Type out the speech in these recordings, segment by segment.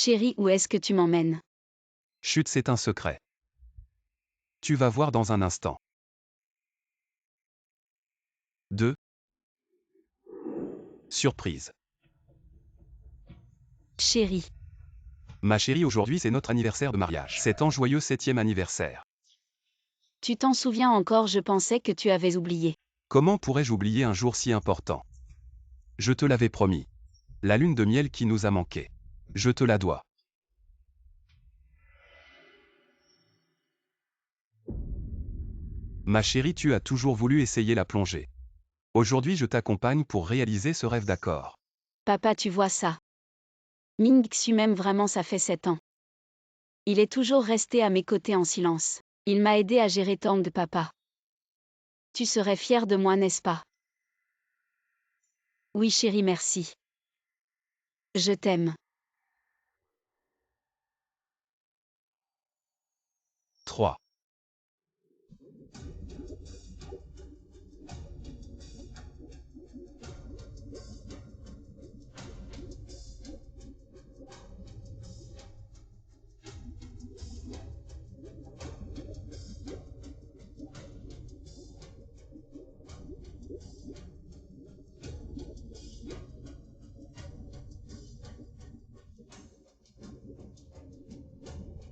Chérie, où est-ce que tu m'emmènes? Chut, c'est un secret. Tu vas voir dans un instant. 2. Surprise. Chérie. Ma chérie, aujourd'hui c'est notre anniversaire de mariage. 7 ans, joyeux 7e anniversaire. Tu t'en souviens encore, je pensais que tu avais oublié. Comment pourrais-je oublier un jour si important? Je te l'avais promis. La lune de miel qui nous a manqué. Je te la dois. Ma chérie, tu as toujours voulu essayer la plongée. Aujourd'hui je t'accompagne pour réaliser ce rêve, d'accord? Papa, tu vois ça? Ming-Xu m'aime vraiment, ça fait 7 ans. Il est toujours resté à mes côtés en silence. Il m'a aidé à gérer Tang de papa. Tu serais fier de moi, n'est-ce pas? Oui chérie, merci. Je t'aime. 3.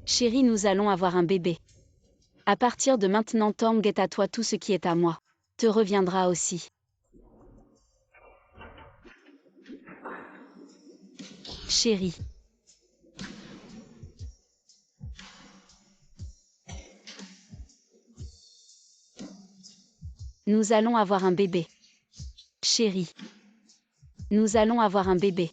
Chérie, nous allons avoir un bébé. À partir de maintenant, Tang est à toi, tout ce qui est à moi te reviendra aussi. Chérie. Nous allons avoir un bébé. Chérie. Nous allons avoir un bébé.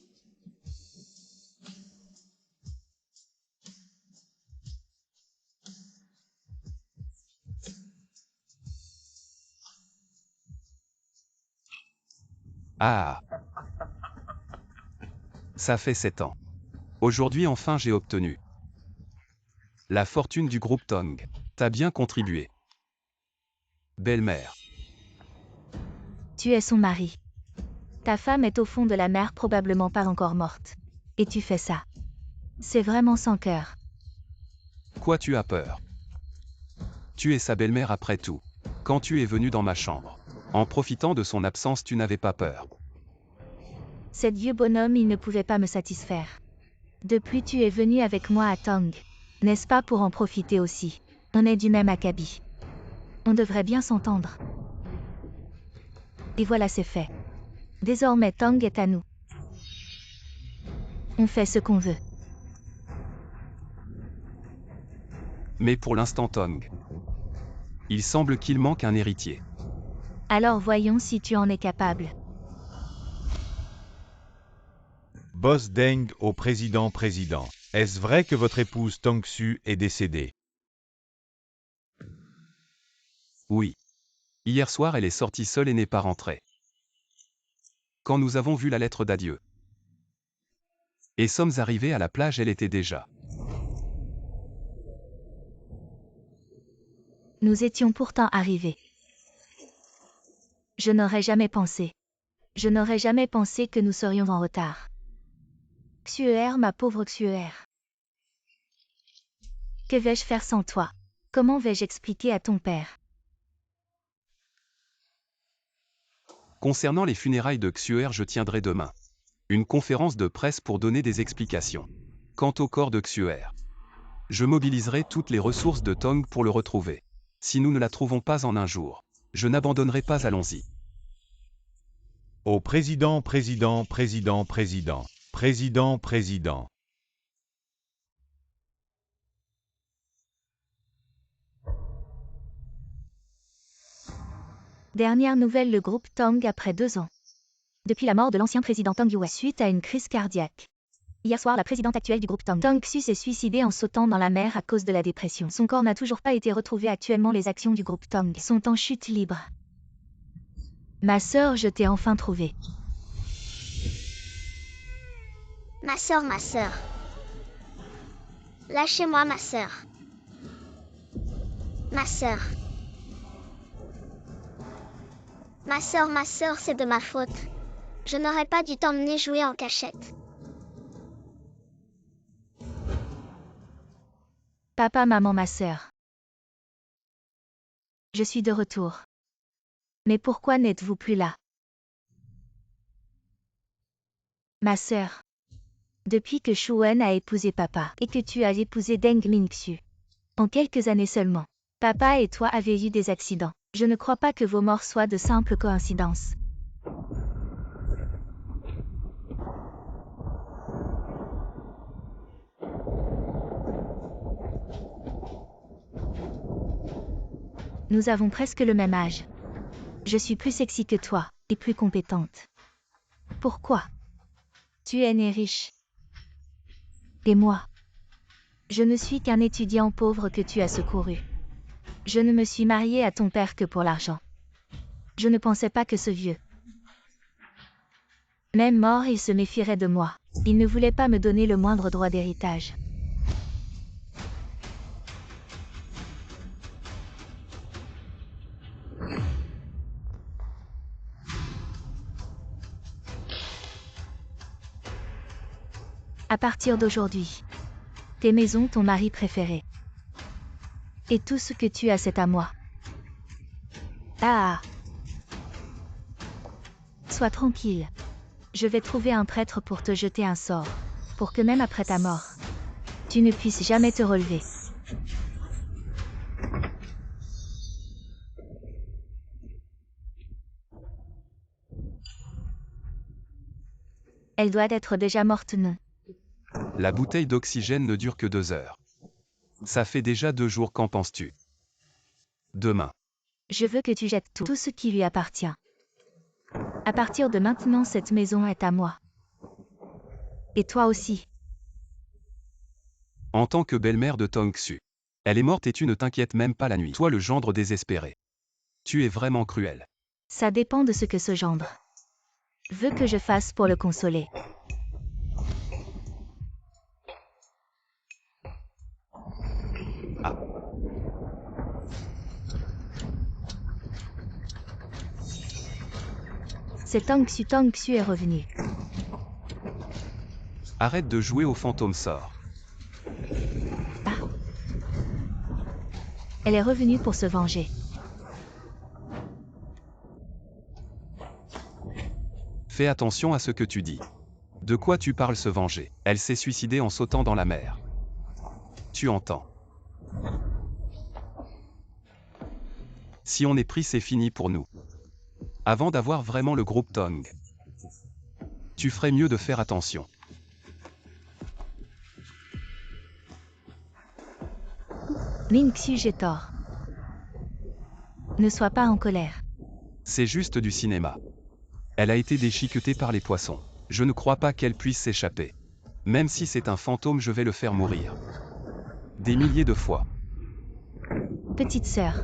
Ah. Ça fait 7 ans. Aujourd'hui enfin j'ai obtenu la fortune du groupe Tong. T'as bien contribué. Belle-mère. Tu es son mari. Ta femme est au fond de la mer, probablement pas encore morte. Et tu fais ça. C'est vraiment sans cœur. Quoi, tu as peur? Tu es sa belle-mère après tout. Quand tu es venu dans ma chambre, en profitant de son absence, tu n'avais pas peur. Cet vieux bonhomme, il ne pouvait pas me satisfaire. Depuis, tu es venu avec moi à Tang. N'est-ce pas, pour en profiter aussi? On est du même acabit. On devrait bien s'entendre. Et voilà, c'est fait. Désormais, Tang est à nous. On fait ce qu'on veut. Mais pour l'instant, Tong, il semble qu'il manque un héritier. Alors voyons si tu en es capable. Boss Deng au président. Est-ce vrai que votre épouse Tang Xu est décédée? Oui. Hier soir, elle est sortie seule et n'est pas rentrée. Quand nous avons vu la lettre d'adieu et sommes arrivés à la plage, elle était déjà. Nous étions pourtant arrivés. Je n'aurais jamais pensé. Je n'aurais jamais pensé que nous serions en retard. Xuer, ma pauvre Xuer. Que vais-je faire sans toi? Comment vais-je expliquer à ton père? Concernant les funérailles de Xuer, je tiendrai demain une conférence de presse pour donner des explications. Quant au corps de Xuer, je mobiliserai toutes les ressources de Tong pour le retrouver. Si nous ne la trouvons pas en un jour, je n'abandonnerai pas, allons-y. Au président. Dernière nouvelle, le groupe Tang après 2 ans. Depuis la mort de l'ancien président Tang Yue suite à une crise cardiaque. Hier soir, la présidente actuelle du groupe Tang Xu s'est suicidée en sautant dans la mer à cause de la dépression. Son corps n'a toujours pas été retrouvé. Actuellement, les actions du groupe Tang sont en chute libre. Ma sœur, je t'ai enfin trouvée. Ma sœur. Lâchez-moi, ma sœur. Ma sœur. Ma sœur, c'est de ma faute. Je n'aurais pas dû t'emmener jouer en cachette. Papa, maman, ma sœur. Je suis de retour. Mais pourquoi n'êtes-vous plus là? Ma sœur. Depuis que Shuwen a épousé papa et que tu as épousé Deng Mingxu. En quelques années seulement. Papa et toi avez eu des accidents. Je ne crois pas que vos morts soient de simples coïncidences. Nous avons presque le même âge. Je suis plus sexy que toi, et plus compétente. Pourquoi? Tu es né riche. Et moi? Je ne suis qu'un étudiant pauvre que tu as secouru. Je ne me suis mariée à ton père que pour l'argent. Je ne pensais pas que ce vieux. Même mort, il se méfierait de moi. Il ne voulait pas me donner le moindre droit d'héritage. À partir d'aujourd'hui, tes maisons, ton mari préféré. Et tout ce que tu as, c'est à moi. Ah! Sois tranquille. Je vais trouver un prêtre pour te jeter un sort, pour que même après ta mort, tu ne puisses jamais te relever. Elle doit être déjà morte, non? La bouteille d'oxygène ne dure que 2 heures. Ça fait déjà 2 jours, qu'en penses-tu? Demain. Je veux que tu jettes tout ce qui lui appartient. À partir de maintenant, cette maison est à moi. Et toi aussi. En tant que belle-mère de Tong Xu. Elle est morte et tu ne t'inquiètes même pas la nuit. Toi, le gendre désespéré. Tu es vraiment cruel. Ça dépend de ce que ce gendre veut que je fasse pour le consoler. Ah. C'est Tong Xu est revenu. Arrête de jouer au fantôme sort. Ah. Elle est revenue pour se venger. Fais attention à ce que tu dis. De quoi tu parles, se venger? Elle s'est suicidée en sautant dans la mer. Tu entends? Si on est pris, c'est fini pour nous. Avant d'avoir vraiment le groupe Tong, tu ferais mieux de faire attention. Mingxu, j'ai tort. Ne sois pas en colère. C'est juste du cinéma. Elle a été déchiquetée par les poissons. Je ne crois pas qu'elle puisse s'échapper. Même si c'est un fantôme, je vais le faire mourir. Des milliers de fois. Petite sœur.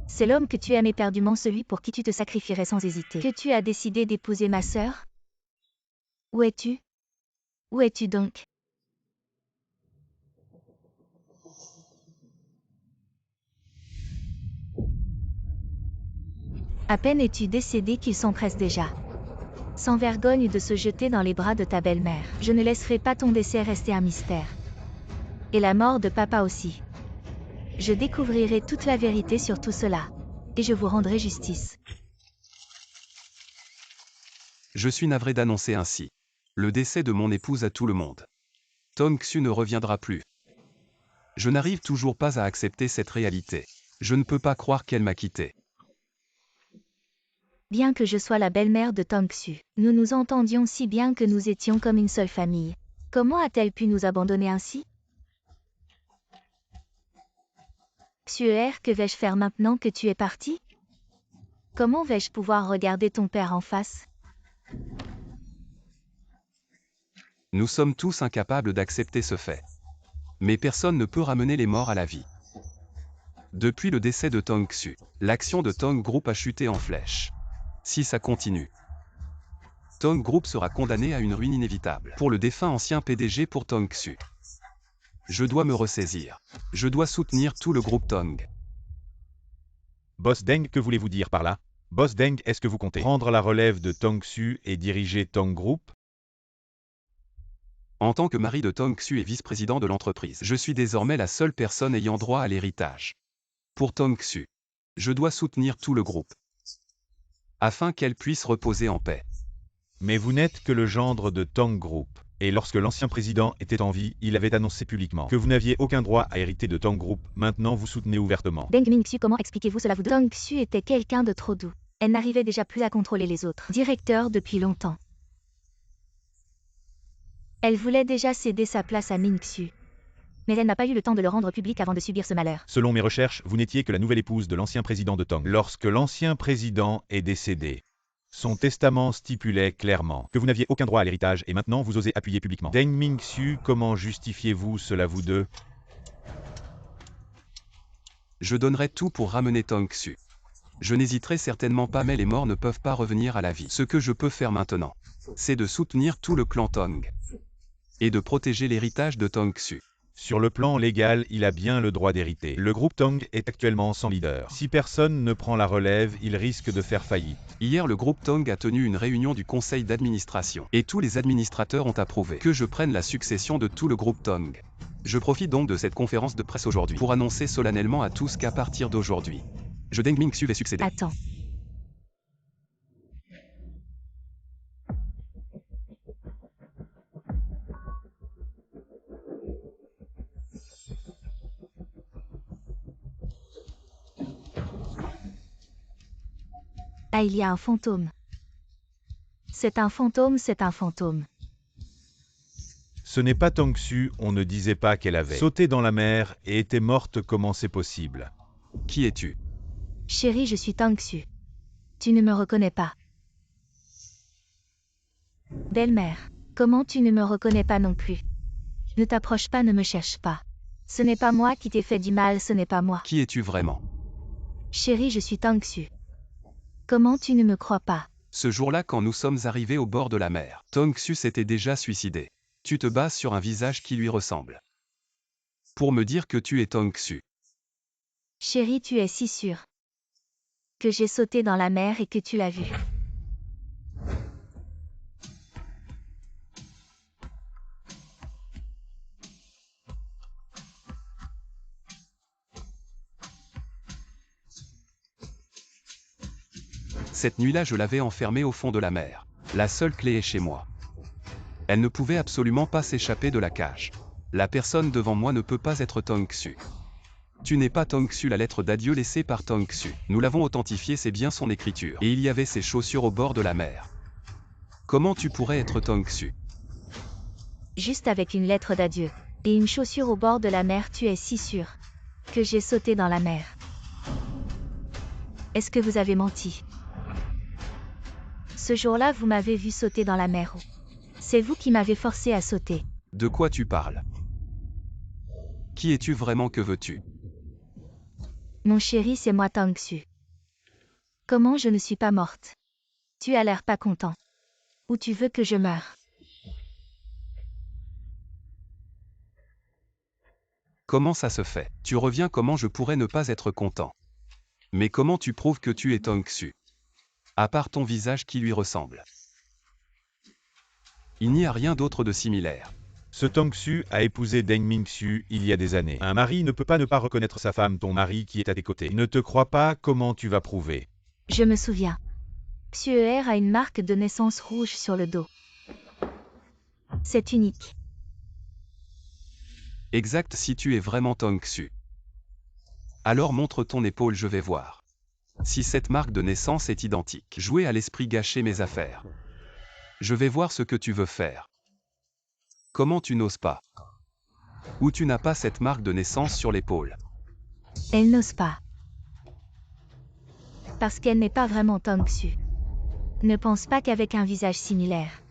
C'est l'homme que tu aimes éperdument, celui pour qui tu te sacrifierais sans hésiter. Que tu as décidé d'épouser ma sœur? Où es-tu? Où es-tu donc? À peine es-tu décédé qu'il s'empresse déjà. Sans vergogne de se jeter dans les bras de ta belle-mère. Je ne laisserai pas ton décès rester un mystère. Et la mort de papa aussi. Je découvrirai toute la vérité sur tout cela. Et je vous rendrai justice. Je suis navré d'annoncer ainsi le décès de mon épouse à tout le monde. Tong Xu ne reviendra plus. Je n'arrive toujours pas à accepter cette réalité. Je ne peux pas croire qu'elle m'a quitté. Bien que je sois la belle-mère de Tong Xu, nous nous entendions si bien que nous étions comme une seule famille. Comment a-t-elle pu nous abandonner ainsi? Xuer, que vais-je faire maintenant que tu es parti? Comment vais-je pouvoir regarder ton père en face? Nous sommes tous incapables d'accepter ce fait. Mais personne ne peut ramener les morts à la vie. Depuis le décès de Tong Xu, l'action de Tong Group a chuté en flèche. Si ça continue, Tong Group sera condamné à une ruine inévitable. Pour le défunt ancien PDG pour Tong Xu. Je dois me ressaisir. Je dois soutenir tout le groupe Tong. Boss Deng, que voulez-vous dire par là? Boss Deng, est-ce que vous comptez prendre la relève de Tong Xu et diriger Tong Group? En tant que mari de Tong Xu et vice-président de l'entreprise, je suis désormais la seule personne ayant droit à l'héritage. Pour Tong Xu, je dois soutenir tout le groupe, afin qu'elle puisse reposer en paix. Mais vous n'êtes que le gendre de Tong Group. Et lorsque l'ancien président était en vie, il avait annoncé publiquement que vous n'aviez aucun droit à hériter de Tong Group. Maintenant, vous soutenez ouvertement. Deng Mingxu, comment expliquez-vous cela? Tong Xu était quelqu'un de trop doux. Elle n'arrivait déjà plus à contrôler les autres directeurs depuis longtemps. Elle voulait déjà céder sa place à Mingxu. Mais elle n'a pas eu le temps de le rendre public avant de subir ce malheur. Selon mes recherches, vous n'étiez que la nouvelle épouse de l'ancien président de Tong. Lorsque l'ancien président est décédé, son testament stipulait clairement que vous n'aviez aucun droit à l'héritage et maintenant vous osez appuyer publiquement. Deng Mingxu, comment justifiez-vous cela vous deux? Je donnerai tout pour ramener Tong Xu. Je n'hésiterai certainement pas, mais les morts ne peuvent pas revenir à la vie. Ce que je peux faire maintenant, c'est de soutenir tout le clan Tong et de protéger l'héritage de Tong Xu. Sur le plan légal, il a bien le droit d'hériter. Le groupe Tong est actuellement sans leader. Si personne ne prend la relève, il risque de faire faillite. Hier, le groupe Tong a tenu une réunion du conseil d'administration et tous les administrateurs ont approuvé que je prenne la succession de tout le groupe Tong. Je profite donc de cette conférence de presse aujourd'hui pour annoncer solennellement à tous qu'à partir d'aujourd'hui, je Deng Mingxu vais succéder. Attends. Ah, il y a un fantôme. C'est un fantôme, c'est un fantôme. Ce n'est pas Tong Xu, on ne disait pas qu'elle avait sauté dans la mer et était morte, comment c'est possible? Qui es-tu? Chérie, je suis Tong Xu. Tu ne me reconnais pas. Belle-mère, comment tu ne me reconnais pas non plus? Ne t'approche pas, ne me cherche pas. Ce n'est pas moi qui t'ai fait du mal, ce n'est pas moi. Qui es-tu vraiment? Chérie, je suis Tong Xu. Comment tu ne me crois pas? Ce jour-là, quand nous sommes arrivés au bord de la mer, Tong Xu s'était déjà suicidé. Tu te bases sur un visage qui lui ressemble. Pour me dire que tu es Tong Xu. Chérie, tu es si sûre que j'ai sauté dans la mer et que tu l'as vu. Cette nuit-là, je l'avais enfermée au fond de la mer. La seule clé est chez moi. Elle ne pouvait absolument pas s'échapper de la cage. La personne devant moi ne peut pas être Tong Xu. Tu n'es pas Tong Xu, la lettre d'adieu laissée par Tong Xu. Nous l'avons authentifiée, c'est bien son écriture. Et il y avait ses chaussures au bord de la mer. Comment tu pourrais être Tong Xu? Juste avec une lettre d'adieu et une chaussure au bord de la mer, tu es si sûr que j'ai sauté dans la mer. Est-ce que vous avez menti? Ce jour-là, vous m'avez vu sauter dans la mer. C'est vous qui m'avez forcé à sauter. De quoi tu parles? Qui es-tu vraiment? Que veux-tu? Mon chéri, c'est moi Tong Xu. Comment je ne suis pas morte? Tu as l'air pas content. Ou tu veux que je meure? Comment ça se fait? Tu reviens, comment je pourrais ne pas être content? Mais comment tu prouves que tu es Tong Xu? À part ton visage qui lui ressemble. Il n'y a rien d'autre de similaire. Ce Tong Xu a épousé Deng Mingxu il y a des années. Un mari ne peut pas ne pas reconnaître sa femme, ton mari qui est à tes côtés. Ne te crois pas, comment tu vas prouver? Je me souviens. Xuer a une marque de naissance rouge sur le dos. C'est unique. Exact, si tu es vraiment Tong Xu. Alors montre ton épaule, je vais voir. Si cette marque de naissance est identique, jouer à l'esprit, gâcher mes affaires. Je vais voir ce que tu veux faire. Comment tu n'oses pas? Ou tu n'as pas cette marque de naissance sur l'épaule? Elle n'ose pas. Parce qu'elle n'est pas vraiment Tong Xu. Ne pense pas qu'avec un visage similaire,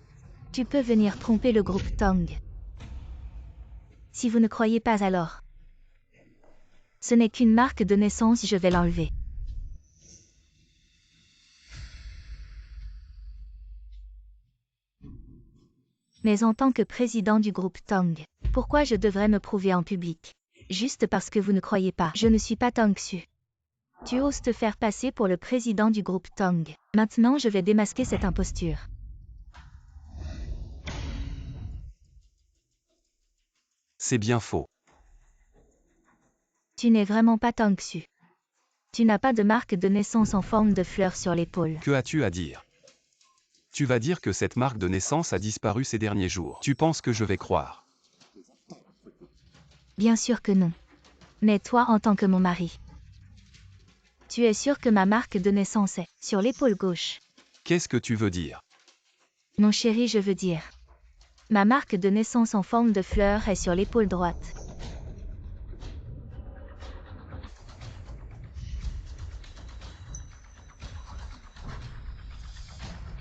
tu peux venir tromper le groupe Tong. Si vous ne croyez pas alors, ce n'est qu'une marque de naissance, je vais l'enlever. Mais en tant que président du groupe Tong, pourquoi je devrais me prouver en public? Juste parce que vous ne croyez pas. Je ne suis pas Tong Xu. Tu oses te faire passer pour le président du groupe Tong. Maintenant, je vais démasquer cette imposture. C'est bien faux. Tu n'es vraiment pas Tong Xu. Tu n'as pas de marque de naissance en forme de fleur sur l'épaule. Que as-tu à dire? Tu vas dire que cette marque de naissance a disparu ces derniers jours. Tu penses que je vais croire? Bien sûr que non. Mais toi en tant que mon mari. Tu es sûr que ma marque de naissance est sur l'épaule gauche? Qu'est-ce que tu veux dire? Mon chéri, je veux dire. Ma marque de naissance en forme de fleur est sur l'épaule droite.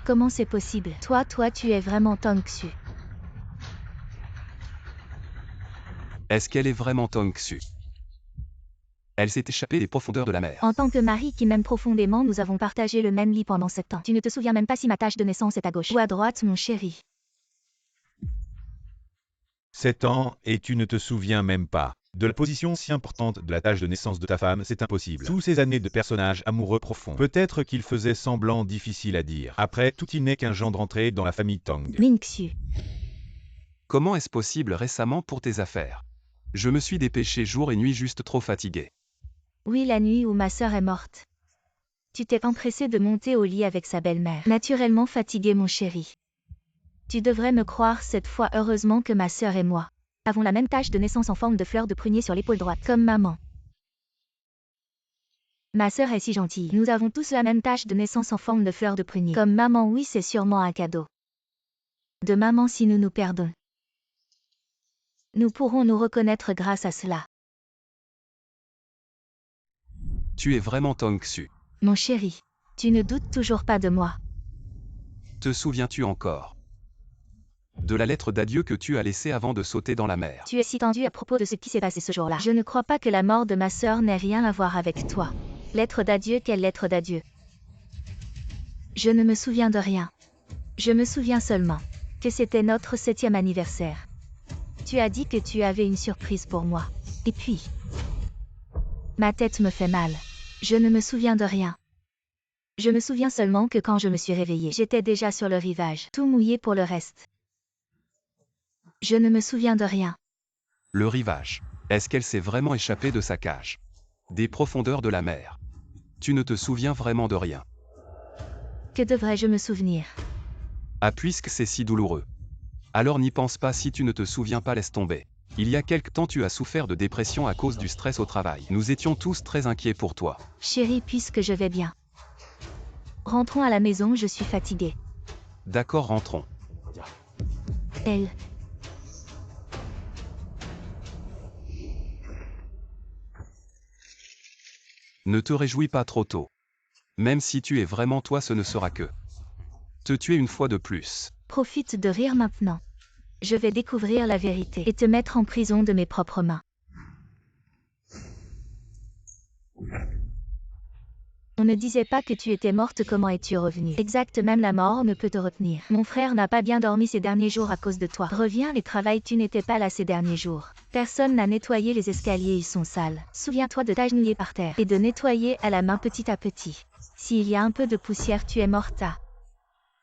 Comment c'est possible? Toi, tu es vraiment Tong Xu. Est-ce qu'elle est vraiment Tong Xu? Elle s'est échappée des profondeurs de la mer. En tant que mari qui m'aime profondément, nous avons partagé le même lit pendant 7 ans. Tu ne te souviens même pas si ma tache de naissance est à gauche ou à droite, mon chéri. 7 ans, et tu ne te souviens même pas. De la position si importante de la tâche de naissance de ta femme, c'est impossible. Tous ces années de personnage amoureux profond. Peut-être qu'il faisait semblant difficile à dire. Après tout, il n'est qu'un gendre entré dans la famille Tong. Ming Xu. Comment est-ce possible récemment pour tes affaires? Je me suis dépêché jour et nuit juste trop fatigué. Oui, la nuit où ma sœur est morte. Tu t'es empressé de monter au lit avec sa belle-mère. Naturellement fatigué, mon chéri. Tu devrais me croire cette fois, heureusement que ma sœur et moi avons la même tache de naissance en forme de fleur de prunier sur l'épaule droite, comme maman. Ma sœur est si gentille. Nous avons tous la même tache de naissance en forme de fleur de prunier, comme maman. Oui, c'est sûrement un cadeau de maman si nous nous perdons. Nous pourrons nous reconnaître grâce à cela. Tu es vraiment Tong Xu. Mon chéri, tu ne doutes toujours pas de moi. Te souviens-tu encore de la lettre d'adieu que tu as laissée avant de sauter dans la mer? Tu es si tendu à propos de ce qui s'est passé ce jour-là. Je ne crois pas que la mort de ma sœur n'ait rien à voir avec toi. Lettre d'adieu, quelle lettre d'adieu? Je ne me souviens de rien. Je me souviens seulement que c'était notre 7e anniversaire. Tu as dit que tu avais une surprise pour moi. Et puis, ma tête me fait mal. Je ne me souviens de rien. Je me souviens seulement que quand je me suis réveillée, j'étais déjà sur le rivage, tout mouillé pour le reste. Je ne me souviens de rien. Le rivage. Est-ce qu'elle s'est vraiment échappée de sa cage? Des profondeurs de la mer. Tu ne te souviens vraiment de rien. Que devrais-je me souvenir? Ah, puisque c'est si douloureux. Alors n'y pense pas. Si tu ne te souviens pas, laisse tomber. Il y a quelque temps, tu as souffert de dépression à cause du stress au travail. Nous étions tous très inquiets pour toi. Chérie, puisque je vais bien. Rentrons à la maison, je suis fatiguée. D'accord, rentrons. Elle. Ne te réjouis pas trop tôt. Même si tu es vraiment toi, ce ne sera que te tuer une fois de plus. Profite de rire maintenant. Je vais découvrir la vérité et te mettre en prison de mes propres mains. On ne disait pas que tu étais morte, comment es-tu revenue? Exact, même la mort ne peut te retenir. Mon frère n'a pas bien dormi ces derniers jours à cause de toi. Reviens et travaille, tu n'étais pas là ces derniers jours. Personne n'a nettoyé les escaliers, ils sont sales. Souviens-toi de t'agenouiller par terre et de nettoyer à la main petit à petit. S'il y a un peu de poussière, tu es morte.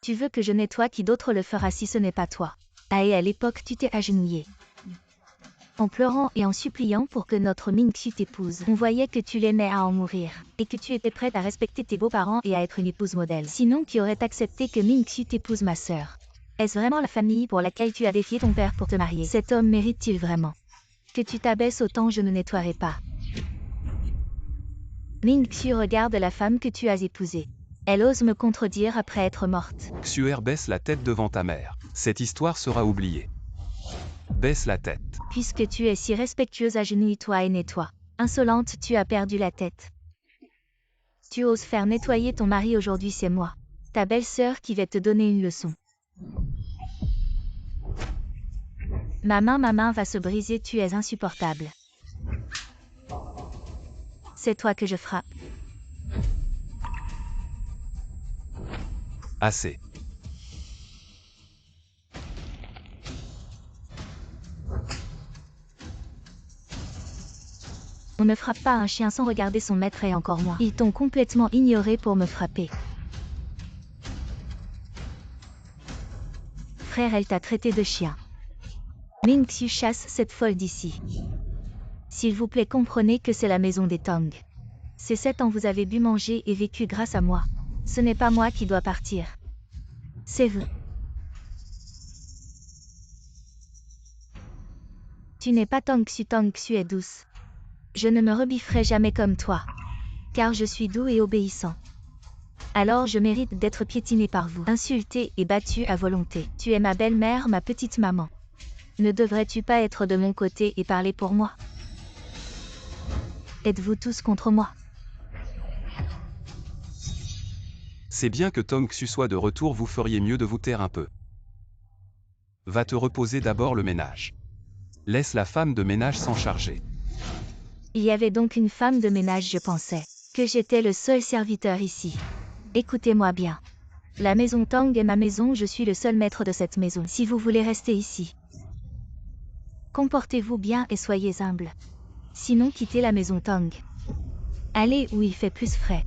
Tu veux que je nettoie, qui d'autre le fera si ce n'est pas toi? Ah, et à l'époque tu t'es agenouillée. En pleurant et en suppliant pour que notre Ming Xu t'épouse. On voyait que tu l'aimais à en mourir, et que tu étais prête à respecter tes beaux-parents et à être une épouse modèle. Sinon, qui aurait accepté que Ming Xu t'épouse ma sœur? Est-ce vraiment la famille pour laquelle tu as défié ton père pour te marier? Cet homme mérite-t-il vraiment que tu t'abaisses autant? Je ne nettoierai pas. Ming Xu regarde la femme que tu as épousée. Elle ose me contredire après être morte. Xuer, baisse la tête devant ta mère. Cette histoire sera oubliée. Baisse la tête. Puisque tu es si respectueuse, agenouille-toi et nettoie. Insolente, tu as perdu la tête. Tu oses faire nettoyer ton mari aujourd'hui, c'est moi, ta belle-sœur, qui va te donner une leçon. Ma main va se briser, tu es insupportable. C'est toi que je frappe. Assez. On ne frappe pas un chien sans regarder son maître, et encore moins. Ils t'ont complètement ignoré pour me frapper. Frère, elle t'a traité de chien. Ming-Xu chasse cette folle d'ici. S'il vous plaît, comprenez que c'est la maison des Tong. Ces 7 ans vous avez bu, mangé et vécu grâce à moi. Ce n'est pas moi qui dois partir. C'est vous. Tu n'es pas Tong-Xu est douce. Je ne me rebifferai jamais comme toi. Car je suis doux et obéissant. Alors je mérite d'être piétiné par vous, insulté et battu à volonté. Tu es ma belle-mère, ma petite maman. Ne devrais-tu pas être de mon côté et parler pour moi? Êtes-vous tous contre moi? C'est bien que Tong-Xu soit de retour, vous feriez mieux de vous taire un peu. Va te reposer d'abord le ménage. Laisse la femme de ménage s'en charger. Il y avait donc une femme de ménage, je pensais que j'étais le seul serviteur ici. Écoutez-moi bien. La maison Tong est ma maison, je suis le seul maître de cette maison. Si vous voulez rester ici, comportez-vous bien et soyez humble. Sinon quittez la maison Tong. Allez où il fait plus frais.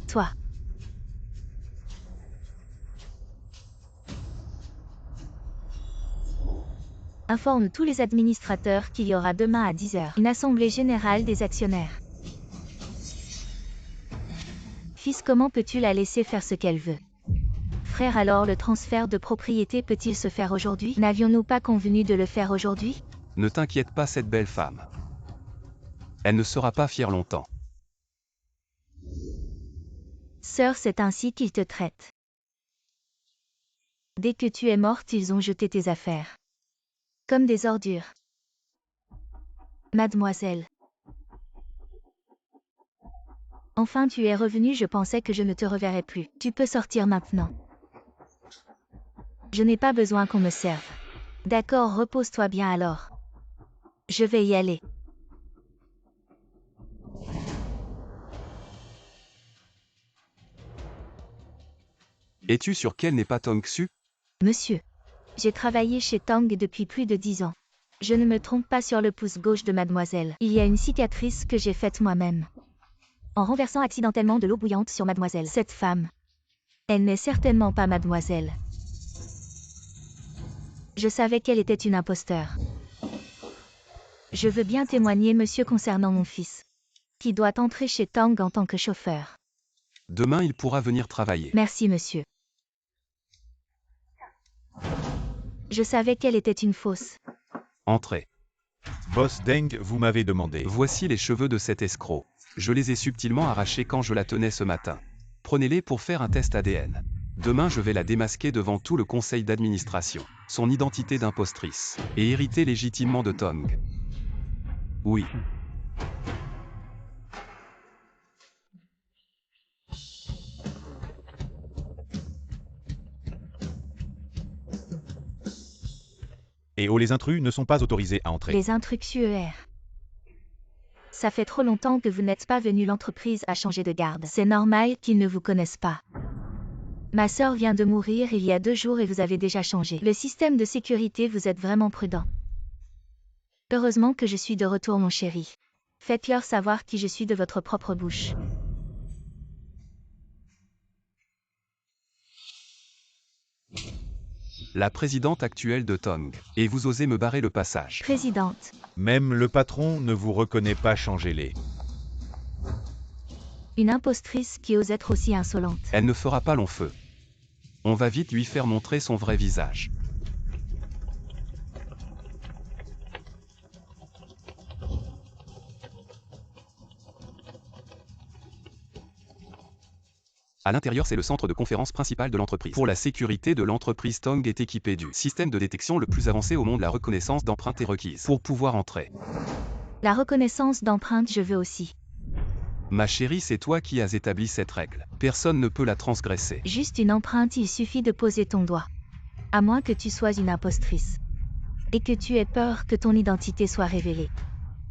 Toi. Informe tous les administrateurs qu'il y aura demain à 10 h une assemblée générale des actionnaires. Fils, comment peux-tu la laisser faire ce qu'elle veut? Frère, alors le transfert de propriété peut-il se faire aujourd'hui? N'avions-nous pas convenu de le faire aujourd'hui? Ne t'inquiète pas, cette belle femme. Elle ne sera pas fière longtemps. Sœur, c'est ainsi qu'ils te traitent. Dès que tu es morte, ils ont jeté tes affaires. Comme des ordures. Mademoiselle. Enfin tu es revenue, je pensais que je ne te reverrais plus. Tu peux sortir maintenant. Je n'ai pas besoin qu'on me serve. D'accord, repose-toi bien alors. Je vais y aller. Es-tu sûr qu'elle n'est pas Tong-Xu? Monsieur. J'ai travaillé chez Tong depuis plus de 10 ans. Je ne me trompe pas sur le pouce gauche de mademoiselle. Il y a une cicatrice que j'ai faite moi-même. En renversant accidentellement de l'eau bouillante sur mademoiselle. Cette femme. Elle n'est certainement pas mademoiselle. Je savais qu'elle était une imposteur. Je veux bien témoigner, monsieur, concernant mon fils, qui doit entrer chez Tong en tant que chauffeur. Demain, il pourra venir travailler. Merci, monsieur. Je savais qu'elle était une fausse. Entrez. Boss Deng, vous m'avez demandé. Voici les cheveux de cet escroc. Je les ai subtilement arrachés quand je la tenais ce matin. Prenez-les pour faire un test ADN. Demain, je vais la démasquer devant tout le conseil d'administration. Son identité d'impostrice. Et hériter légitimement de Tong. Oui. Et les intrus ne sont pas autorisés à entrer. Les intrus QER. Ça fait trop longtemps que vous n'êtes pas venu, l'entreprise a changé de garde. C'est normal qu'ils ne vous connaissent pas. Ma sœur vient de mourir il y a 2 jours et vous avez déjà changé. Le système de sécurité, vous êtes vraiment prudent. Heureusement que je suis de retour, mon chéri. Faites-leur savoir qui je suis de votre propre bouche. La présidente actuelle de Tong. Et vous osez me barrer le passage. Présidente. Même le patron ne vous reconnaît pas, changez-les. Une impostrice qui ose être aussi insolente. Elle ne fera pas long feu. On va vite lui faire montrer son vrai visage. À l'intérieur, c'est le centre de conférence principal de l'entreprise. Pour la sécurité de l'entreprise, Tong est équipé du système de détection le plus avancé au monde. La reconnaissance d'empreintes est requise pour pouvoir entrer. La reconnaissance d'empreintes, je veux aussi. Ma chérie, c'est toi qui as établi cette règle. Personne ne peut la transgresser. Juste une empreinte, il suffit de poser ton doigt. À moins que tu sois une impostrice. Et que tu aies peur que ton identité soit révélée.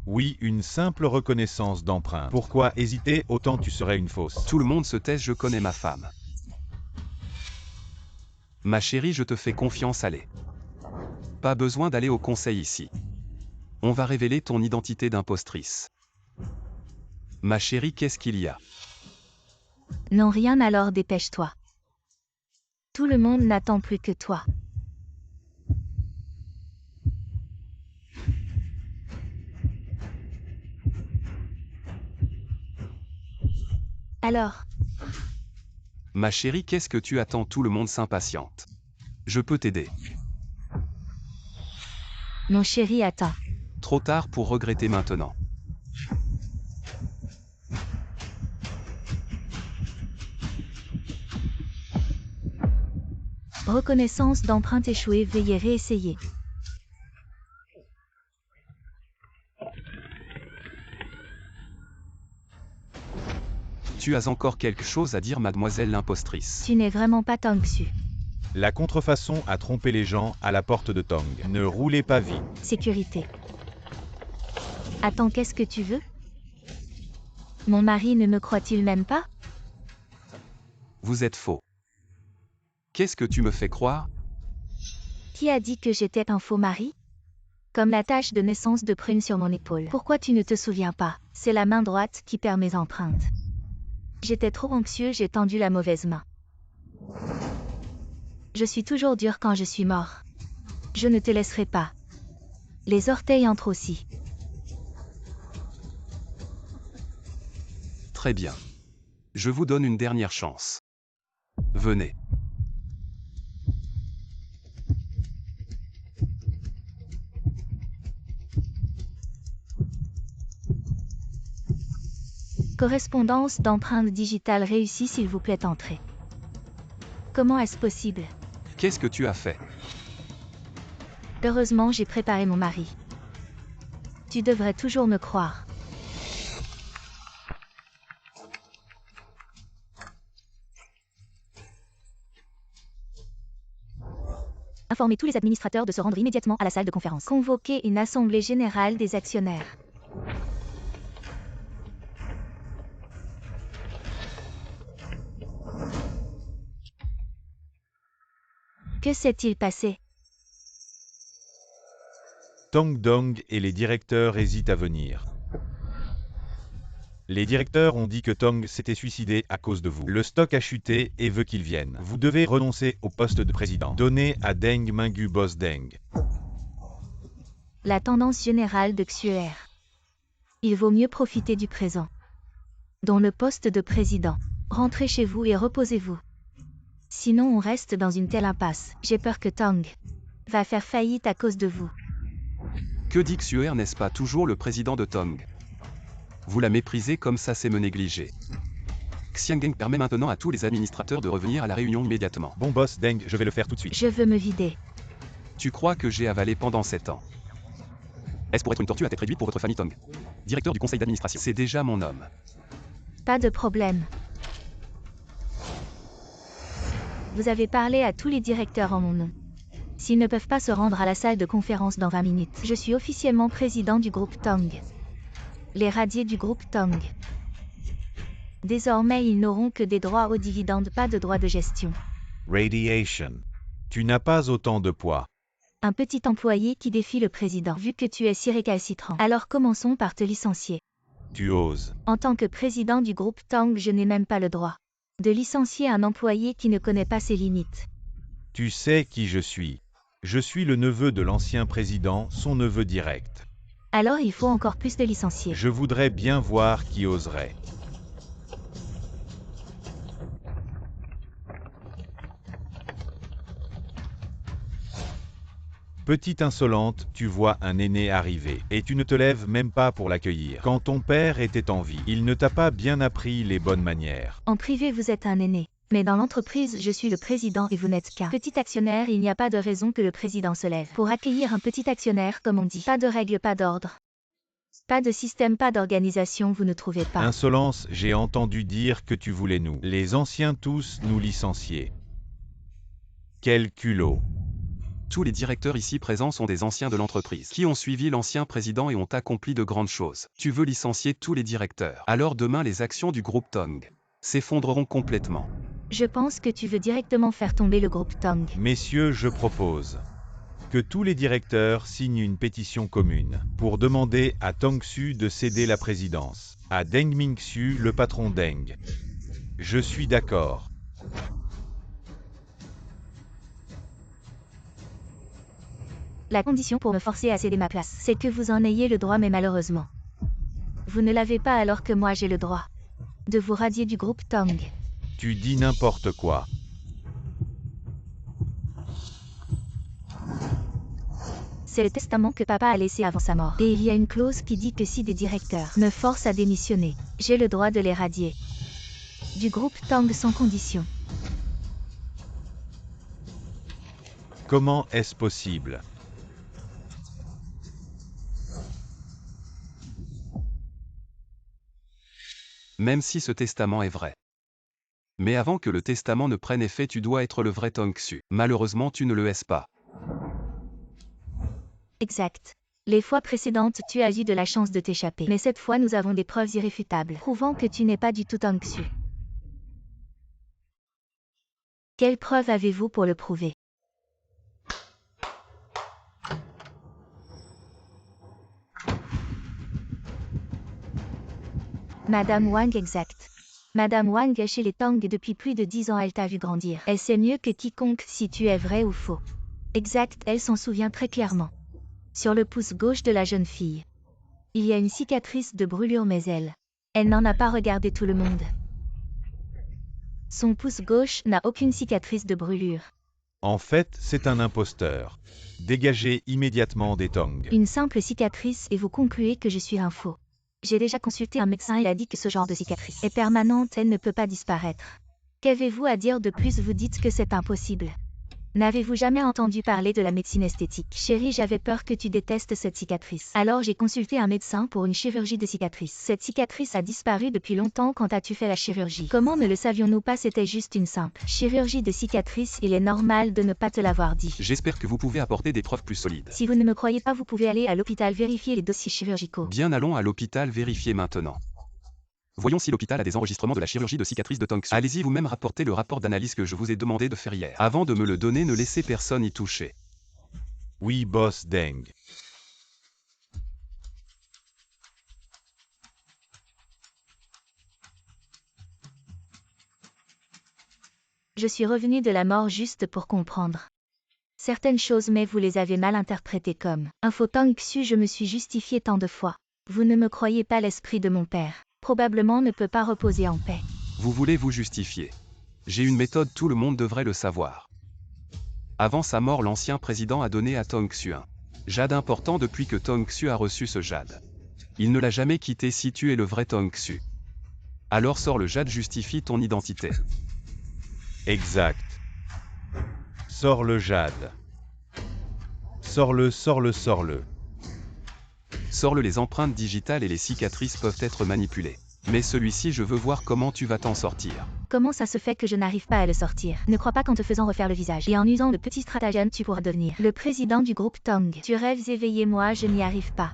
Oui, une simple reconnaissance d'empreinte. Pourquoi hésiter? Autant tu serais une fausse. Tout le monde se tait, je connais ma femme. Ma chérie, je te fais confiance, allez. Pas besoin d'aller au conseil ici. On va révéler ton identité d'impostrice. Ma chérie, qu'est-ce qu'il y a? Non, rien, alors dépêche-toi. Tout le monde n'attend plus que toi. Alors, Ma chérie, qu'est-ce que tu attends? Tout le monde s'impatiente. Je peux t'aider. mon chéri attend. Trop tard pour regretter maintenant. Reconnaissance d'empreinte échouée, veuillez réessayer. Tu as encore quelque chose à dire, mademoiselle l'impostrice? Tu n'es vraiment pas Tong Xu. La contrefaçon a trompé les gens à la porte de Tong. Ne roulez pas vite. Sécurité. Attends, qu'est-ce que tu veux? Mon mari ne me croit-il même pas? Vous êtes faux. Qu'est-ce que tu me fais croire? Qui a dit que j'étais un faux mari? Comme la tache de naissance de prune sur mon épaule. Pourquoi tu ne te souviens pas? C'est la main droite qui perd mes empreintes. J'étais trop anxieux, j'ai tendu la mauvaise main. Je suis toujours dur quand je suis mort. Je ne te laisserai pas. Les orteils entrent aussi. Très bien. Je vous donne une dernière chance. Venez. Correspondance d'empreintes digitales réussie, s'il vous plaît, entrez. Comment est-ce possible? Qu'est-ce que tu as fait? Heureusement, j'ai préparé mon mari. Tu devrais toujours me croire. Informez tous les administrateurs de se rendre immédiatement à la salle de conférence. Convoquez une assemblée générale des actionnaires. Que s'est-il passé? Tong Dong et les directeurs hésitent à venir. Les directeurs ont dit que Tong s'était suicidé à cause de vous. Le stock a chuté et veut qu'il vienne. Vous devez renoncer au poste de président. Donnez à Deng Mingu Boss Deng. La tendance générale de Xuer. Il vaut mieux profiter du présent. Dont le poste de président. Rentrez chez vous et reposez-vous. Sinon on reste dans une telle impasse. J'ai peur que Tong va faire faillite à cause de vous. Que dit Xuer, n'est-ce pas toujours le président de Tong? Vous la méprisez comme ça, c'est me négliger. Xianggeng permet maintenant à tous les administrateurs de revenir à la réunion immédiatement. Bon boss Deng, je vais le faire tout de suite. Je veux me vider. Tu crois que j'ai avalé pendant 7 ans? Est-ce pour être une tortue à tête réduite pour votre famille Tong? Directeur du conseil d'administration. C'est déjà mon homme. Pas de problème. Vous avez parlé à tous les directeurs en mon nom. S'ils ne peuvent pas se rendre à la salle de conférence dans 20 minutes, je suis officiellement président du groupe Tong. Les radiés du groupe Tong. Désormais, ils n'auront que des droits aux dividendes, pas de droits de gestion. Radiation. Tu n'as pas autant de poids. Un petit employé qui défie le président, vu que tu es si récalcitrant. Alors commençons par te licencier. Tu oses. En tant que président du groupe Tong, je n'ai même pas le droit de licencier un employé qui ne connaît pas ses limites. Tu sais qui je suis. Je suis le neveu de l'ancien président, son neveu direct. Alors il faut encore plus de licenciés. Je voudrais bien voir qui oserait. Petite insolente, tu vois un aîné arriver, et tu ne te lèves même pas pour l'accueillir. Quand ton père était en vie, il ne t'a pas bien appris les bonnes manières. En privé, vous êtes un aîné. Mais dans l'entreprise, je suis le président et vous n'êtes qu'un petit actionnaire. Il n'y a pas de raison que le président se lève pour accueillir un petit actionnaire, comme on dit. Pas de règles, pas d'ordre. Pas de système, pas d'organisation, vous ne trouvez pas? Insolence, j'ai entendu dire que tu voulais nous, les anciens tous, nous licencier. Quel culot. Tous les directeurs ici présents sont des anciens de l'entreprise, qui ont suivi l'ancien président et ont accompli de grandes choses. Tu veux licencier tous les directeurs. Alors demain, les actions du groupe Tong s'effondreront complètement. Je pense que tu veux directement faire tomber le groupe Tong. Messieurs, je propose que tous les directeurs signent une pétition commune pour demander à Tong Xu de céder la présidence à Deng Mingxu, le patron Deng. Je suis d'accord. La condition pour me forcer à céder ma place, c'est que vous en ayez le droit, mais malheureusement, vous ne l'avez pas alors que moi j'ai le droit. de vous radier du groupe Tong. Tu dis n'importe quoi. C'est le testament que papa a laissé avant sa mort. Et il y a une clause qui dit que si des directeurs me forcent à démissionner, j'ai le droit de les radier du groupe Tong sans condition. Comment est-ce possible? Même si ce testament est vrai. Mais avant que le testament ne prenne effet, tu dois être le vrai Tong Xu. Malheureusement, tu ne le es pas. Exact. Les fois précédentes, tu as eu de la chance de t'échapper. Mais cette fois, nous avons des preuves irréfutables, prouvant que tu n'es pas du tout Tong Xu. Quelles preuves avez-vous pour le prouver? Madame Wang, exact. Madame Wang est chez les Tong depuis plus de 10 ans, elle t'a vu grandir. Elle sait mieux que quiconque si tu es vrai ou faux. Exact, elle s'en souvient très clairement. Sur le pouce gauche de la jeune fille, il y a une cicatrice de brûlure, mais elle n'en a pas regardé tout le monde. Son pouce gauche n'a aucune cicatrice de brûlure. En fait, c'est un imposteur. Dégagez immédiatement des Tong. Une simple cicatrice et vous concluez que je suis un faux. J'ai déjà consulté un médecin, il a dit que ce genre de cicatrice est permanente, elle ne peut pas disparaître. Qu'avez-vous à dire de plus? Vous dites que c'est impossible. N'avez-vous jamais entendu parler de la médecine esthétique? Chérie, j'avais peur que tu détestes cette cicatrice. Alors j'ai consulté un médecin pour une chirurgie de cicatrice. Cette cicatrice a disparu depuis longtemps. Quand as-tu fait la chirurgie? Comment ne le savions-nous pas? C'était juste une simple chirurgie de cicatrice. Il est normal de ne pas te l'avoir dit. J'espère que vous pouvez apporter des preuves plus solides. Si vous ne me croyez pas, vous pouvez aller à l'hôpital vérifier les dossiers chirurgicaux. Bien, allons à l'hôpital vérifier maintenant. Voyons si l'hôpital a des enregistrements de la chirurgie de cicatrice de Tong Xu. Allez-y vous-même rapporter le rapport d'analyse que je vous ai demandé de faire hier. Avant de me le donner, ne laissez personne y toucher. Oui, boss Deng. Je suis revenu de la mort juste pour comprendre certaines choses, mais vous les avez mal interprétées comme un faux Tong Xu. Je me suis justifié tant de fois. Vous ne me croyez pas, l'esprit de mon père probablement ne peut pas reposer en paix. Vous voulez vous justifier. J'ai une méthode, tout le monde devrait le savoir. Avant sa mort, l'ancien président a donné à Tong Xu un jade important depuis que Tong Xu a reçu ce jade. Il ne l'a jamais quitté. Si tu es le vrai Tong Xu, alors sors le jade, justifie ton identité. Exact. Sors le jade. Sors-le, sors-le, sors-le. Sors-le. Les empreintes digitales et les cicatrices peuvent être manipulées. Mais celui-ci, je veux voir comment tu vas t'en sortir. Comment ça se fait que je n'arrive pas à le sortir? Ne crois pas qu'en te faisant refaire le visage et en usant de petits stratagèmes, tu pourras devenir le président du groupe Tong. Tu rêves éveillé, moi je n'y arrive pas.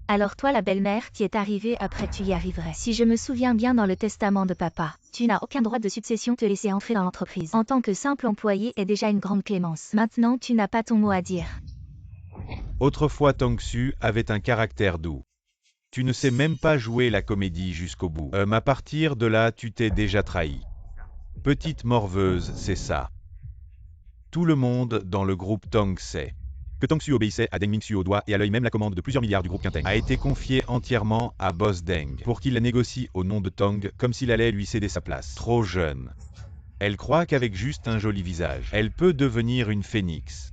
Alors toi, la belle-mère qui est arrivée après, tu y arriverais. Si je me souviens bien, dans le testament de papa, tu n'as aucun droit de succession, te laisser entrer dans l'entreprise en tant que simple employé est déjà une grande clémence. Maintenant, tu n'as pas ton mot à dire. Autrefois, Tong Xu avait un caractère doux. Tu ne sais même pas jouer la comédie jusqu'au bout. À partir de là, tu t'es déjà trahi. Petite morveuse, c'est ça. Tout le monde dans le groupe Tong sait que Tong Xu obéissait à Deng Mingxu au doigt et à l'œil. Même la commande de plusieurs milliards du groupe Quinteng a été confiée entièrement à Boss Deng pour qu'il la négocie au nom de Tong, comme s'il allait lui céder sa place. Trop jeune. Elle croit qu'avec juste un joli visage, elle peut devenir une phénix.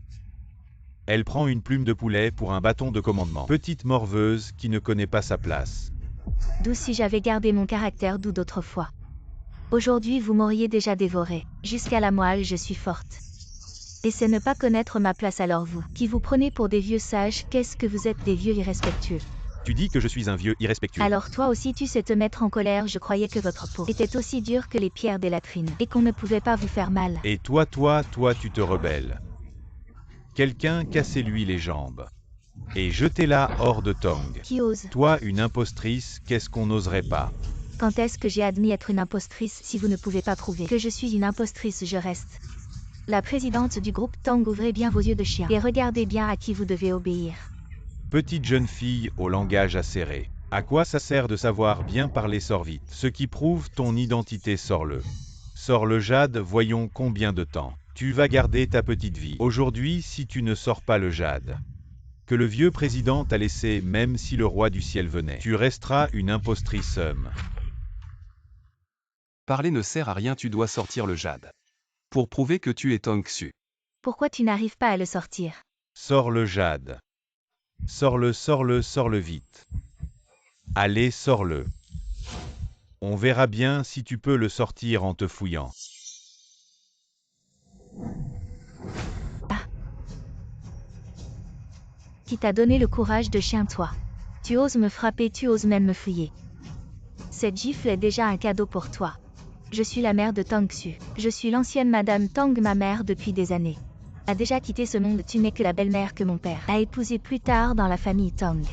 Elle prend une plume de poulet pour un bâton de commandement. Petite morveuse qui ne connaît pas sa place. D'où si j'avais gardé mon caractère doux d'autrefois. Aujourd'hui, vous m'auriez déjà dévoré. Jusqu'à la moelle, je suis forte. Et c'est ne pas connaître ma place. Alors vous, qui vous prenez pour des vieux sages, qu'est-ce que vous êtes? Des vieux irrespectueux. Tu dis que je suis un vieux irrespectueux. Alors toi aussi tu sais te mettre en colère. Je croyais que votre peau était aussi dure que les pierres des latrines et qu'on ne pouvait pas vous faire mal. Et toi, tu te rebelles. Quelqu'un, cassez-lui les jambes. Et jetez-la hors de Tong. Qui ose? Toi, une impostrice, qu'est-ce qu'on n'oserait pas? Quand est-ce que j'ai admis être une impostrice? Si vous ne pouvez pas prouver que je suis une impostrice, je reste la présidente du groupe Tong. Ouvrez bien vos yeux de chien et regardez bien à qui vous devez obéir. Petite jeune fille au langage acéré. À quoi ça sert de savoir bien parler? Sors vite. Ce qui prouve ton identité, sors-le. Sors le jade, voyons combien de temps tu vas garder ta petite vie. Aujourd'hui, si tu ne sors pas le jade que le vieux président t'a laissé, même si le roi du ciel venait, tu resteras une impostrice. Parler ne sert à rien, tu dois sortir le jade. Pour prouver que tu es Tong Xu. Pourquoi tu n'arrives pas à le sortir? Sors le jade. Sors-le vite. Allez, sors-le. On verra bien si tu peux le sortir en te fouillant. Qui t'a donné le courage de chien, toi? Tu oses me frapper, tu oses même me fouiller. Cette gifle est déjà un cadeau pour toi. Je suis la mère de Tong Xu. Je suis l'ancienne Madame Tang, ma mère depuis des années. A déjà quitté ce monde, tu n'es que la belle-mère que mon père a épousée plus tard dans la famille Tang.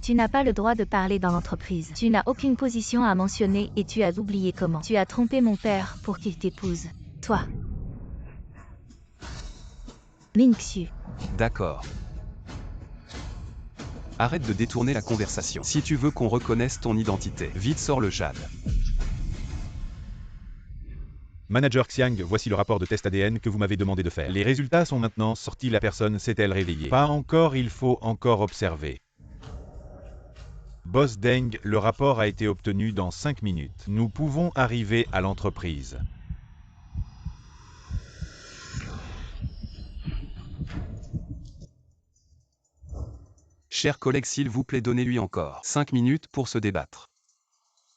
Tu n'as pas le droit de parler dans l'entreprise. Tu n'as aucune position à mentionner et tu as oublié comment. Tu as trompé mon père pour qu'il t'épouse. Toi. Ming Xu. D'accord. Arrête de détourner la conversation. Si tu veux qu'on reconnaisse ton identité, vite sors le jade. Manager Xiang, voici le rapport de test ADN que vous m'avez demandé de faire. Les résultats sont maintenant sortis, la personne s'est-elle réveillée? Pas encore, il faut encore observer. Boss Deng, le rapport a été obtenu dans 5 minutes. Nous pouvons arriver à l'entreprise. Chers collègues, s'il vous plaît, donnez-lui encore 5 minutes pour se débattre.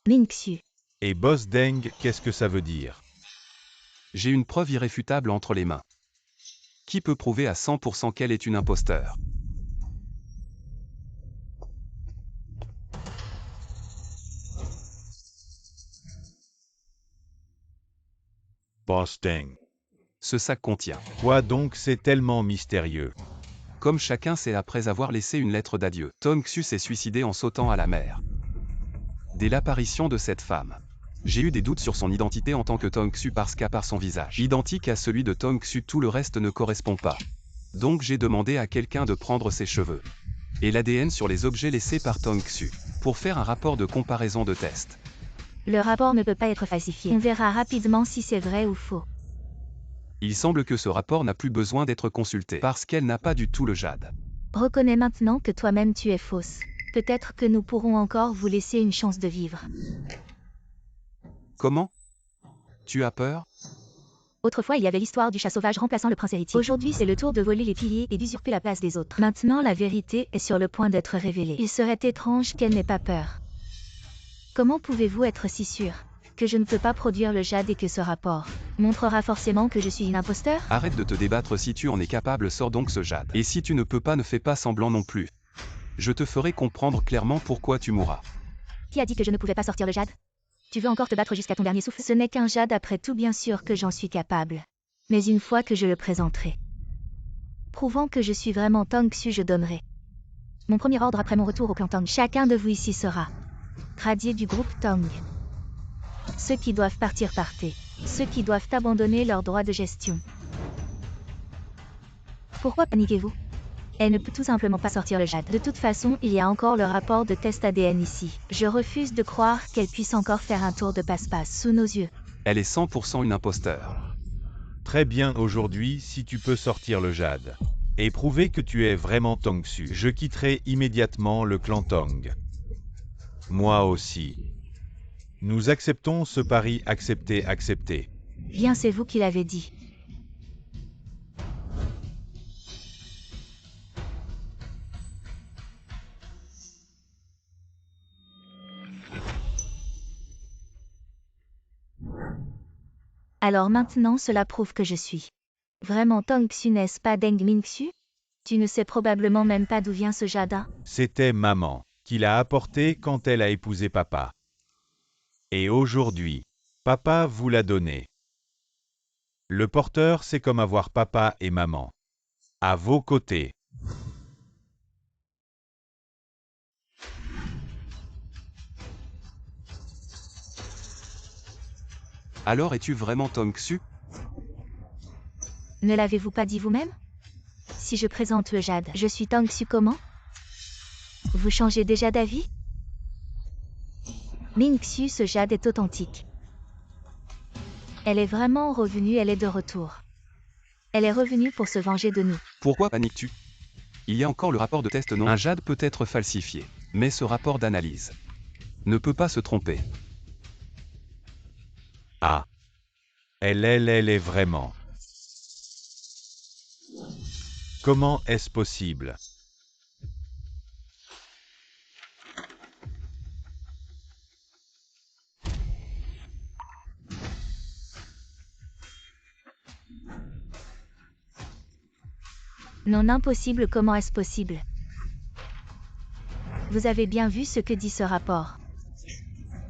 Ming Xu. Et Boss Deng, qu'est-ce que ça veut dire? J'ai une preuve irréfutable entre les mains. Qui peut prouver à 100% qu'elle est une imposteur? Boss Deng. Ce sac contient. Quoi donc, c'est tellement mystérieux. Comme chacun sait, après avoir laissé une lettre d'adieu, Tong Xu s'est suicidé en sautant à la mer. Dès l'apparition de cette femme, j'ai eu des doutes sur son identité en tant que Tong Xu parce qu'à part son visage identique à celui de Tong Xu, tout le reste ne correspond pas. Donc j'ai demandé à quelqu'un de prendre ses cheveux et l'ADN sur les objets laissés par Tong Xu pour faire un rapport de comparaison de test. Le rapport ne peut pas être falsifié. On verra rapidement si c'est vrai ou faux. Il semble que ce rapport n'a plus besoin d'être consulté parce qu'elle n'a pas du tout le jade. Reconnais maintenant que toi-même tu es fausse. Peut-être que nous pourrons encore vous laisser une chance de vivre. Comment? Tu as peur? Autrefois, il y avait l'histoire du chat sauvage remplaçant le prince héritier. Aujourd'hui, c'est le tour de voler les piliers et d'usurper la place des autres. Maintenant, la vérité est sur le point d'être révélée. Il serait étrange qu'elle n'ait pas peur. Comment pouvez-vous être si sûr que je ne peux pas produire le jade et que ce rapport montrera forcément que je suis une imposteur? Arrête de te débattre, si tu en es capable, sors donc ce jade. Et si tu ne peux pas, ne fais pas semblant non plus. Je te ferai comprendre clairement pourquoi tu mourras. Qui a dit que je ne pouvais pas sortir le jade? Tu veux encore te battre jusqu'à ton dernier souffle? Ce n'est qu'un jade après tout, bien sûr que j'en suis capable. Mais une fois que je le présenterai, prouvant que je suis vraiment Tong Xu, je donnerai mon premier ordre après mon retour au clan Tang. Chacun de vous ici sera radié du groupe Tang. Ceux qui doivent partir, partez. Ceux qui doivent abandonner leurs droits de gestion. Pourquoi paniquez-vous? Elle ne peut tout simplement pas sortir le jade. De toute façon, il y a encore le rapport de test ADN ici. Je refuse de croire qu'elle puisse encore faire un tour de passe-passe sous nos yeux. Elle est 100% une imposteur. Très bien, aujourd'hui, si tu peux sortir le jade et prouver que tu es vraiment Tong Xu, je quitterai immédiatement le clan Tang. Moi aussi. Nous acceptons ce pari, accepté. Bien, c'est vous qui l'avez dit. Alors maintenant, cela prouve que je suis vraiment Tong Xu, n'est-ce pas, Deng Ming Xu? Tu ne sais probablement même pas d'où vient ce jade. C'était maman qui l'a apporté quand elle a épousé papa. Et aujourd'hui, papa vous l'a donné. Le porteur, c'est comme avoir papa et maman à vos côtés. Alors es-tu vraiment Tong Xu? Ne l'avez-vous pas dit vous-même? Si je présente le jade, je suis Tong Xu comment? Vous changez déjà d'avis? Ming Xu, ce jade est authentique. Elle est vraiment revenue, elle est de retour. Elle est revenue pour se venger de nous. Pourquoi paniques-tu? Il y a encore le rapport de test, non? Un jade peut être falsifié, mais ce rapport d'analyse ne peut pas se tromper. Ah. Elle est vraiment. Comment est-ce possible? Non, impossible, comment est-ce possible? Vous avez bien vu ce que dit ce rapport.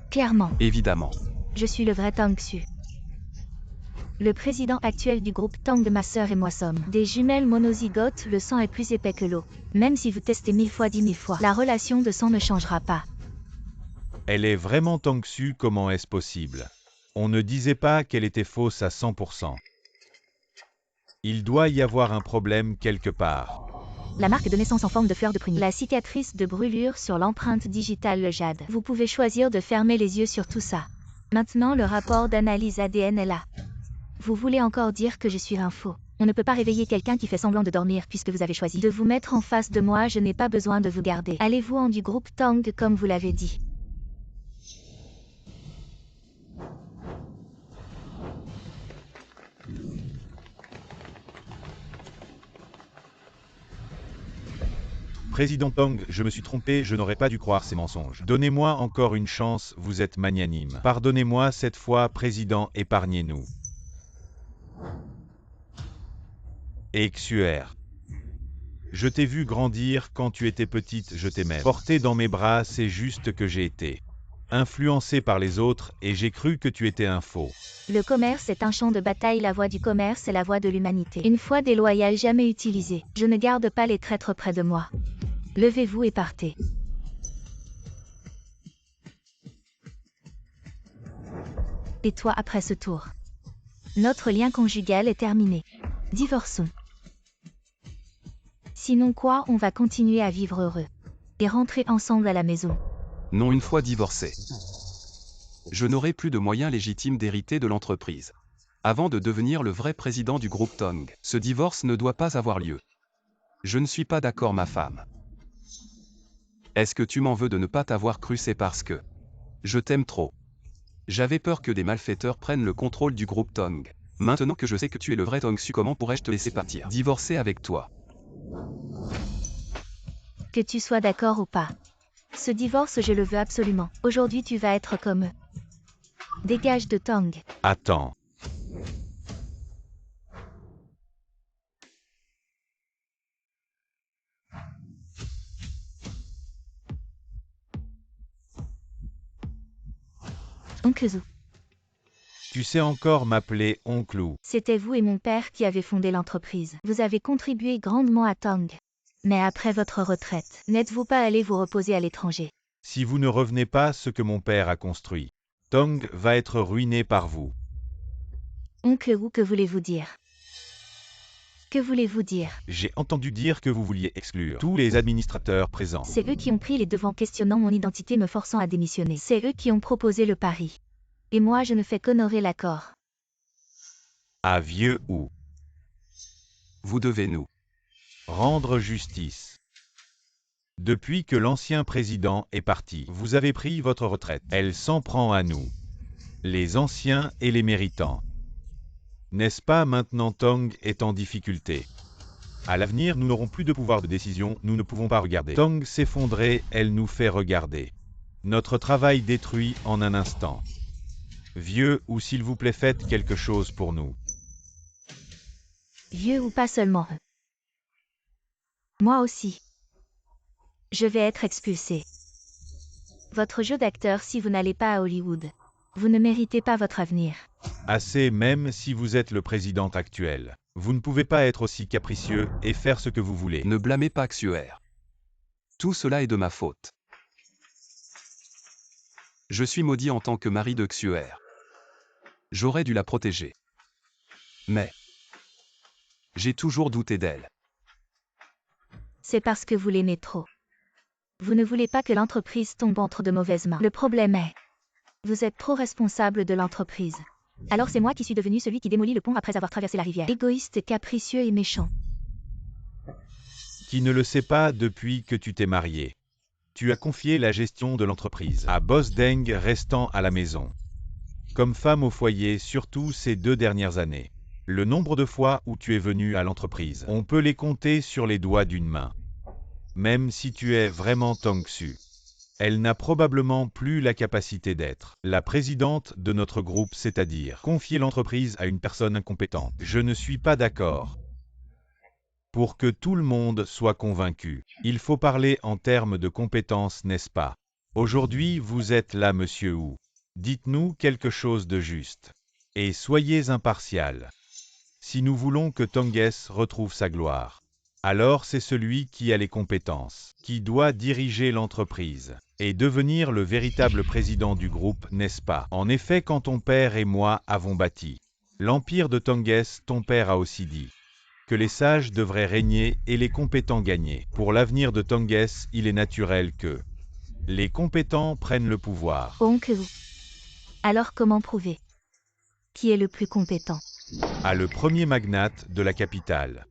Clairement, Évidemment. je suis le vrai Tang Xu. Le président actuel du groupe Tang de ma sœur et moi sommes des jumelles monozygotes, le sang est plus épais que l'eau. Même si vous testez 1000 fois, 10 000 fois, la relation de sang ne changera pas. Elle est vraiment Tang Xu, comment est-ce possible? On ne disait pas qu'elle était fausse à 100%. Il doit y avoir un problème quelque part. La marque de naissance en forme de fleur de prunier. La cicatrice de brûlure sur l'empreinte digitale, le jade. Vous pouvez choisir de fermer les yeux sur tout ça. Maintenant, le rapport d'analyse ADN est là. Vous voulez encore dire que je suis un faux? On ne peut pas réveiller quelqu'un qui fait semblant de dormir puisque vous avez choisi de vous mettre en face de moi. Je n'ai pas besoin de vous garder. Allez-vous en du groupe Tang comme vous l'avez dit. Président Tang, je me suis trompé, je n'aurais pas dû croire ces mensonges. Donnez-moi encore une chance, vous êtes magnanime. Pardonnez-moi cette fois, Président, épargnez-nous. Et Xuer. Je t'ai vu grandir quand tu étais petite, je t'aimais. Porté dans mes bras, c'est juste que j'ai été influencé par les autres et j'ai cru que tu étais un faux. Le commerce est un champ de bataille, la voie du commerce est la voie de l'humanité. Une fois déloyale, jamais utilisée. Je ne garde pas les traîtres près de moi. Levez-vous et partez. Et toi après ce tour. Notre lien conjugal est terminé. Divorçons. Sinon quoi, on va continuer à vivre heureux. Et rentrer ensemble à la maison. Non, une fois divorcé. Je n'aurai plus de moyens légitimes d'hériter de l'entreprise. Avant de devenir le vrai président du groupe Tang, ce divorce ne doit pas avoir lieu. Je ne suis pas d'accord, ma femme. Est-ce que tu m'en veux de ne pas t'avoir cru? C'est parce que je t'aime trop. J'avais peur que des malfaiteurs prennent le contrôle du groupe Tang. Maintenant que je sais que tu es le vrai Tang Xu, comment pourrais-je te laisser partir? Divorcer avec toi. Que tu sois d'accord ou pas. Ce divorce, je le veux absolument. Aujourd'hui, tu vas être comme eux. Dégage de Tang. Attends. Oncle Zhu. Tu sais encore m'appeler Oncle Lou. C'était vous et mon père qui avez fondé l'entreprise. Vous avez contribué grandement à Tang. Mais après votre retraite, n'êtes-vous pas allé vous reposer à l'étranger? Si vous ne revenez pas ce que mon père a construit, Tang va être ruiné par vous. Oncle Wu, que voulez-vous dire? Que voulez-vous dire? J'ai entendu dire que vous vouliez exclure tous les administrateurs présents. C'est eux qui ont pris les devants questionnant mon identité me forçant à démissionner. C'est eux qui ont proposé le pari. Et moi je ne fais qu'honorer l'accord. À vieux ou Vous devez nous rendre justice. Depuis que l'ancien président est parti, vous avez pris votre retraite. Elle s'en prend à nous, les anciens et les méritants. N'est-ce pas maintenant Tang est en difficulté? À l'avenir, nous n'aurons plus de pouvoir de décision, nous ne pouvons pas regarder. Tang s'effondrer, elle nous fait regarder. Notre travail détruit en un instant. Vieux ou s'il vous plaît, faites quelque chose pour nous. Vieux ou pas seulement eux. Moi aussi. Je vais être expulsé. Votre jeu d'acteur si vous n'allez pas à Hollywood. Vous ne méritez pas votre avenir. Assez même si vous êtes le président actuel. Vous ne pouvez pas être aussi capricieux et faire ce que vous voulez. ne blâmez pas Xuer. Tout cela est de ma faute. Je suis maudit en tant que mari de Xuer. J'aurais dû la protéger. Mais j'ai toujours douté d'elle. C'est parce que vous l'aimez trop. Vous ne voulez pas que l'entreprise tombe entre de mauvaises mains. Le problème est, vous êtes trop responsable de l'entreprise. Alors c'est moi qui suis devenu celui qui démolit le pont après avoir traversé la rivière. Égoïste, capricieux et méchant. Qui ne le sait pas depuis que tu t'es marié. Tu as confié la gestion de l'entreprise à Boss Deng restant à la maison. comme femme au foyer, surtout ces 2 dernières années. Le nombre de fois où tu es venu à l'entreprise, on peut les compter sur les doigts d'une main. Même si tu es vraiment Tong Su. Elle n'a probablement plus la capacité d'être la présidente de notre groupe, c'est-à-dire confier l'entreprise à une personne incompétente. Je ne suis pas d'accord. Pour que tout le monde soit convaincu, il faut parler en termes de compétences, n'est-ce pas? Aujourd'hui, vous êtes là, monsieur Wu. Dites-nous quelque chose de juste. Et soyez impartial. Si nous voulons que Tongues retrouve sa gloire, alors c'est celui qui a les compétences, qui doit diriger l'entreprise et devenir le véritable président du groupe, n'est-ce pas? En effet, quand ton père et moi avons bâti l'empire de Tongues, ton père a aussi dit que les sages devraient régner et les compétents gagner. Pour l'avenir de Tongues, il est naturel que les compétents prennent le pouvoir. Oncle Wu. Alors comment prouver? Qui est le plus compétent? À le premier magnate de la capitale.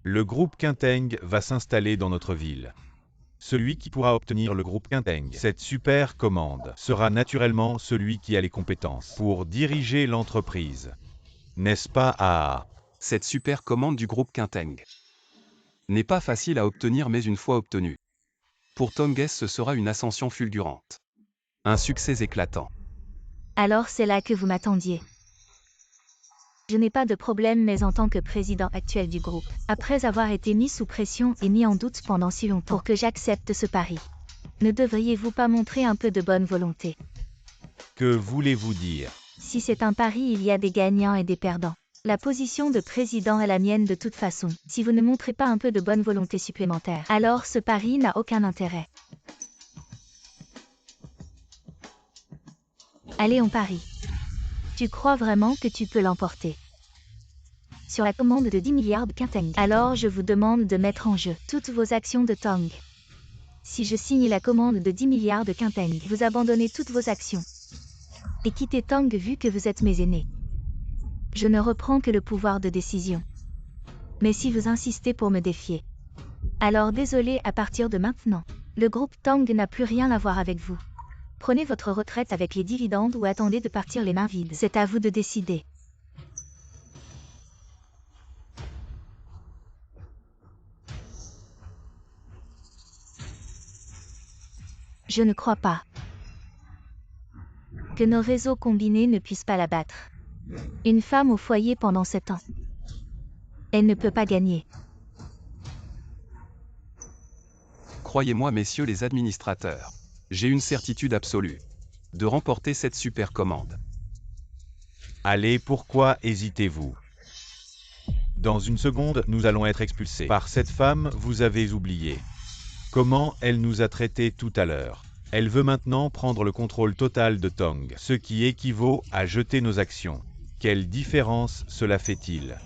Le groupe Quinteng va s'installer dans notre ville. Celui qui pourra obtenir le groupe Quinteng, cette super commande, sera naturellement celui qui a les compétences pour diriger l'entreprise. N'est-ce pas? Cette super commande du groupe Quinteng n'est pas facile à obtenir, mais une fois obtenue, pour Tongues ce sera une ascension fulgurante. Un succès éclatant. Alors c'est là que vous m'attendiez. Je n'ai pas de problème, mais en tant que président actuel du groupe, après avoir été mis sous pression et mis en doute pendant si longtemps pour que j'accepte ce pari, ne devriez-vous pas montrer un peu de bonne volonté? Que voulez-vous dire? Si c'est un pari, il y a des gagnants et des perdants. La position de président est la mienne de toute façon. Si vous ne montrez pas un peu de bonne volonté supplémentaire, alors ce pari n'a aucun intérêt. Allez, on parie. Tu crois vraiment que tu peux l'emporter? Sur la commande de 10 milliards de Quinteng. Alors je vous demande de mettre en jeu toutes vos actions de Tong. Si je signe la commande de 10 milliards de Quinteng, vous abandonnez toutes vos actions et quittez Tong vu que vous êtes mes aînés. Je ne reprends que le pouvoir de décision. Mais si vous insistez pour me défier, alors désolé, à partir de maintenant, le groupe Tong n'a plus rien à voir avec vous. Prenez votre retraite avec les dividendes ou attendez de partir les mains vides. C'est à vous de décider. Je ne crois pas que nos réseaux combinés ne puissent pas la battre. Une femme au foyer pendant 7 ans. Elle ne peut pas gagner. Croyez-moi, messieurs les administrateurs, j'ai une certitude absolue de remporter cette super commande. Allez, pourquoi hésitez-vous? Dans une seconde, nous allons être expulsés. Par cette femme, vous avez oublié comment elle nous a traités tout à l'heure. Elle veut maintenant prendre le contrôle total de Tong, ce qui équivaut à jeter nos actions. Quelle différence cela fait-il?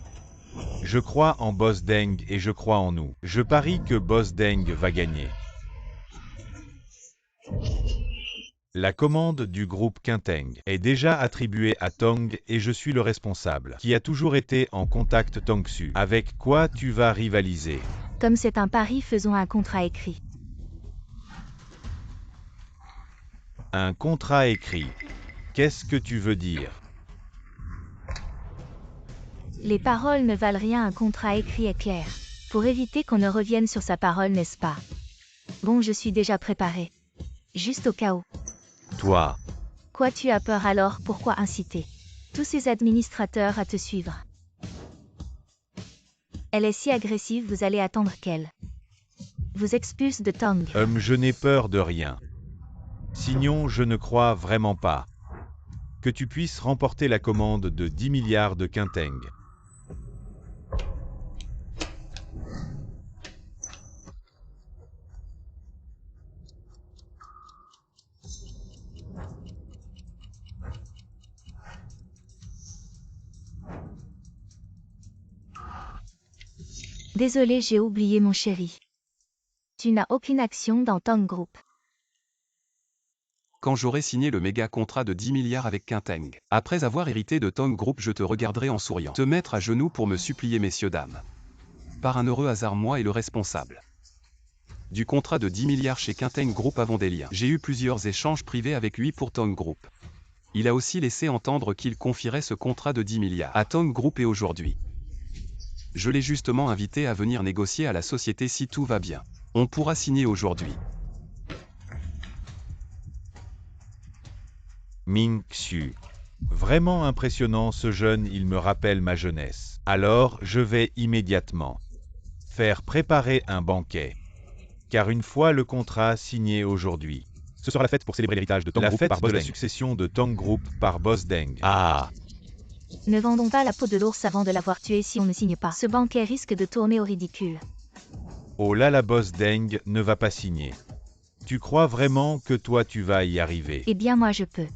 Je crois en Boss Deng et je crois en nous. Je parie que Boss Deng va gagner. La commande du groupe Quinteng est déjà attribuée à Tong et je suis le responsable, qui a toujours été en contact Tong Su. Avec quoi tu vas rivaliser? Comme c'est un pari, faisons un contrat écrit. Un contrat écrit. Qu'est-ce que tu veux dire? Les paroles ne valent rien, un contrat écrit est clair. Pour éviter qu'on ne revienne sur sa parole, n'est-ce pas? Bon, je suis déjà préparé. Juste au cas où. Toi. Quoi, tu as peur alors? Pourquoi inciter tous ces administrateurs à te suivre? Elle est si agressive, vous allez attendre qu'elle vous expulse de Tong. Je n'ai peur de rien. Sinon, je ne crois vraiment pas que tu puisses remporter la commande de 10 milliards de Quinteng. Désolé, j'ai oublié mon chéri. Tu n'as aucune action dans Tong Group. Quand j'aurai signé le méga contrat de 10 milliards avec Quinteng, après avoir hérité de Tong Group, je te regarderai en souriant, te mettre à genoux pour me supplier, messieurs dames. Par un heureux hasard, moi et le responsable du contrat de 10 milliards chez Quinteng Group avons des liens. J'ai eu plusieurs échanges privés avec lui pour Tong Group. Il a aussi laissé entendre qu'il confierait ce contrat de 10 milliards à Tong Group et aujourd'hui. Je l'ai justement invité à venir négocier à la société si tout va bien. On pourra signer aujourd'hui. Ming-Xu. Vraiment impressionnant ce jeune, il me rappelle ma jeunesse. Alors, je vais immédiatement faire préparer un banquet. Car une fois le contrat signé aujourd'hui, ce sera la fête pour célébrer l'héritage de Tong Group par Boss Deng. La succession de Tong Group par Boss Deng. Ah. Ne vendons pas la peau de l'ours avant de l'avoir tué si on ne signe pas. Ce banquet risque de tourner au ridicule. Oh là la Boss Deng ne va pas signer. Tu crois vraiment que toi tu vas y arriver? Eh bien moi je peux.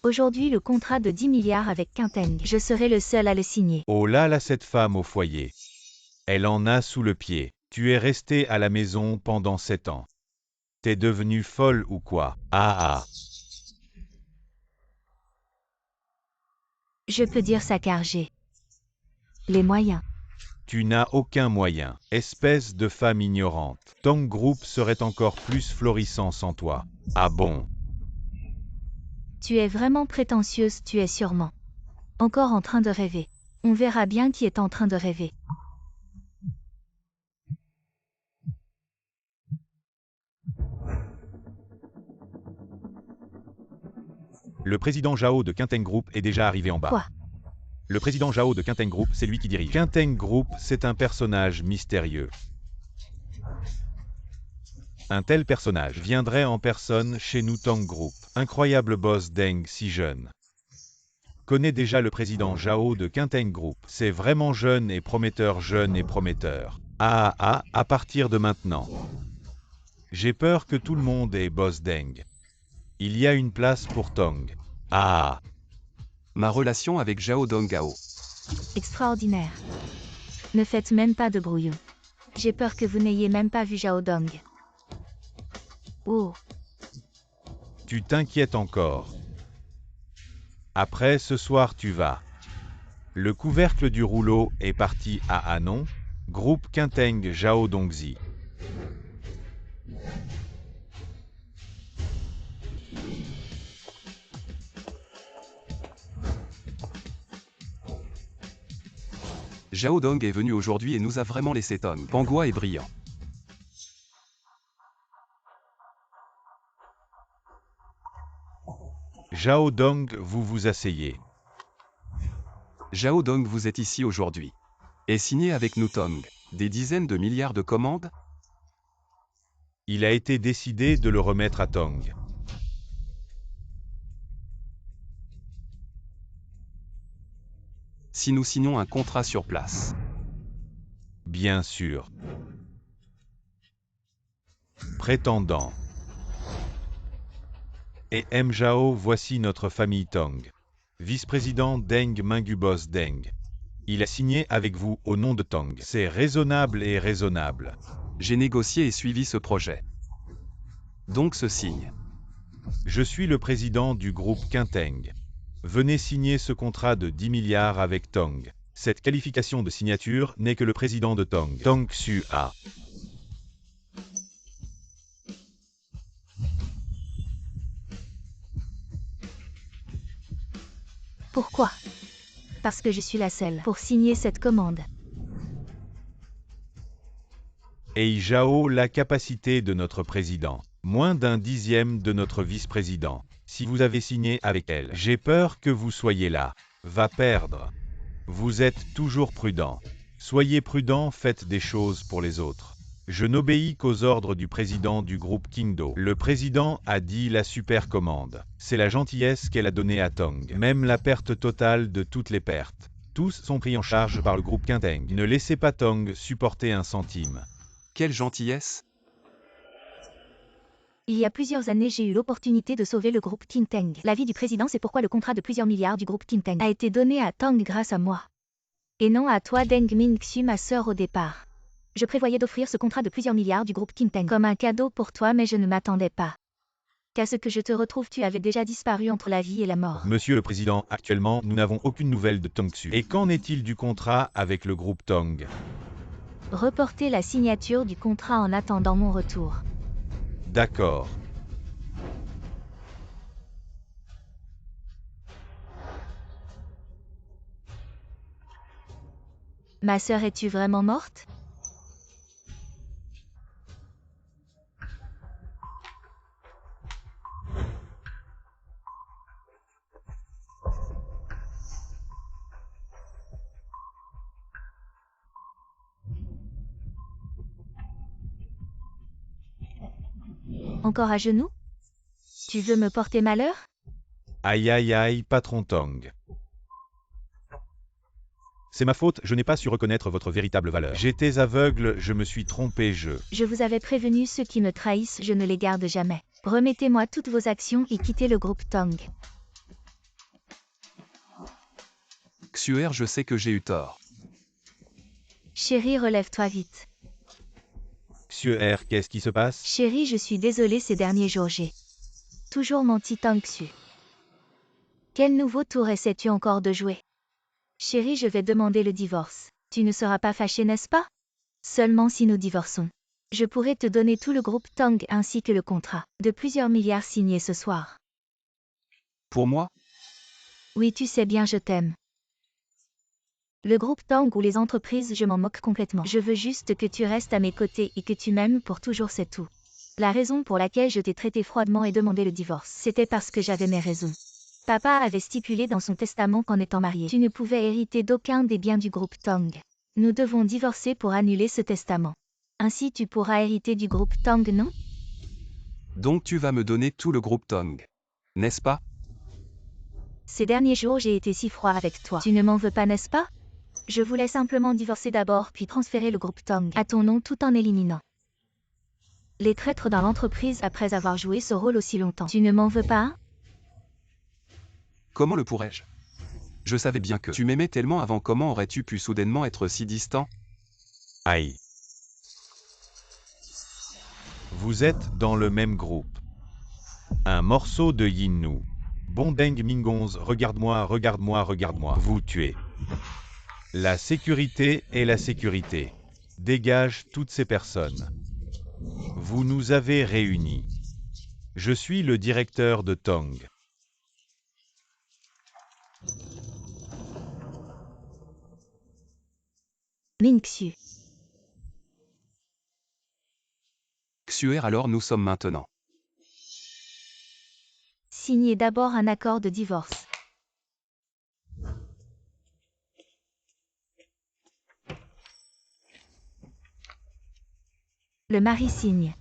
Aujourd'hui le contrat de 10 milliards avec Quinteng, je serai le seul à le signer. Oh là là cette femme au foyer. Elle en a sous le pied. Tu es resté à la maison pendant 7 ans. T'es devenue folle ou quoi? Ah ah. Je peux dire ça car j'ai les moyens. Tu n'as aucun moyen. Espèce de femme ignorante. Tong Group serait encore plus florissant sans toi. Ah bon? Tu es vraiment prétentieuse, tu es sûrement encore en train de rêver. On verra bien qui est en train de rêver. Le président Zhao de Quinteng Group est déjà arrivé en bas. Quoi? Le président Zhao de Quinteng Group, c'est lui qui dirige. Quinteng Group, c'est un personnage mystérieux. Un tel personnage viendrait en personne chez nous Tong Group. Incroyable boss Deng si jeune. Connaît déjà le président Zhao de Quinteng Group. C'est vraiment jeune et prometteur, jeune et prometteur. À partir de maintenant. J'ai peur que tout le monde ait boss Deng. Il y a une place pour Tong. Ah. Ma relation avec Zhao Donggao. Extraordinaire. Ne faites même pas de brouillon. J'ai peur que vous n'ayez même pas vu Zhao Dong. Oh. Tu t'inquiètes encore. Après ce soir tu vas. Le couvercle du rouleau est parti à Anon, groupe Quinteng Zhao Dongzi. Zhao Dong est venu aujourd'hui et nous a vraiment laissé Tong. Pangua est brillant. Zhao Dong, vous vous asseyez. Zhao Dong, vous êtes ici aujourd'hui. Et signé avec nous Tong. Des dizaines de milliards de commandes? Il a été décidé de le remettre à Tong. Si nous signons un contrat sur place. Bien sûr. Prétendant. Et M. Zhao, voici notre famille Tong. Vice-président Deng Mingubos Deng. Il a signé avec vous au nom de Tong. C'est raisonnable et raisonnable. J'ai négocié et suivi ce projet. Donc ce signe. Je suis le président du groupe Quinteng. Venez signer ce contrat de 10 milliards avec Tong. Cette qualification de signature n'est que le président de Tong. Tong Xu A. Pourquoi? Parce que je suis la seule pour signer cette commande. Et Zhao, la capacité de notre président. Moins d'un dixième de notre vice-président. Si vous avez signé avec elle, j'ai peur que vous soyez là. Va perdre. Vous êtes toujours prudent. Soyez prudent, faites des choses pour les autres. Je n'obéis qu'aux ordres du président du groupe Qingdo. Le président a dit la super commande. C'est la gentillesse qu'elle a donnée à Tong. Même la perte totale de toutes les pertes. Tous sont pris en charge par le groupe Quinteng. Ne laissez pas Tong supporter un centime. Quelle gentillesse! Il y a plusieurs années, j'ai eu l'opportunité de sauver le groupe Quinteng. L'avis du président, c'est pourquoi le contrat de plusieurs milliards du groupe Quinteng a été donné à Tong grâce à moi. Et non à toi Deng Mingxu, ma sœur au départ. Je prévoyais d'offrir ce contrat de plusieurs milliards du groupe Quinteng comme un cadeau pour toi, mais je ne m'attendais pas qu'à ce que je te retrouve, tu avais déjà disparu entre la vie et la mort. Monsieur le Président, actuellement, nous n'avons aucune nouvelle de Tong Xu. Et qu'en est-il du contrat avec le groupe Tong? Reporter la signature du contrat en attendant mon retour. D'accord. Ma sœur, es-tu vraiment morte? Encore à genoux? Tu veux me porter malheur? Aïe aïe aïe, patron Tong. C'est ma faute, je n'ai pas su reconnaître votre véritable valeur. J'étais aveugle, je me suis trompé, Je vous avais prévenu, ceux qui me trahissent, je ne les garde jamais. Remettez-moi toutes vos actions et quittez le groupe Tong. Xuer, je sais que j'ai eu tort. Chérie, relève-toi vite. Xuer, qu'est-ce qui se passe? Chérie, je suis désolée, ces derniers jours j'ai toujours menti Tong Xu. Quel nouveau tour essaies-tu encore de jouer? Chérie, je vais demander le divorce. Tu ne seras pas fâchée, n'est-ce pas? Seulement si nous divorçons. Je pourrais te donner tout le groupe Tong ainsi que le contrat de plusieurs milliards signé ce soir. Pour moi? Oui, tu sais bien, je t'aime. Le groupe Tong ou les entreprises, je m'en moque complètement. Je veux juste que tu restes à mes côtés et que tu m'aimes pour toujours, c'est tout. La raison pour laquelle je t'ai traité froidement et demandé le divorce, c'était parce que j'avais mes raisons. Papa avait stipulé dans son testament qu'en étant marié, tu ne pouvais hériter d'aucun des biens du groupe Tong. Nous devons divorcer pour annuler ce testament. Ainsi tu pourras hériter du groupe Tong, non? Donc tu vas me donner tout le groupe Tong. N'est-ce pas? Ces derniers jours j'ai été si froid avec toi. Tu ne m'en veux pas, n'est-ce pas? Je voulais simplement divorcer d'abord puis transférer le groupe Tong à ton nom tout en éliminant les traîtres dans l'entreprise après avoir joué ce rôle aussi longtemps. Tu ne m'en veux pas, hein? Comment le pourrais-je? Je savais bien que tu m'aimais tellement avant, comment aurais-tu pu soudainement être si distant? Aïe. Vous êtes dans le même groupe. Un morceau de Yinnu. Bon Deng Mingonz, regarde-moi, regarde-moi, regarde-moi. Vous tuez. La sécurité est la sécurité. Dégage toutes ces personnes. Vous nous avez réunis. Je suis le directeur de Tong. Ming Xu. Xuer, alors nous sommes maintenant. Signez d'abord un accord de divorce. Le mari signe.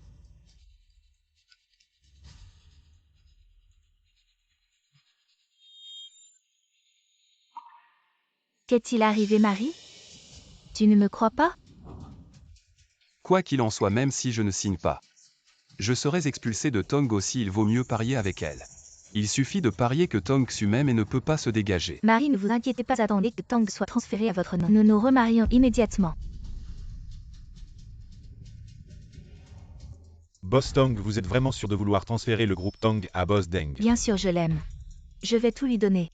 Qu'est-il arrivé, Marie? Tu ne me crois pas? Quoi qu'il en soit, même si je ne signe pas, je serai expulsé de Tong aussi, il vaut mieux parier avec elle. Il suffit de parier que Tong Xu m'aime et ne peut pas se dégager. Marie, ne vous inquiétez pas, attendez que Tong soit transféré à votre nom. Nous nous remarions immédiatement. Boss Tong, vous êtes vraiment sûr de vouloir transférer le groupe Tong à Boss Deng? Bien sûr, je l'aime. Je vais tout lui donner.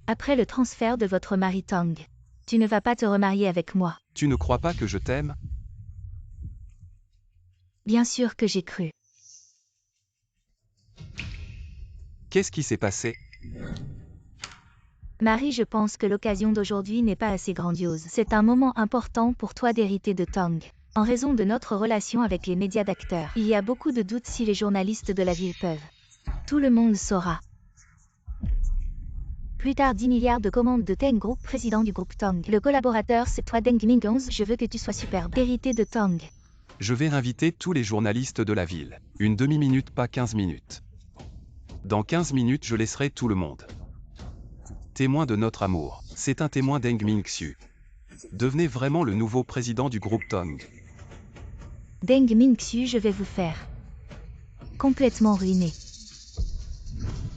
Après le transfert de votre mari Tong, tu ne vas pas te remarier avec moi. Tu ne crois pas que je t'aime? Bien sûr que j'ai cru. Qu'est-ce qui s'est passé? Marie, je pense que l'occasion d'aujourd'hui n'est pas assez grandiose. C'est un moment important pour toi d'hériter de Tong. En raison de notre relation avec les médias d'acteurs, il y a beaucoup de doutes si les journalistes de la ville peuvent. Tout le monde saura. Plus tard, 10 milliards de commandes de Teng Group, président du groupe Tong. Le collaborateur, c'est toi, Deng Mingonz. Je veux que tu sois superbe. Hérité de Tong. Je vais inviter tous les journalistes de la ville. Une demi-minute, pas 15 minutes. Dans 15 minutes, je laisserai tout le monde. Témoin de notre amour. C'est un témoin Deng Mingxu. Devenez vraiment le nouveau président du groupe Tong. Deng Mingxu, je vais vous faire complètement ruiner.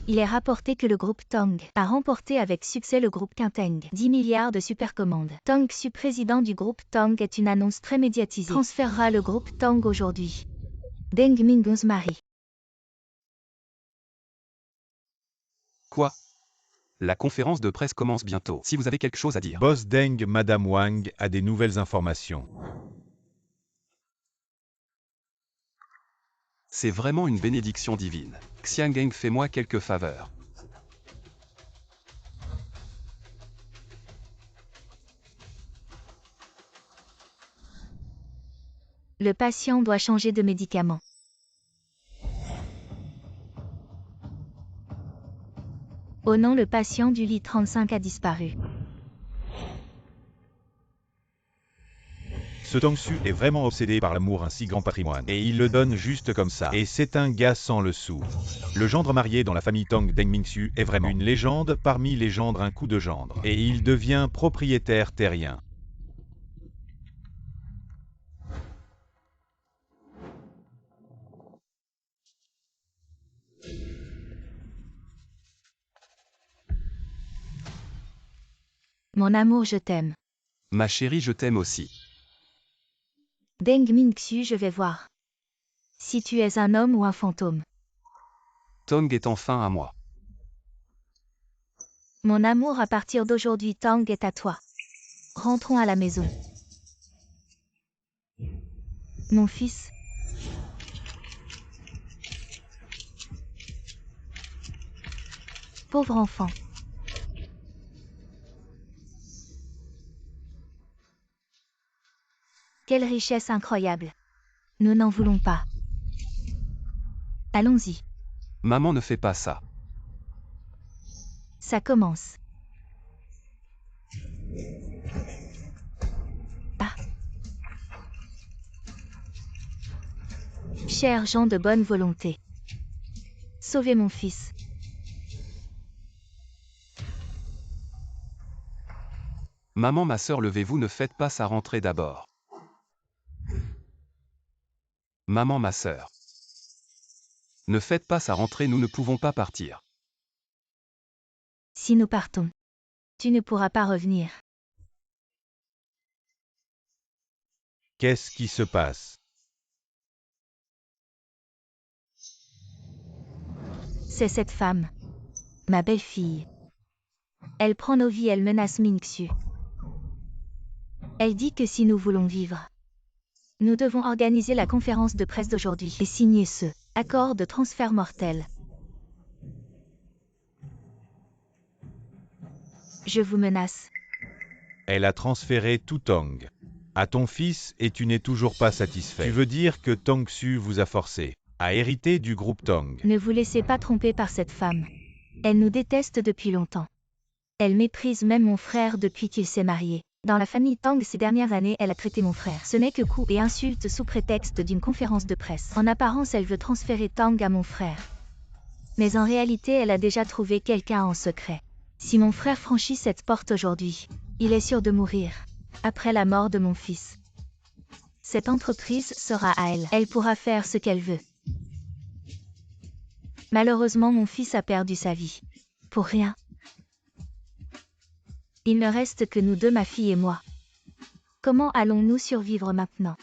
Il est rapporté que le groupe Tong a remporté avec succès le groupe Quinteng. 10 milliards de supercommandes. Tong Xu, président du groupe Tong, est une annonce très médiatisée. Transférera le groupe Tong aujourd'hui. Deng Mingonz Marie. Quoi? La conférence de presse commence bientôt. Si vous avez quelque chose à dire. Boss Deng, Madame Wang a des nouvelles informations. C'est vraiment une bénédiction divine. Xianggeng, fais-moi quelques faveurs. Le patient doit changer de médicament. Oh non, le patient du lit 35 a disparu. Ce Tongxu est vraiment obsédé par l'amour, un si grand patrimoine. Et il le donne juste comme ça. Et c'est un gars sans le sou. Le gendre marié dans la famille Tong Deng Mingxu est vraiment une légende parmi les gendres, un coup de gendre. Et il devient propriétaire terrien. Mon amour, je t'aime. Ma chérie, je t'aime aussi. Deng Mingxu, je vais voir. Si tu es un homme ou un fantôme. Tong est enfin à moi. Mon amour, à partir d'aujourd'hui, Tong est à toi. Rentrons à la maison. Mon fils. Pauvre enfant. Quelle richesse incroyable. Nous n'en voulons pas. Allons-y. Maman, ne fais pas ça. Ça commence. Ah. Chers gens de bonne volonté. Sauvez mon fils. Maman, ma sœur, levez-vous, ne faites pas ça, rentrer d'abord. Maman, ma sœur. Ne faites pas ça, rentrer, nous ne pouvons pas partir. Si nous partons, tu ne pourras pas revenir. Qu'est-ce qui se passe? C'est cette femme. Ma belle-fille. Elle prend nos vies, elle menace Mingxu. Elle dit que si nous voulons vivre, nous devons organiser la conférence de presse d'aujourd'hui et signer ce accord de transfert mortel. Je vous menace. Elle a transféré tout Tong à ton fils et tu n'es toujours pas satisfait. Tu veux dire que Tongxu vous a forcé à hériter du groupe Tong. Ne vous laissez pas tromper par cette femme. Elle nous déteste depuis longtemps. Elle méprise même mon frère depuis qu'il s'est marié. Dans la famille Tang ces dernières années, elle a traité mon frère. Ce n'est que coups et insultes sous prétexte d'une conférence de presse. En apparence, elle veut transférer Tang à mon frère. Mais en réalité, elle a déjà trouvé quelqu'un en secret. Si mon frère franchit cette porte aujourd'hui, il est sûr de mourir. Après la mort de mon fils. Cette entreprise sera à elle. Elle pourra faire ce qu'elle veut. Malheureusement, mon fils a perdu sa vie. Pour rien. Il ne reste que nous deux, ma fille et moi. Comment allons-nous survivre maintenant?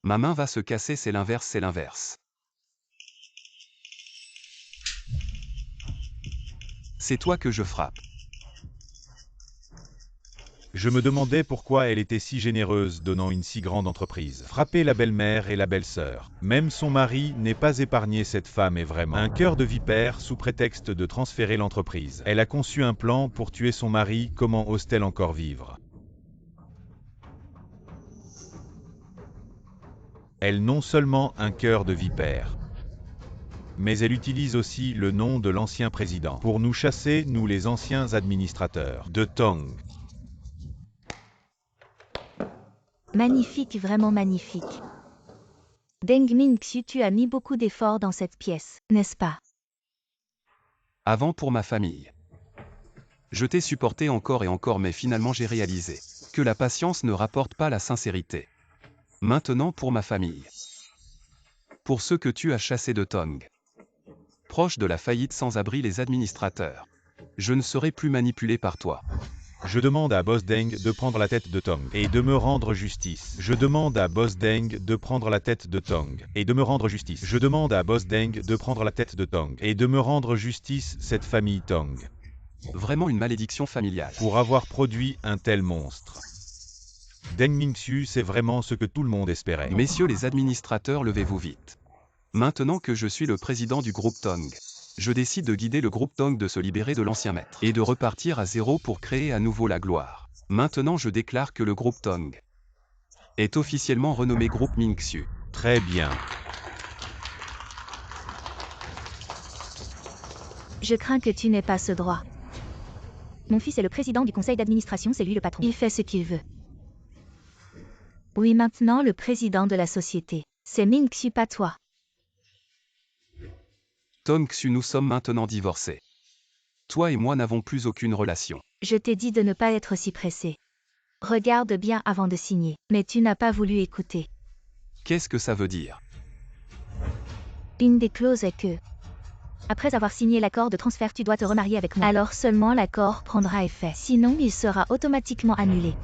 Ma main va se casser, c'est l'inverse, c'est l'inverse. C'est toi que je frappe. Je me demandais pourquoi elle était si généreuse donnant une si grande entreprise. Frapper la belle-mère et la belle-sœur. Même son mari n'est pas épargné, cette femme est vraiment un cœur de vipère sous prétexte de transférer l'entreprise. Elle a conçu un plan pour tuer son mari, comment ose-t-elle encore vivre? Elle non seulement un cœur de vipère, mais elle utilise aussi le nom de l'ancien président pour nous chasser, nous les anciens administrateurs de Tong. Magnifique, vraiment magnifique. Deng Mingxu, tu as mis beaucoup d'efforts dans cette pièce, n'est-ce pas? Avant pour ma famille. Je t'ai supporté encore et encore, mais finalement j'ai réalisé que la patience ne rapporte pas la sincérité. Maintenant pour ma famille. Pour ceux que tu as chassés de Tong. Proche de la faillite, sans abri, les administrateurs. Je ne serai plus manipulé par toi. Je demande à Boss Deng de prendre la tête de Tong et de me rendre justice. Je demande à Boss Deng de prendre la tête de Tong et de me rendre justice. Je demande à Boss Deng de prendre la tête de Tong et de me rendre justice, cette famille Tong. Vraiment une malédiction familiale. Pour avoir produit un tel monstre. Deng Mingxu, c'est vraiment ce que tout le monde espérait. Messieurs les administrateurs, levez-vous vite. Maintenant que je suis le président du groupe Tong, je décide de guider le groupe Tong de se libérer de l'ancien maître et de repartir à zéro pour créer à nouveau la gloire. Maintenant je déclare que le groupe Tong est officiellement renommé groupe Mingxu. Très bien. Je crains que tu n'aies pas ce droit. Mon fils est le président du conseil d'administration, c'est lui le patron. Il fait ce qu'il veut. Oui, maintenant le président de la société. C'est Mingxu, pas toi. Tong Xu, nous sommes maintenant divorcés. Toi et moi n'avons plus aucune relation. Je t'ai dit de ne pas être si pressé. Regarde bien avant de signer. Mais tu n'as pas voulu écouter. Qu'est-ce que ça veut dire? Une des clauses est que, après avoir signé l'accord de transfert, tu dois te remarier avec moi. Alors seulement l'accord prendra effet. Sinon, il sera automatiquement annulé.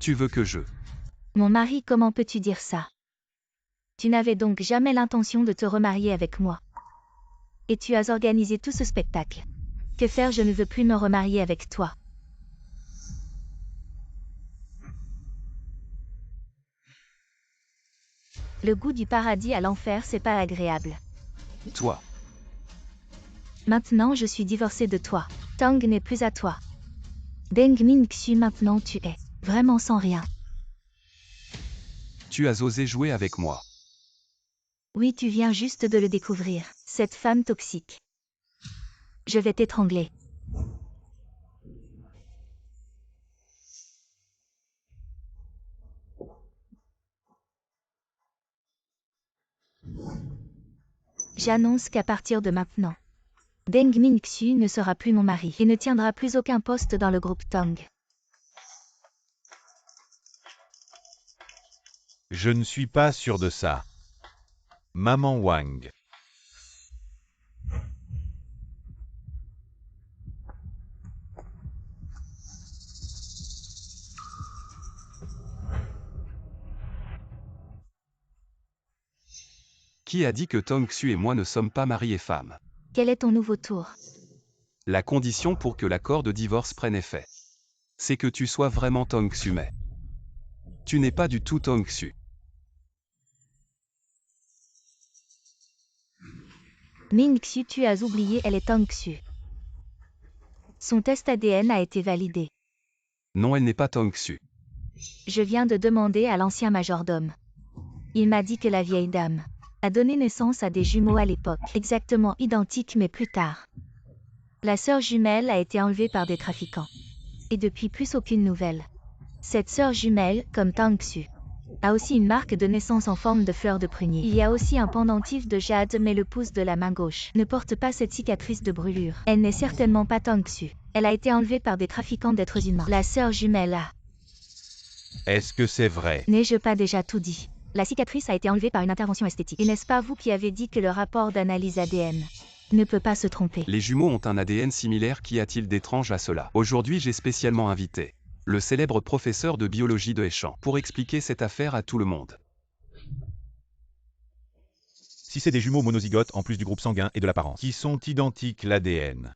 Tu veux que je... Mon mari, comment peux-tu dire ça? Tu n'avais donc jamais l'intention de te remarier avec moi. Et tu as organisé tout ce spectacle. Que faire? Je ne veux plus me remarier avec toi. Le goût du paradis à l'enfer, c'est pas agréable. Toi. Maintenant je suis divorcée de toi. Tong n'est plus à toi. Deng Mingxu, maintenant tu es vraiment sans rien. Tu as osé jouer avec moi. Oui, tu viens juste de le découvrir, cette femme toxique. Je vais t'étrangler. J'annonce qu'à partir de maintenant, Deng Mingxu ne sera plus mon mari et ne tiendra plus aucun poste dans le groupe Tong. Je ne suis pas sûr de ça. Maman Wang. Qui a dit que Tong Xu et moi ne sommes pas mari et femme? Quel est ton nouveau tour? La condition pour que l'accord de divorce prenne effet, c'est que tu sois vraiment Tong Xu, mais tu n'es pas du tout Tong Xu. Mingxu, tu as oublié, elle est Tong Xu. Son test ADN a été validé. Non, elle n'est pas Tong Xu. Je viens de demander à l'ancien majordome. Il m'a dit que la vieille dame a donné naissance à des jumeaux à l'époque, exactement identiques mais plus tard. La sœur jumelle a été enlevée par des trafiquants. Et depuis plus aucune nouvelle. Cette sœur jumelle, comme Tang Xu, a aussi une marque de naissance en forme de fleur de prunier. Il y a aussi un pendentif de jade, mais le pouce de la main gauche ne porte pas cette cicatrice de brûlure. Elle n'est certainement pas Tang Xu. Elle a été enlevée par des trafiquants d'êtres humains. La sœur jumelle a... Est-ce que c'est vrai? N'ai-je pas déjà tout dit? La cicatrice a été enlevée par une intervention esthétique. Et n'est-ce pas vous qui avez dit que le rapport d'analyse ADN ne peut pas se tromper? Les jumeaux ont un ADN similaire, qu'y a-t-il d'étrange à cela? Aujourd'hui, j'ai spécialement invité le célèbre professeur de biologie de Hechan pour expliquer cette affaire à tout le monde. Si c'est des jumeaux monozygotes en plus du groupe sanguin et de l'apparence, qui sont identiques, l'ADN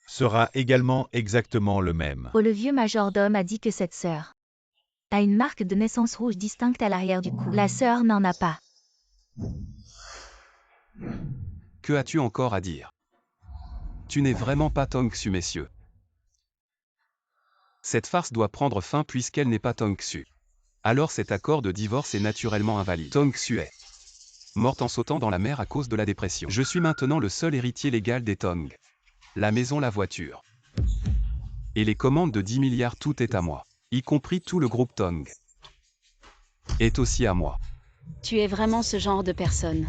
sera également exactement le même. Oh, le vieux majordome a dit que cette sœur a une marque de naissance rouge distincte à l'arrière du cou. La sœur n'en a pas. Que as-tu encore à dire? Tu n'es vraiment pas Tong Xu, messieurs. Cette farce doit prendre fin puisqu'elle n'est pas Tong Xu. Alors cet accord de divorce est naturellement invalide. Tong Xu est morte en sautant dans la mer à cause de la dépression. Je suis maintenant le seul héritier légal des Tong. La maison, la voiture et les commandes de 10 milliards, tout est à moi. Y compris tout le groupe Tong est aussi à moi. Tu es vraiment ce genre de personne.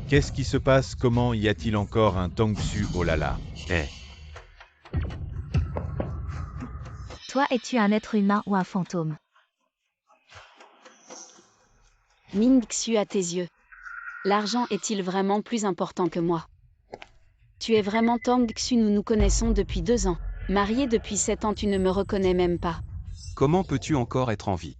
Qu'est-ce qui se passe? Comment y a-t-il encore un Tong Xu? Oh là là. Toi, es-tu un être humain ou un fantôme? Mingxu, à tes yeux, l'argent est-il vraiment plus important que moi? Tu es vraiment Tong Xu, nous nous connaissons depuis 2 ans. Marié depuis 7 ans, tu ne me reconnais même pas. Comment peux-tu encore être en vie?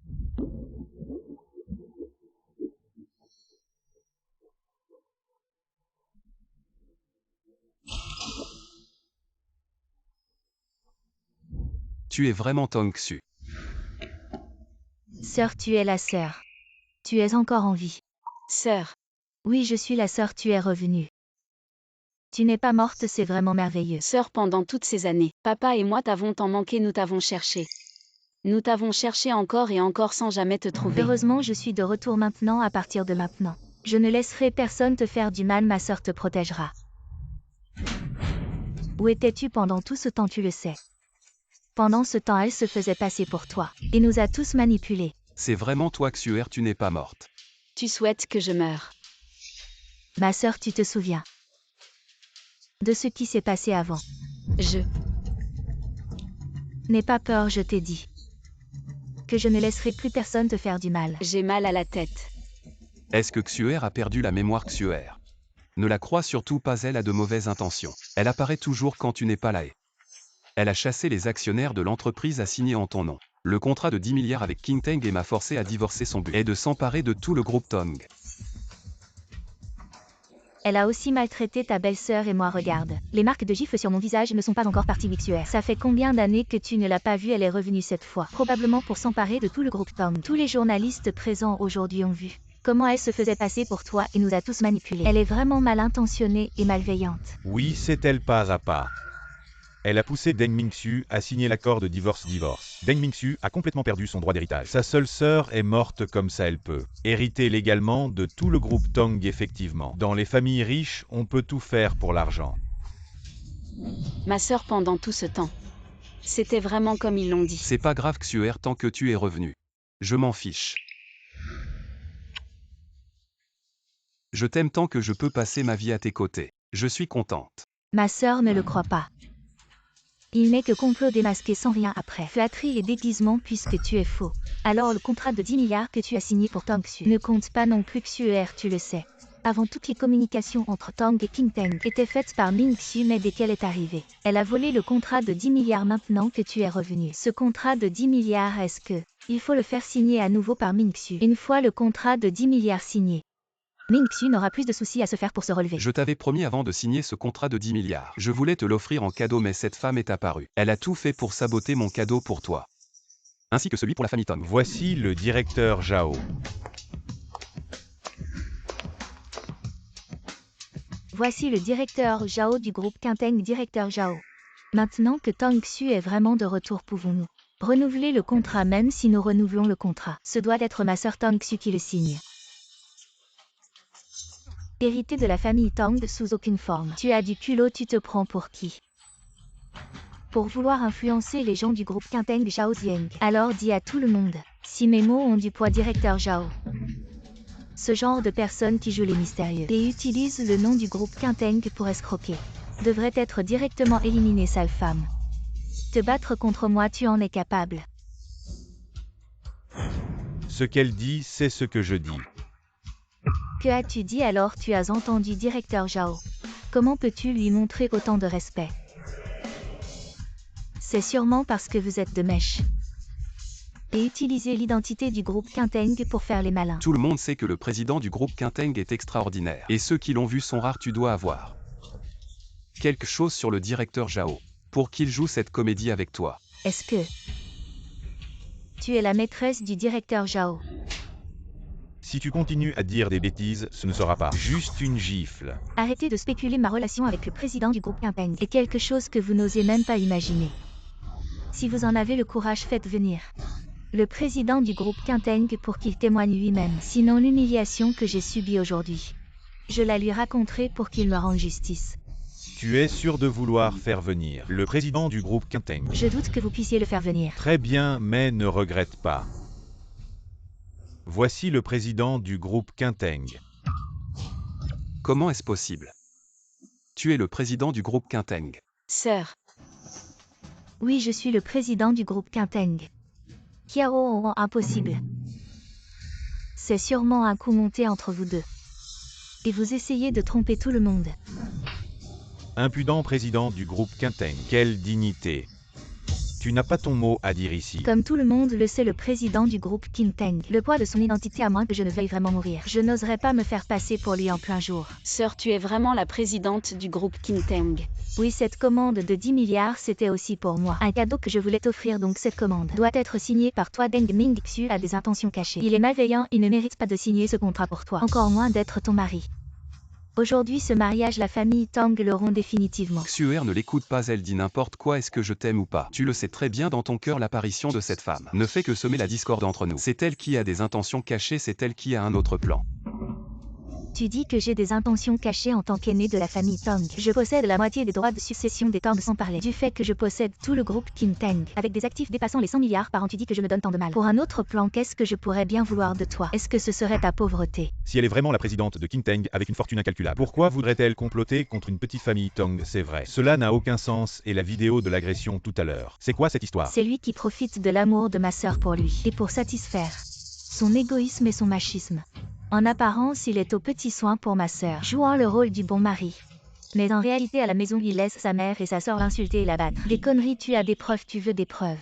Tu es vraiment Tong Xu. Sœur, tu es la sœur. Tu es encore en vie. Sœur, Oui, je suis la sœur, tu es revenue. Tu n'es pas morte, c'est vraiment merveilleux. sœur pendant toutes ces années. Papa et moi t'avons tant manqué, nous t'avons cherché. Nous t'avons cherché encore et encore sans jamais te trouver. Heureusement, je suis de retour maintenant à partir de maintenant. Je ne laisserai personne te faire du mal, ma sœur te protégera. Où étais-tu pendant tout ce temps, tu le sais. Pendant ce temps, elle se faisait passer pour toi, et nous a tous manipulés. C'est vraiment toi Xuer, tu n'es pas morte. Tu souhaites que je meure. Ma sœur, tu te souviens de ce qui s'est passé avant. Je. N'aie pas peur, je t'ai dit que je ne laisserai plus personne te faire du mal. J'ai mal à la tête. Est-ce que Xuer a perdu la mémoire Xuer? Ne la crois surtout pas, elle a de mauvaises intentions. Elle apparaît toujours quand tu n'es pas là. Elle a chassé les actionnaires de l'entreprise à signer en ton nom. Le contrat de 10 milliards avec King Teng et m'a forcé à divorcer. Son but est de s'emparer de tout le groupe Tong. Elle a aussi maltraité ta belle-sœur et moi, regarde. Les marques de gifles sur mon visage ne sont pas encore parties, Xuer. Ça fait combien d'années que tu ne l'as pas vue? Elle est revenue cette fois. Probablement pour s'emparer de tout le groupe Tong. Tous les journalistes présents aujourd'hui ont vu comment elle se faisait passer pour toi et nous a tous manipulés. Elle est vraiment mal intentionnée et malveillante. Oui, c'est elle pas à pas. Elle a poussé Deng Mingxu à signer l'accord de divorce. Deng Mingxu a complètement perdu son droit d'héritage. Sa seule sœur est morte, comme ça elle peut hériter légalement de tout le groupe Tong. Effectivement, dans les familles riches, on peut tout faire pour l'argent. Ma sœur pendant tout ce temps. C'était vraiment comme ils l'ont dit. C'est pas grave Xuer tant que tu es revenu. Je m'en fiche. Je t'aime tant que je peux passer ma vie à tes côtés. Je suis contente. Ma sœur ne le croit pas. Il n'est que complot démasqué sans rien après. Flatterie et déguisement puisque tu es faux. Alors le contrat de 10 milliards que tu as signé pour Tong Xu ne compte pas non plus, Xuer, tu le sais. Avant, toutes les communications entre Tong et King Teng étaient faites par Mingxu, mais dès qu'elle est arrivée, elle a volé le contrat de 10 milliards maintenant que tu es revenu. Ce contrat de 10 milliards, est-ce que il faut le faire signer à nouveau par Mingxu? Une fois le contrat de 10 milliards signé, Mingxu n'aura plus de soucis à se faire pour se relever. Je t'avais promis avant de signer ce contrat de 10 milliards. Je voulais te l'offrir en cadeau, mais cette femme est apparue. Elle a tout fait pour saboter mon cadeau pour toi. Ainsi que celui pour la famille Tong. Voici le directeur Zhao. Voici le directeur Zhao du groupe Qinteng, directeur Zhao. Maintenant que Tong Xu est vraiment de retour, pouvons-nous renouveler le contrat? Même si nous renouvelons le contrat, ce doit être ma sœur Tong Xu qui le signe. Hérité de la famille Tong sous aucune forme. Tu as du culot, tu te prends pour qui? Pour vouloir influencer les gens du groupe Qinteng Zhao Zieng. Alors dis à tout le monde, si mes mots ont du poids, directeur Zhao. Ce genre de personnes qui jouent les mystérieux et utilisent le nom du groupe Qinteng pour escroquer devrait être directement éliminé, sale femme. Te battre contre moi, tu en es capable. Ce qu'elle dit, c'est ce que je dis. Que as-tu dit alors? Tu as entendu, directeur Zhao. Comment peux-tu lui montrer autant de respect? C'est sûrement parce que vous êtes de mèche. Et utilisez l'identité du groupe Qinteng pour faire les malins. Tout le monde sait que le président du groupe Qinteng est extraordinaire. Et ceux qui l'ont vu sont rares. Tu dois avoir quelque chose sur le directeur Zhao pour qu'il joue cette comédie avec toi. Est-ce que tu es la maîtresse du directeur Zhao? Si tu continues à dire des bêtises, ce ne sera pas juste une gifle. Arrêtez de spéculer. Ma relation avec le président du groupe Qinteng est quelque chose que vous n'osez même pas imaginer. Si vous en avez le courage, faites venir le président du groupe Qinteng pour qu'il témoigne lui-même. Sinon, l'humiliation que j'ai subie aujourd'hui, je la lui raconterai pour qu'il me rende justice. Tu es sûr de vouloir faire venir le président du groupe Qinteng? Je doute que vous puissiez le faire venir. Très bien, mais ne regrette pas. Voici le président du groupe Qinteng. Comment est-ce possible? Tu es le président du groupe Qinteng. Sœur. Oui, je suis le président du groupe Qinteng. Kiao, impossible. C'est sûrement un coup monté entre vous deux. Et vous essayez de tromper tout le monde. Impudent président du groupe Qinteng. Quelle dignité! Tu n'as pas ton mot à dire ici. Comme tout le monde le sait, le président du groupe Qingteng. Le poids de son identité, à moins que je ne veuille vraiment mourir. Je n'oserais pas me faire passer pour lui en plein jour. Sœur, tu es vraiment la présidente du groupe Qingteng. Oui, cette commande de 10 milliards, c'était aussi pour moi. Un cadeau que je voulais t'offrir, donc cette commande doit être signée par toi. Deng Mingxu a des intentions cachées. Il est malveillant, il ne mérite pas de signer ce contrat pour toi. Encore moins d'être ton mari. Aujourd'hui, ce mariage, la famille Tang l'auront définitivement. Xuer ne l'écoute pas, elle dit n'importe quoi. Est-ce que je t'aime ou pas? Tu le sais très bien dans ton cœur, l'apparition de cette femme ne fait que semer la discorde entre nous. C'est elle qui a des intentions cachées, c'est elle qui a un autre plan. Tu dis que j'ai des intentions cachées en tant qu'aîné de la famille Tang. Je possède la moitié des droits de succession des Tang, sans parler du fait que je possède tout le groupe Qingteng. Avec des actifs dépassant les 100 milliards par an, tu dis que je me donne tant de mal. Pour un autre plan, qu'est-ce que je pourrais bien vouloir de toi? Est-ce que ce serait ta pauvreté? Si elle est vraiment la présidente de Qingteng avec une fortune incalculable, pourquoi voudrait-elle comploter contre une petite famille Tang? C'est vrai. Cela n'a aucun sens, et la vidéo de l'agression tout à l'heure. C'est quoi cette histoire? C'est lui qui profite de l'amour de ma sœur pour lui, et pour satisfaire son égoïsme et son machisme. En apparence, il est aux petits soins pour ma sœur, jouant le rôle du bon mari. Mais en réalité, à la maison, il laisse sa mère et sa sœur l'insulter et la battre. Des conneries, tu as des preuves, tu veux des preuves.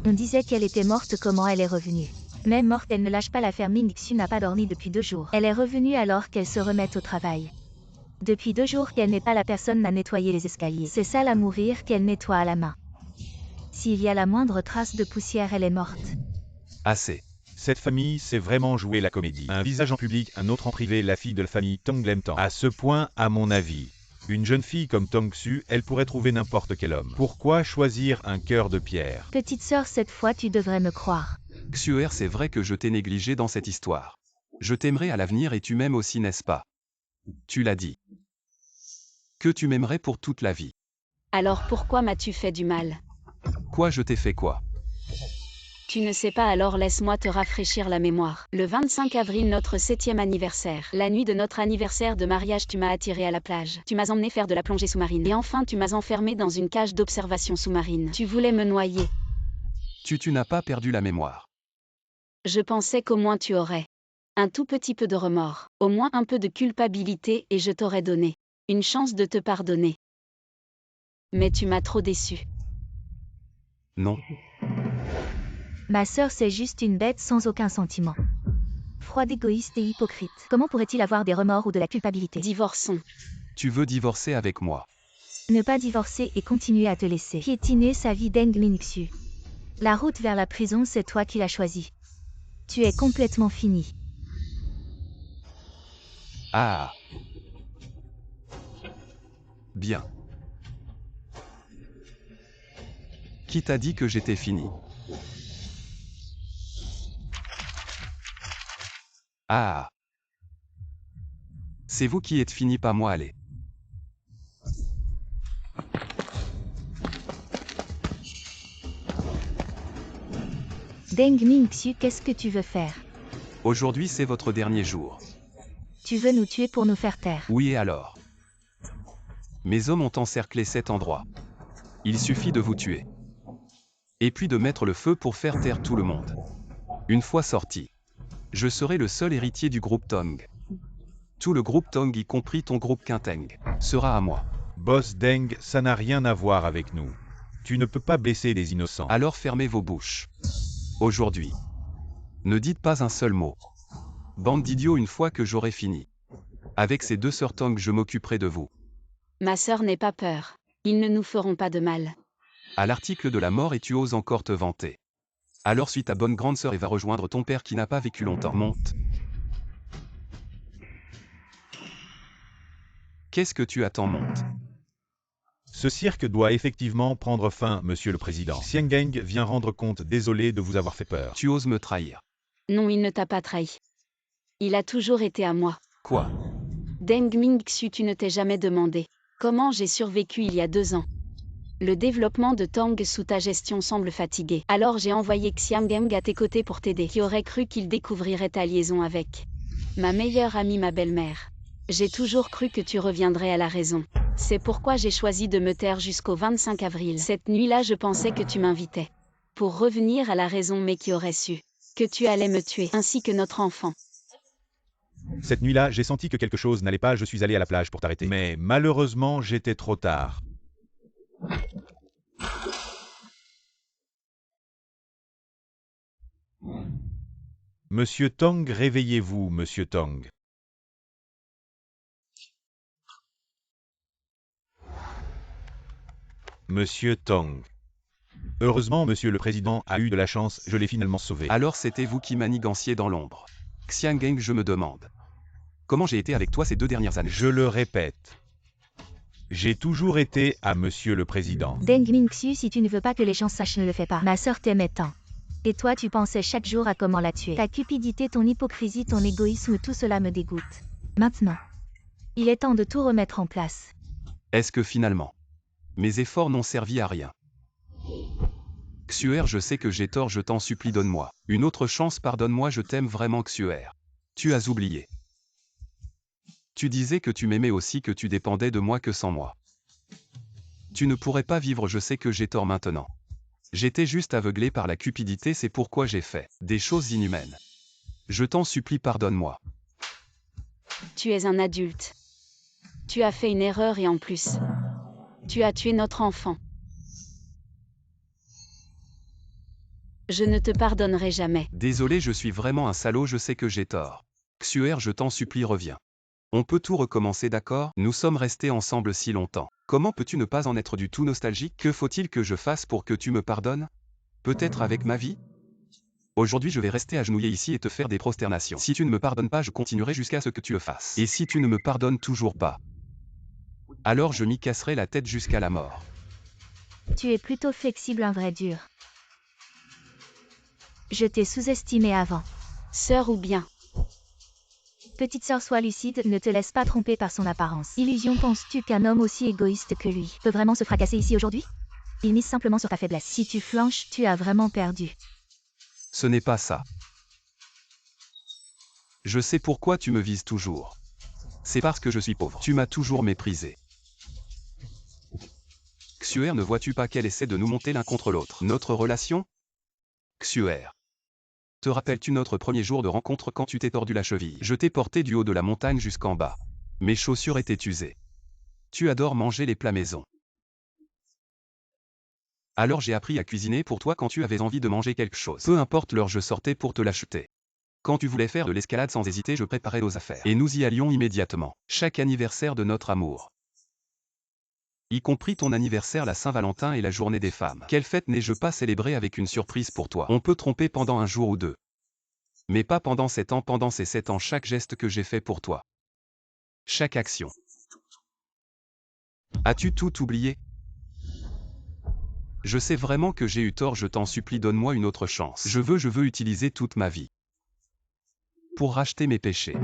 On disait qu'elle était morte, comment elle est revenue? Même morte, elle ne lâche pas l'affaire. Mingxu n'a pas dormi depuis 2 jours. Elle est revenue alors qu'elle se remet au travail. Depuis 2 jours qu'elle n'est pas la personne à nettoyer les escaliers. C'est sale à mourir qu'elle nettoie à la main. S'il y a la moindre trace de poussière, elle est morte. Assez. Cette famille sait vraiment jouer la comédie. Un visage en public, un autre en privé, la fille de la famille Tang l'aime tant. À ce point, à mon avis, une jeune fille comme Tang Xu, elle pourrait trouver n'importe quel homme. Pourquoi choisir un cœur de pierre? Petite sœur, cette fois tu devrais me croire. Xuer, c'est vrai que je t'ai négligé dans cette histoire. Je t'aimerai à l'avenir et tu m'aimes aussi, n'est-ce pas? Tu l'as dit. Que tu m'aimerais pour toute la vie. Alors pourquoi m'as-tu fait du mal? Quoi, je t'ai fait quoi? Tu ne sais pas, alors laisse-moi te rafraîchir la mémoire. Le 25 avril, notre 7e anniversaire. La nuit de notre anniversaire de mariage, tu m'as attiré à la plage. Tu m'as emmené faire de la plongée sous-marine. Et enfin, tu m'as enfermé dans une cage d'observation sous-marine. Tu voulais me noyer. Tu n'as pas perdu la mémoire. Je pensais qu'au moins tu aurais un tout petit peu de remords, au moins un peu de culpabilité, et je t'aurais donné une chance de te pardonner. Mais tu m'as trop déçu. Non. Ma sœur, c'est juste une bête sans aucun sentiment. Froide, égoïste et hypocrite. Comment pourrait-il avoir des remords ou de la culpabilité? Divorçons. Tu veux divorcer avec moi? Ne pas divorcer et continuer à te laisser piétiner sa vie. Deng Mingxu. La route vers la prison, c'est toi qui l'as choisie. Tu es complètement fini. Ah. Bien. Qui t'a dit que j'étais fini? Ah. C'est vous qui êtes fini, pas moi, allez. Deng Mingxu, qu'est-ce que tu veux faire? Aujourd'hui, c'est votre dernier jour. Tu veux nous tuer pour nous faire taire? Oui, et alors? Mes hommes ont encerclé cet endroit. Il suffit de vous tuer. Et puis de mettre le feu pour faire taire tout le monde. Une fois sorti, je serai le seul héritier du groupe Tang. Tout le groupe Tang, y compris ton groupe Qingteng, sera à moi. Boss Deng, ça n'a rien à voir avec nous. Tu ne peux pas blesser des innocents. Alors fermez vos bouches. Aujourd'hui. Ne dites pas un seul mot. Bande d'idiots, une fois que j'aurai fini. Avec ces 2 sœurs Tang, je m'occuperai de vous. Ma sœur, n'aie pas peur. Ils ne nous feront pas de mal. À l'article de la mort, et tu oses encore te vanter. Alors suis ta bonne grande sœur et va rejoindre ton père qui n'a pas vécu longtemps. Monte. Qu'est-ce que tu attends, monte. Ce cirque doit effectivement prendre fin, monsieur le président. Xiangeng vient rendre compte, désolé de vous avoir fait peur. Tu oses me trahir. Non, il ne t'a pas trahi. Il a toujours été à moi. Quoi? Deng Mingxu, tu ne t'es jamais demandé comment j'ai survécu il y a 2 ans. Le développement de Tang sous ta gestion semble fatigué. Alors j'ai envoyé Xiangeng à tes côtés pour t'aider. Qui aurait cru qu'il découvrirait ta liaison avec ma meilleure amie, ma belle-mère? J'ai toujours cru que tu reviendrais à la raison. C'est pourquoi j'ai choisi de me taire jusqu'au 25 avril. Cette nuit-là, je pensais que tu m'invitais pour revenir à la raison, mais qui aurait su que tu allais me tuer, ainsi que notre enfant. Cette nuit-là, j'ai senti que quelque chose n'allait pas, je suis allé à la plage pour t'arrêter. Mais malheureusement, j'étais trop tard. Monsieur Tong, réveillez-vous, Monsieur Tong. Monsieur Tong. Heureusement, Monsieur le Président a eu de la chance, je l'ai finalement sauvé. Alors c'était vous qui maniganciez dans l'ombre. Xiangeng, je me demande. Comment j'ai été avec toi ces 2 dernières années? Je le répète. J'ai toujours été à Monsieur le Président. Deng Mingxiu, si tu ne veux pas que les gens sachent, ne le fais pas. Ma sœur t'aimait tant. Et toi, tu pensais chaque jour à comment la tuer. Ta cupidité, ton hypocrisie, ton égoïsme, tout cela me dégoûte. Maintenant, il est temps de tout remettre en place. Est-ce que finalement, mes efforts n'ont servi à rien? Xuer, je sais que j'ai tort, je t'en supplie, donne-moi une autre chance, pardonne-moi, je t'aime vraiment, Xuer. Tu as oublié. Tu disais que tu m'aimais aussi, que tu dépendais de moi, que sans moi tu ne pourrais pas vivre, je sais que j'ai tort maintenant. J'étais juste aveuglé par la cupidité, c'est pourquoi j'ai fait des choses inhumaines. Je t'en supplie, pardonne-moi. Tu es un adulte. Tu as fait une erreur et en plus, tu as tué notre enfant. Je ne te pardonnerai jamais. Désolé, je suis vraiment un salaud, je sais que j'ai tort. Xuer, je t'en supplie, reviens. On peut tout recommencer, d'accord? Nous sommes restés ensemble si longtemps. Comment peux-tu ne pas en être du tout nostalgique? Que faut-il que je fasse pour que tu me pardonnes? Peut-être avec ma vie? Aujourd'hui, je vais rester agenouillé ici et te faire des prosternations. Si tu ne me pardonnes pas, je continuerai jusqu'à ce que tu le fasses. Et si tu ne me pardonnes toujours pas, alors je m'y casserai la tête jusqu'à la mort. Tu es plutôt flexible, un vrai dur. Je t'ai sous-estimé avant. Sœur ou bien? Petite sœur, sois lucide, ne te laisse pas tromper par son apparence. Illusion, penses-tu qu'un homme aussi égoïste que lui peut vraiment se fracasser ici aujourd'hui? Il mise simplement sur ta faiblesse. Si tu flanches, tu as vraiment perdu. Ce n'est pas ça. Je sais pourquoi tu me vises toujours. C'est parce que je suis pauvre. Tu m'as toujours méprisé. Xuer, ne vois-tu pas qu'elle essaie de nous monter l'un contre l'autre? Notre relation? Xuer. Te rappelles-tu notre premier jour de rencontre quand tu t'es tordu la cheville? Je t'ai porté du haut de la montagne jusqu'en bas. Mes chaussures étaient usées. Tu adores manger les plats maison. Alors j'ai appris à cuisiner pour toi quand tu avais envie de manger quelque chose. Peu importe l'heure, je sortais pour te l'acheter. Quand tu voulais faire de l'escalade, sans hésiter, je préparais nos affaires. Et nous y allions immédiatement. Chaque anniversaire de notre amour. Y compris ton anniversaire, la Saint-Valentin et la journée des femmes. Quelle fête n'ai-je pas célébrée avec une surprise pour toi? On peut tromper pendant un jour ou deux. Mais pas pendant 7 ans, pendant ces 7 ans, chaque geste que j'ai fait pour toi. Chaque action. As-tu tout oublié? Je sais vraiment que j'ai eu tort, je t'en supplie, donne-moi une autre chance. Je veux utiliser toute ma vie pour racheter mes péchés.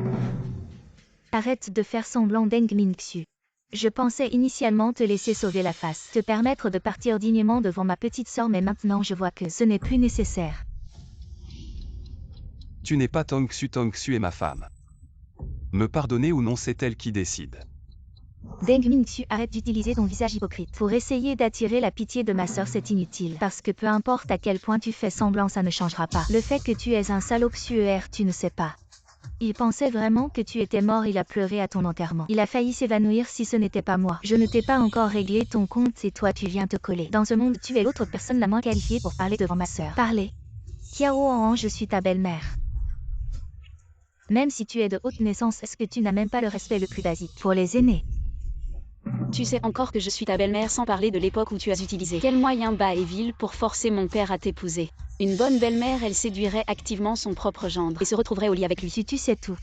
Arrête de faire semblant, Deng Mingxiu. Je pensais initialement te laisser sauver la face, te permettre de partir dignement devant ma petite sœur, mais maintenant je vois que ce n'est plus nécessaire. Tu n'es pas Tong Xu est ma femme. Me pardonner ou non, c'est elle qui décide. Deng Mingxiu, arrête d'utiliser ton visage hypocrite. Pour essayer d'attirer la pitié de ma sœur, c'est inutile. Parce que peu importe à quel point tu fais semblant, ça ne changera pas. Le fait que tu es un salaud Xuer, tu ne sais pas. Il pensait vraiment que tu étais mort, il a pleuré à ton enterrement. Il a failli s'évanouir si ce n'était pas moi. Je ne t'ai pas encore réglé ton compte et toi tu viens te coller. Dans ce monde, tu es l'autre personne la moins qualifiée pour parler devant ma sœur. Parlez. Kiao An, je suis ta belle-mère. Même si tu es de haute naissance, est-ce que tu n'as même pas le respect le plus basique pour les aînés? Tu sais encore que je suis ta belle-mère, sans parler de l'époque où tu as utilisé quel moyen bas et vil pour forcer mon père à t'épouser. Une bonne belle-mère, elle séduirait activement son propre gendre et se retrouverait au lit avec lui. Tu sais tout.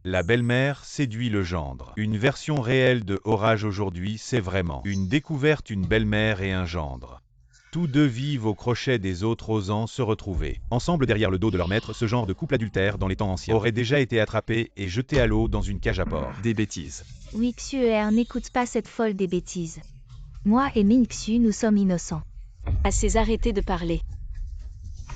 La belle-mère séduit le gendre. Une version réelle de Orage aujourd'hui, c'est vraiment une découverte, une belle-mère et un gendre. Tous deux vivent au crochet des autres, osant se retrouver. Ensemble derrière le dos de leur maître, ce genre de couple adultère dans les temps anciens aurait déjà été attrapé et jeté à l'eau dans une cage à porc. Des bêtises. Oui, Xuer, n'écoute pas cette folle des bêtises. Moi et Mingxiu, nous sommes innocents. Assez arrêté de parler.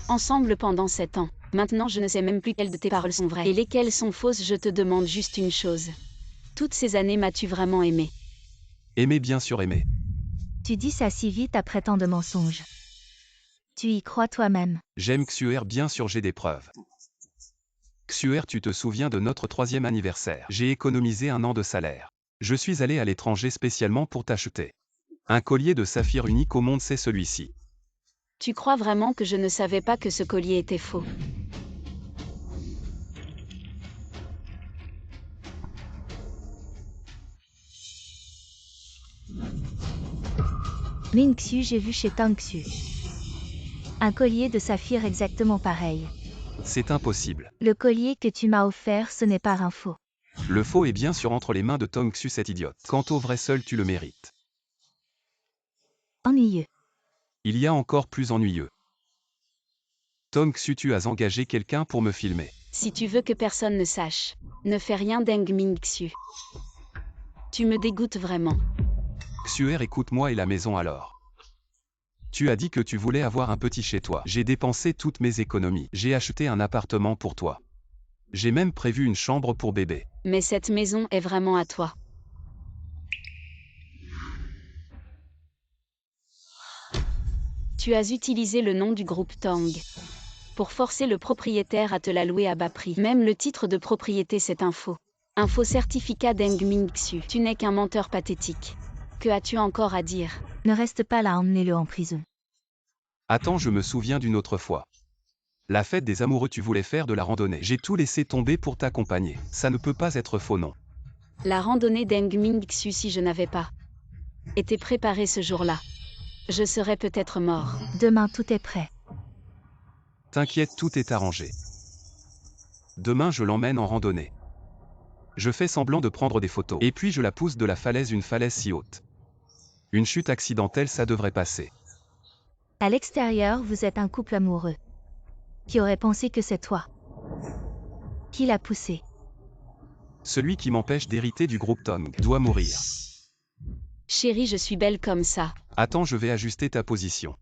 Ensemble pendant 7 ans. Maintenant je ne sais même plus quelles de tes paroles sont vraies et lesquelles sont fausses, je te demande juste une chose. Toutes ces années, m'as-tu vraiment aimé? Aimer, bien sûr aimer. Tu dis ça si vite après tant de mensonges. Tu y crois toi-même. J'aime Xuer, bien sûr, j'ai des preuves. Xuer, tu te souviens de notre 3e anniversaire? J'ai économisé 1 an de salaire. Je suis allé à l'étranger spécialement pour t'acheter un collier de saphir unique au monde, c'est celui-ci. Tu crois vraiment que je ne savais pas que ce collier était faux? Ming-Xu, j'ai vu chez Tang-Xu un collier de saphir exactement pareil. C'est impossible. Le collier que tu m'as offert, ce n'est pas un faux. Le faux est bien sûr entre les mains de Tong-Xu, cette idiote. Quant au vrai, seul tu le mérites. Ennuyeux. Il y a encore plus ennuyeux. Tong-Xu, tu as engagé quelqu'un pour me filmer. Si tu veux que personne ne sache, ne fais rien, Deng Ming-Xu. Tu me dégoûtes vraiment. Xuer, écoute-moi et la maison alors. Tu as dit que tu voulais avoir un petit chez toi. J'ai dépensé toutes mes économies. J'ai acheté un appartement pour toi. J'ai même prévu une chambre pour bébé. Mais cette maison est vraiment à toi. Tu as utilisé le nom du groupe Tang pour forcer le propriétaire à te la louer à bas prix. Même le titre de propriété, c'est un faux. Un faux certificat Deng Ming-Xu. Tu n'es qu'un menteur pathétique. Que as-tu encore à dire? Ne reste pas là, emmenez-le en prison. Attends, je me souviens d'une autre fois. La fête des amoureux, tu voulais faire de la randonnée. J'ai tout laissé tomber pour t'accompagner. Ça ne peut pas être faux, non. La randonnée Deng Ming-Xu, si je n'avais pas été préparé ce jour-là, je serais peut-être mort. Demain, tout est prêt. T'inquiète, tout est arrangé. Demain, je l'emmène en randonnée. Je fais semblant de prendre des photos. Et puis je la pousse de la falaise, une falaise si haute. Une chute accidentelle, ça devrait passer. À l'extérieur, vous êtes un couple amoureux. Qui aurait pensé que c'est toi? Qui l'a poussé? Celui qui m'empêche d'hériter du groupe Tong doit mourir. Chérie, je suis belle comme ça. Attends, je vais ajuster ta position.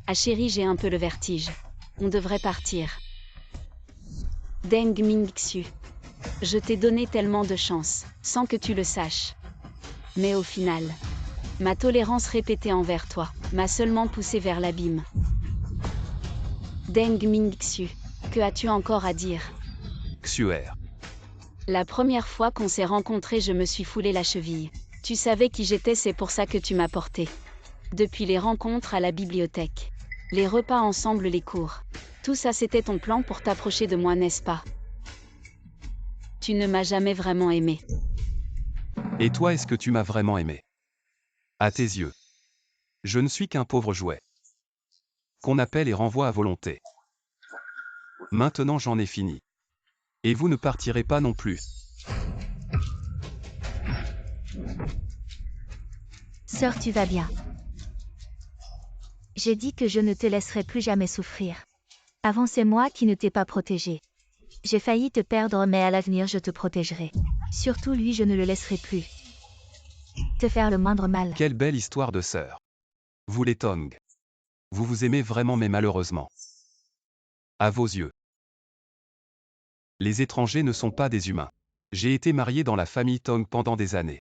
Ah chérie, j'ai un peu le vertige. On devrait partir. Deng Ming-Xu. Je t'ai donné tellement de chance, sans que tu le saches. Mais au final, ma tolérance répétée envers toi m'a seulement poussé vers l'abîme. Deng Ming-Xu, que as-tu encore à dire? Xuer. La première fois qu'on s'est rencontrés, je me suis foulé la cheville. Tu savais qui j'étais, c'est pour ça que tu m'as porté. Depuis les rencontres à la bibliothèque, les repas ensemble, les cours. Tout ça, c'était ton plan pour t'approcher de moi, n'est-ce pas? Tu ne m'as jamais vraiment aimé. Et toi, est-ce que tu m'as vraiment aimé? À tes yeux. Je ne suis qu'un pauvre jouet. Qu'on appelle et renvoie à volonté. Maintenant, j'en ai fini. Et vous ne partirez pas non plus. Sœur, tu vas bien. J'ai dit que je ne te laisserai plus jamais souffrir. Avant, c'est moi qui ne t'ai pas protégé. J'ai failli te perdre, mais à l'avenir, je te protégerai. Surtout lui, je ne le laisserai plus te faire le moindre mal. Quelle belle histoire de sœur. Vous les Tong. Vous vous aimez vraiment, mais malheureusement. À vos yeux. Les étrangers ne sont pas des humains. J'ai été marié dans la famille Tong pendant des années.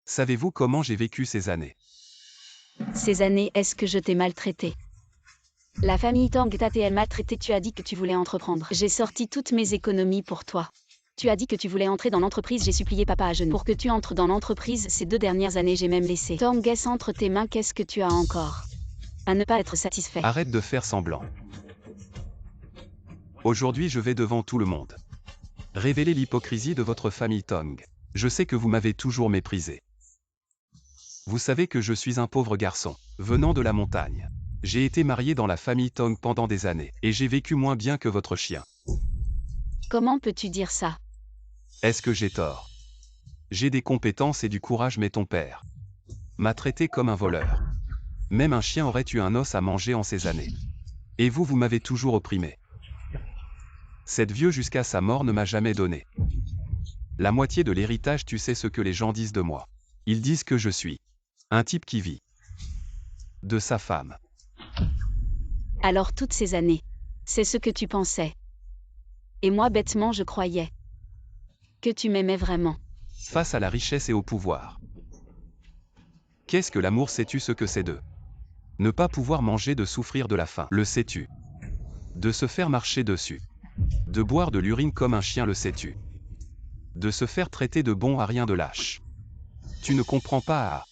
Savez-vous comment j'ai vécu ces années? Ces années, est-ce que je t'ai maltraité? La famille Tang t'a maltraité, tu as dit que tu voulais entreprendre. J'ai sorti toutes mes économies pour toi. Tu as dit que tu voulais entrer dans l'entreprise, j'ai supplié papa à genoux pour que tu entres dans l'entreprise. Ces 2 dernières années, j'ai même laissé Tang entre tes mains. Qu'est-ce que tu as encore à ne pas être satisfait? Arrête de faire semblant. Aujourd'hui, je vais devant tout le monde révéler l'hypocrisie de votre famille Tong. Je sais que vous m'avez toujours méprisé. Vous savez que je suis un pauvre garçon, venant de la montagne. J'ai été marié dans la famille Tong pendant des années, et j'ai vécu moins bien que votre chien. Comment peux-tu dire ça? Est-ce que j'ai tort? J'ai des compétences et du courage, mais ton père m'a traité comme un voleur. Même un chien aurait eu un os à manger en ces années. Et vous, vous m'avez toujours opprimé. Cette vieux jusqu'à sa mort ne m'a jamais donné la moitié de l'héritage. Tu sais ce que les gens disent de moi? Ils disent que je suis un type qui vit de sa femme. Alors toutes ces années, c'est ce que tu pensais. Et moi, bêtement, je croyais que tu m'aimais vraiment. Face à la richesse et au pouvoir. Qu'est-ce que l'amour? Sais-tu ce que c'est de ne pas pouvoir manger, de souffrir de la faim? Le sais-tu? De se faire marcher dessus. De boire de l'urine comme un chien? Le sais-tu? De se faire traiter de bon à rien de lâche. Tu ne comprends pas à...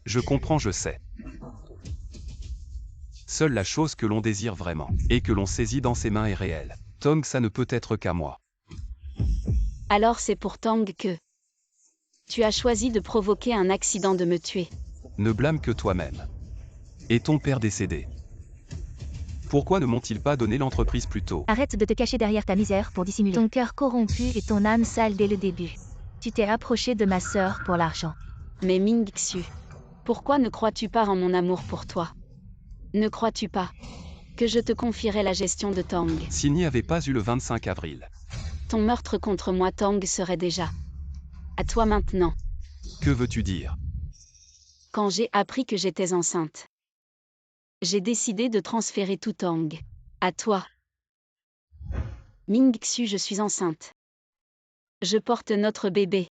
Je comprends, je sais. Seule la chose que l'on désire vraiment, et que l'on saisit dans ses mains est réelle. Tong, ça ne peut être qu'à moi. Alors c'est pour Tang que... Tu as choisi de provoquer un accident de me tuer. Ne blâme que toi-même. Et ton père décédé. Pourquoi ne m'ont-ils pas donné l'entreprise plus tôt? Arrête de te cacher derrière ta misère pour dissimuler ton cœur corrompu et ton âme sale dès le début. Tu t'es approché de ma sœur pour l'argent. Mais Ming Xu, pourquoi ne crois-tu pas en mon amour pour toi? Ne crois-tu pas que je te confierai la gestion de Tang? S'il n'y avait pas eu le 25 avril. Ton meurtre contre moi Tang serait déjà à toi maintenant. Que veux-tu dire? Quand j'ai appris que j'étais enceinte, j'ai décidé de transférer tout Tang à toi. Ming Xu, je suis enceinte. Je porte notre bébé.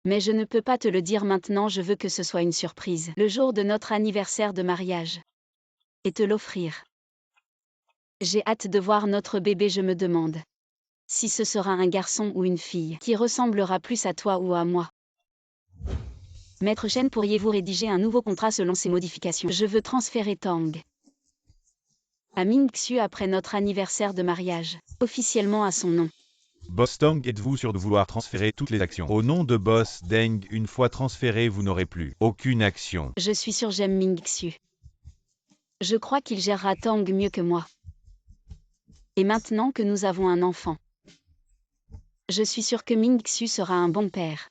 Mais je ne peux pas te le dire maintenant, je veux que ce soit une surprise. Le jour de notre anniversaire de mariage. Et te l'offrir. J'ai hâte de voir notre bébé, je me demande si ce sera un garçon ou une fille qui ressemblera plus à toi ou à moi. Maître Chen, pourriez-vous rédiger un nouveau contrat selon ces modifications? Je veux transférer Tang à Ming Xu après notre anniversaire de mariage, officiellement à son nom. Boss Tong, êtes-vous sûr de vouloir transférer toutes les actions? Au nom de Boss Deng, une fois transféré, vous n'aurez plus aucune action. Je suis sûr, j'aime Ming Xu. Je crois qu'il gérera Tang mieux que moi. Et maintenant que nous avons un enfant, je suis sûr que Ming Xu sera un bon père.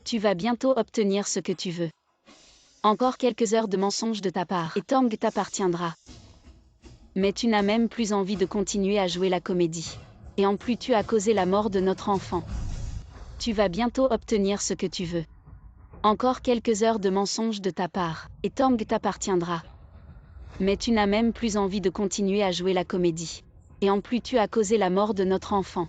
Tu vas bientôt obtenir ce que tu veux. Encore quelques heures de mensonges de ta part et Tang t'appartiendra. Mais tu n'as même plus envie de continuer à jouer la comédie. Et en plus tu as causé la mort de notre enfant. Tu vas bientôt obtenir ce que tu veux. Encore quelques heures de mensonges de ta part et Tang t'appartiendra. Mais tu n'as même plus envie de continuer à jouer la comédie. Et en plus tu as causé la mort de notre enfant.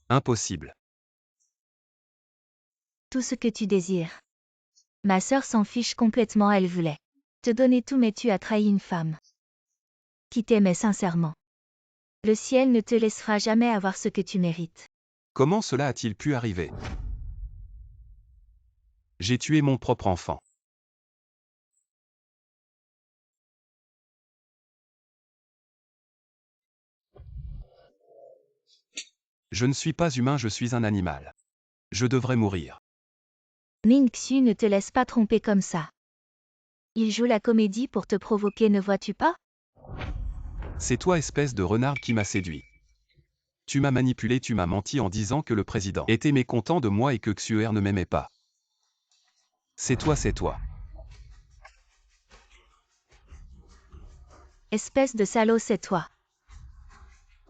Impossible. Tout ce que tu désires. Ma sœur s'en fiche complètement, elle voulait te donner tout mais tu as trahi une femme qui t'aimait sincèrement. Le ciel ne te laissera jamais avoir ce que tu mérites. Comment cela a-t-il pu arriver? J'ai tué mon propre enfant. Je ne suis pas humain, je suis un animal. Je devrais mourir. Ming Xu ne te laisse pas tromper comme ça. Il joue la comédie pour te provoquer, ne vois-tu pas? C'est toi, espèce de renard, qui m'a séduit. Tu m'as manipulé, tu m'as menti en disant que le président était mécontent de moi et que Xuer ne m'aimait pas. C'est toi, c'est toi. Espèce de salaud, c'est toi.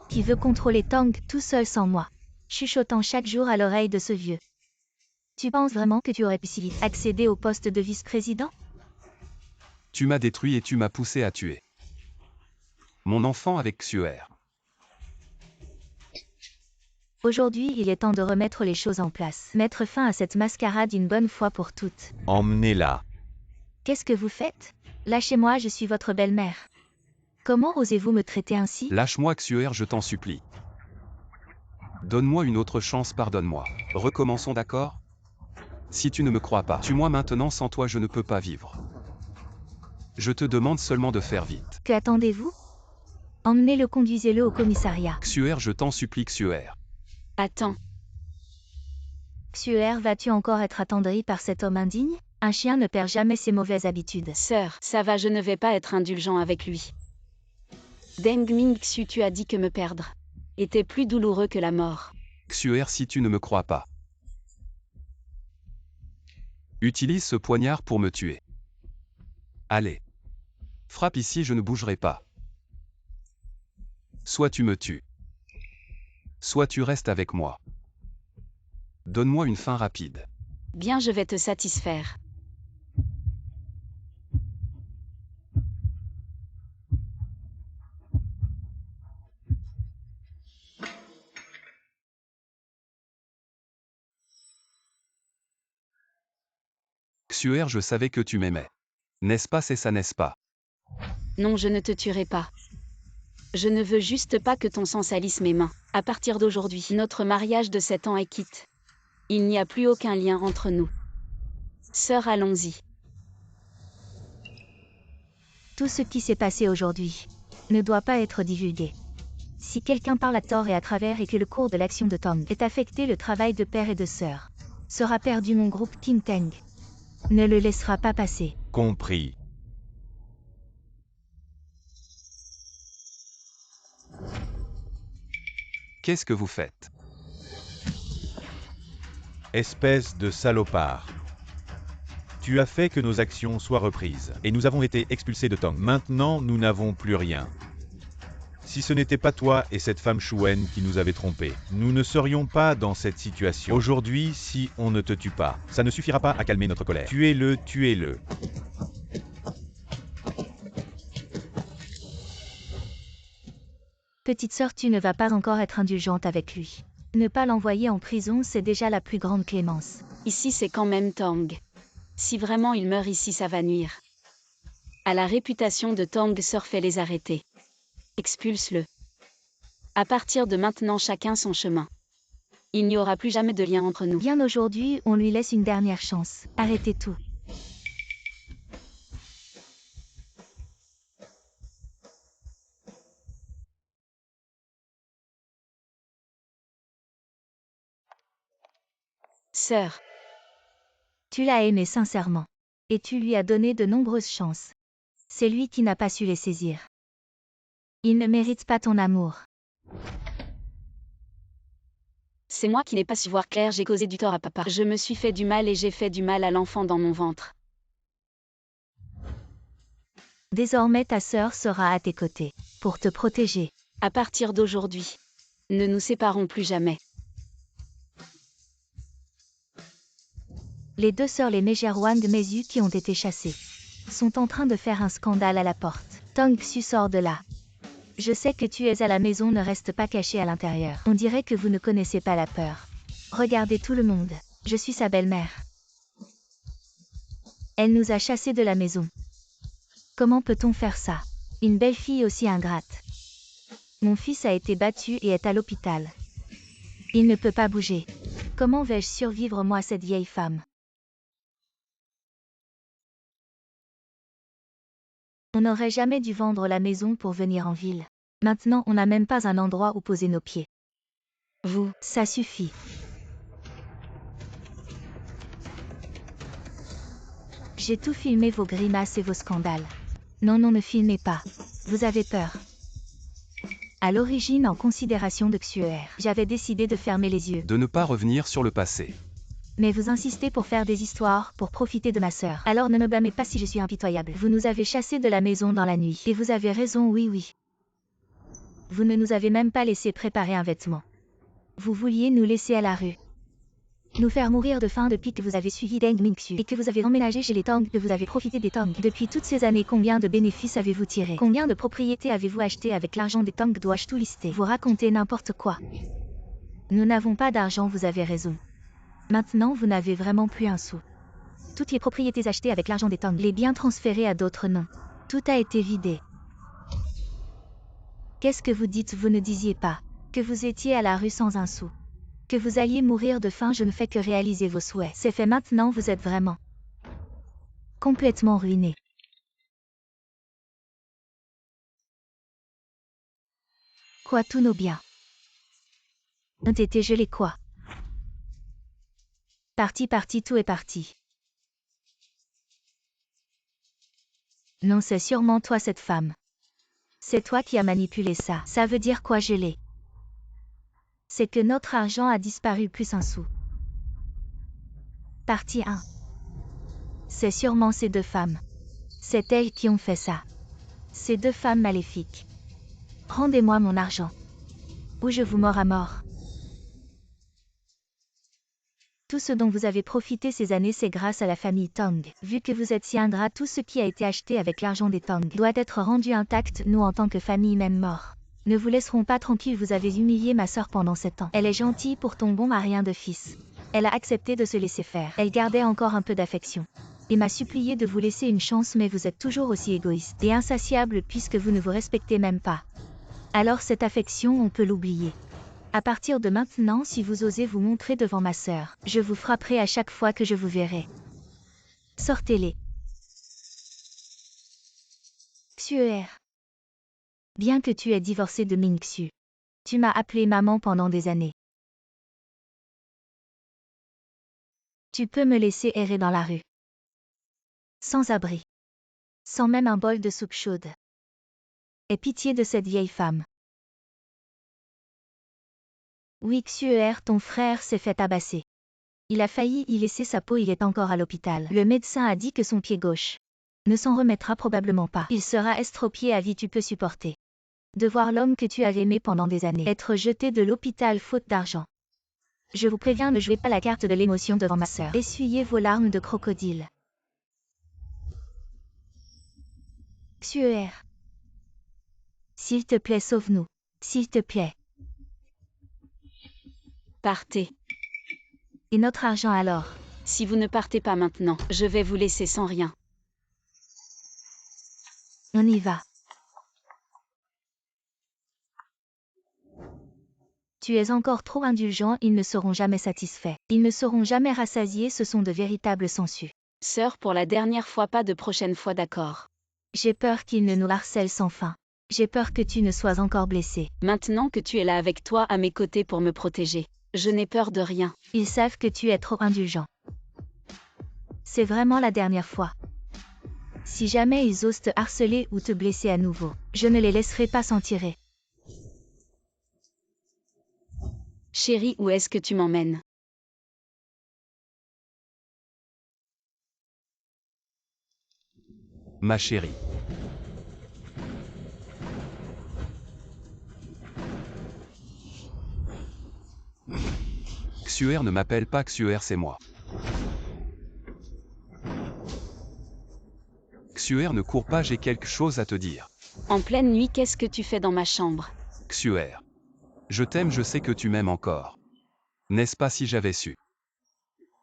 Qui veut contrôler Tang tout seul sans moi. Chuchotant chaque jour à l'oreille de ce vieux. Tu penses vraiment que tu aurais pu si vite accéder au poste de vice-président? Tu m'as détruit et tu m'as poussé à tuer mon enfant avec Xuer. Aujourd'hui, il est temps de remettre les choses en place. Mettre fin à cette mascarade une bonne fois pour toutes. Emmenez-la. Qu'est-ce que vous faites? Lâchez-moi, je suis votre belle-mère. Comment osez-vous me traiter ainsi? Lâche-moi, Xuer, je t'en supplie. Donne-moi une autre chance, pardonne-moi. Recommençons, d'accord? Si tu ne me crois pas, tue-moi maintenant, sans toi je ne peux pas vivre. Je te demande seulement de faire vite. Que attendez-vous? Emmenez-le, conduisez-le au commissariat. Xuer, je t'en supplie, Xuer. Attends, Xuer, vas-tu encore être attendri par cet homme indigne? Un chien ne perd jamais ses mauvaises habitudes. sœur, ça va, je ne vais pas être indulgent avec lui. Deng Ming Xu, tu as dit que me perdre était plus douloureux que la mort. Xuer, si tu ne me crois pas, utilise ce poignard pour me tuer. Allez. Frappe ici, je ne bougerai pas. Soit tu me tues, soit tu restes avec moi. Donne-moi une fin rapide. Bien, je vais te satisfaire. Xuer, je savais que tu m'aimais. N'est-ce pas, c'est ça, n'est-ce pas? Non, je ne te tuerai pas. Je ne veux juste pas que ton sang salisse mes mains. À partir d'aujourd'hui, notre mariage de 7 ans est quitte. Il n'y a plus aucun lien entre nous. Sœur, allons-y. Tout ce qui s'est passé aujourd'hui ne doit pas être divulgué. Si quelqu'un parle à tort et à travers et que le cours de l'action de Tong est affecté, le travail de père et de sœur sera perdu. Mon groupe Team Tang ne le laissera pas passer. Compris. Qu'est-ce que vous faites? Espèce de salopard. Tu as fait que nos actions soient reprises, et nous avons été expulsés de Tong. Maintenant, nous n'avons plus rien. Si ce n'était pas toi et cette femme Chuen qui nous avaient trompés, nous ne serions pas dans cette situation. Aujourd'hui, si on ne te tue pas, ça ne suffira pas à calmer notre colère. Tuez-le, tuez-le. Petite sœur, tu ne vas pas encore être indulgente avec lui. Ne pas l'envoyer en prison, c'est déjà la plus grande clémence. Ici, c'est quand même Tang. Si vraiment il meurt ici, ça va nuire à la réputation de Tang. Sœur, fait les arrêter. Expulse-le. À partir de maintenant, chacun son chemin. Il n'y aura plus jamais de lien entre nous. Bien, aujourd'hui, on lui laisse une dernière chance. Arrêtez tout. Sœur, Tu l'as aimé sincèrement. Et tu lui as donné de nombreuses chances. C'est lui qui n'a pas su les saisir. Il ne mérite pas ton amour. c'est moi qui n'ai pas su voir clair, j'ai causé du tort à papa. Je me suis fait du mal et j'ai fait du mal à l'enfant dans mon ventre. Désormais ta sœur sera à tes côtés, pour te protéger. À partir d'aujourd'hui, ne nous séparons plus jamais. Les deux sœurs les Mejerwang Mesu qui ont été chassées sont en train de faire un scandale à la porte. Tang Xu sort de là. Je sais que tu es à la maison, ne reste pas caché à l'intérieur. On dirait que vous ne connaissez pas la peur. Regardez tout le monde. Je suis sa belle-mère. Elle nous a chassés de la maison. Comment peut-on faire ça? Une belle fille aussi ingrate. Mon fils a été battu et est à l'hôpital. Il ne peut pas bouger. Comment vais-je survivre moi, cette vieille femme? On n'aurait jamais dû vendre la maison pour venir en ville. Maintenant, on n'a même pas un endroit où poser nos pieds. Vous, ça suffit. J'ai tout filmé, vos grimaces et vos scandales. Non, non, ne filmez pas. Vous avez peur. À l'origine, en considération de Xuer, j'avais décidé de fermer les yeux. De ne pas revenir sur le passé. Mais vous insistez pour faire des histoires, pour profiter de ma sœur. Alors ne me blâmez pas si je suis impitoyable. Vous nous avez chassés de la maison dans la nuit. Et vous avez raison, oui, oui. Vous ne nous avez même pas laissé préparer un vêtement. Vous vouliez nous laisser à la rue. Nous faire mourir de faim depuis que vous avez suivi Deng Mingxu et que vous avez emménagé chez les Tang, que vous avez profité des Tang. Depuis toutes ces années, combien de bénéfices avez-vous tiré? Combien de propriétés avez-vous acheté avec l'argent des Tang? Dois-je tout lister? Vous racontez n'importe quoi. Nous n'avons pas d'argent, vous avez raison. Maintenant, vous n'avez vraiment plus un sou. Toutes les propriétés achetées avec l'argent des Tang, les biens transférés à d'autres noms. Tout a été vidé. Qu'est-ce que vous dites? Vous ne disiez pas que vous étiez à la rue sans un sou. Que vous alliez mourir de faim, je ne fais que réaliser vos souhaits. C'est fait maintenant, vous êtes vraiment complètement ruiné. Quoi, tous nos biens ont été gelés, quoi? Parti, tout est parti. Non, c'est sûrement toi, cette femme. C'est toi qui as manipulé ça. Ça veut dire quoi, gelé? C'est que notre argent a disparu, plus un sou. Partie 1. C'est sûrement ces deux femmes. C'est elles qui ont fait ça. Ces deux femmes maléfiques. Rendez-moi mon argent. Ou je vous mords à mort. Tout ce dont vous avez profité ces années, c'est grâce à la famille Tang. Vu que vous êtes si ingrat, tout ce qui a été acheté avec l'argent des Tang doit être rendu intact. Nous, en tant que famille, même mort, ne vous laisserons pas tranquille. Vous avez humilié ma sœur pendant 7 ans. Elle est gentille pour ton bon à rien de fils. Elle a accepté de se laisser faire. Elle gardait encore un peu d'affection. et m'a supplié de vous laisser une chance, mais vous êtes toujours aussi égoïste et insatiable puisque vous ne vous respectez même pas. Alors cette affection, on peut l'oublier. À partir de maintenant, si vous osez vous montrer devant ma sœur, je vous frapperai à chaque fois que je vous verrai. Sortez-les. Xuer. Bien que tu aies divorcé de Ming-Xu, tu m'as appelé maman pendant des années. Tu peux me laisser errer dans la rue. Sans abri. Sans même un bol de soupe chaude. Aie pitié de cette vieille femme. Oui, Xuer, ton frère s'est fait tabasser. Il a failli y laisser sa peau, il est encore à l'hôpital. Le médecin a dit que son pied gauche ne s'en remettra probablement pas. Il sera estropié à vie, tu peux supporter de voir l'homme que tu as aimé pendant des années être jeté de l'hôpital faute d'argent. Je vous préviens, ne jouez pas la carte de l'émotion devant ma sœur. Essuyez vos larmes de crocodile. Xuer. S'il te plaît, sauve-nous. S'il te plaît. Partez. Et notre argent alors? Si vous ne partez pas maintenant, je vais vous laisser sans rien. On y va. Tu es encore trop indulgent, ils ne seront jamais satisfaits. Ils ne seront jamais rassasiés, ce sont de véritables sangsues. Sœur, pour la dernière fois, pas de prochaine fois, d'accord? J'ai peur qu'ils ne nous harcèlent sans fin. J'ai peur que tu ne sois encore blessé. Maintenant que tu es là avec toi à mes côtés pour me protéger, je n'ai peur de rien. Ils savent que tu es trop indulgent. C'est vraiment la dernière fois. Si jamais ils osent te harceler ou te blesser à nouveau, je ne les laisserai pas s'en tirer. Chérie, où est-ce que tu m'emmènes? Ma chérie. Xuer ne m'appelle pas Xuer, c'est moi. Xuer ne court pas, j'ai quelque chose à te dire. En pleine nuit, qu'est-ce que tu fais dans ma chambre? Xuer. Je t'aime, je sais que tu m'aimes encore. N'est-ce pas? Si j'avais su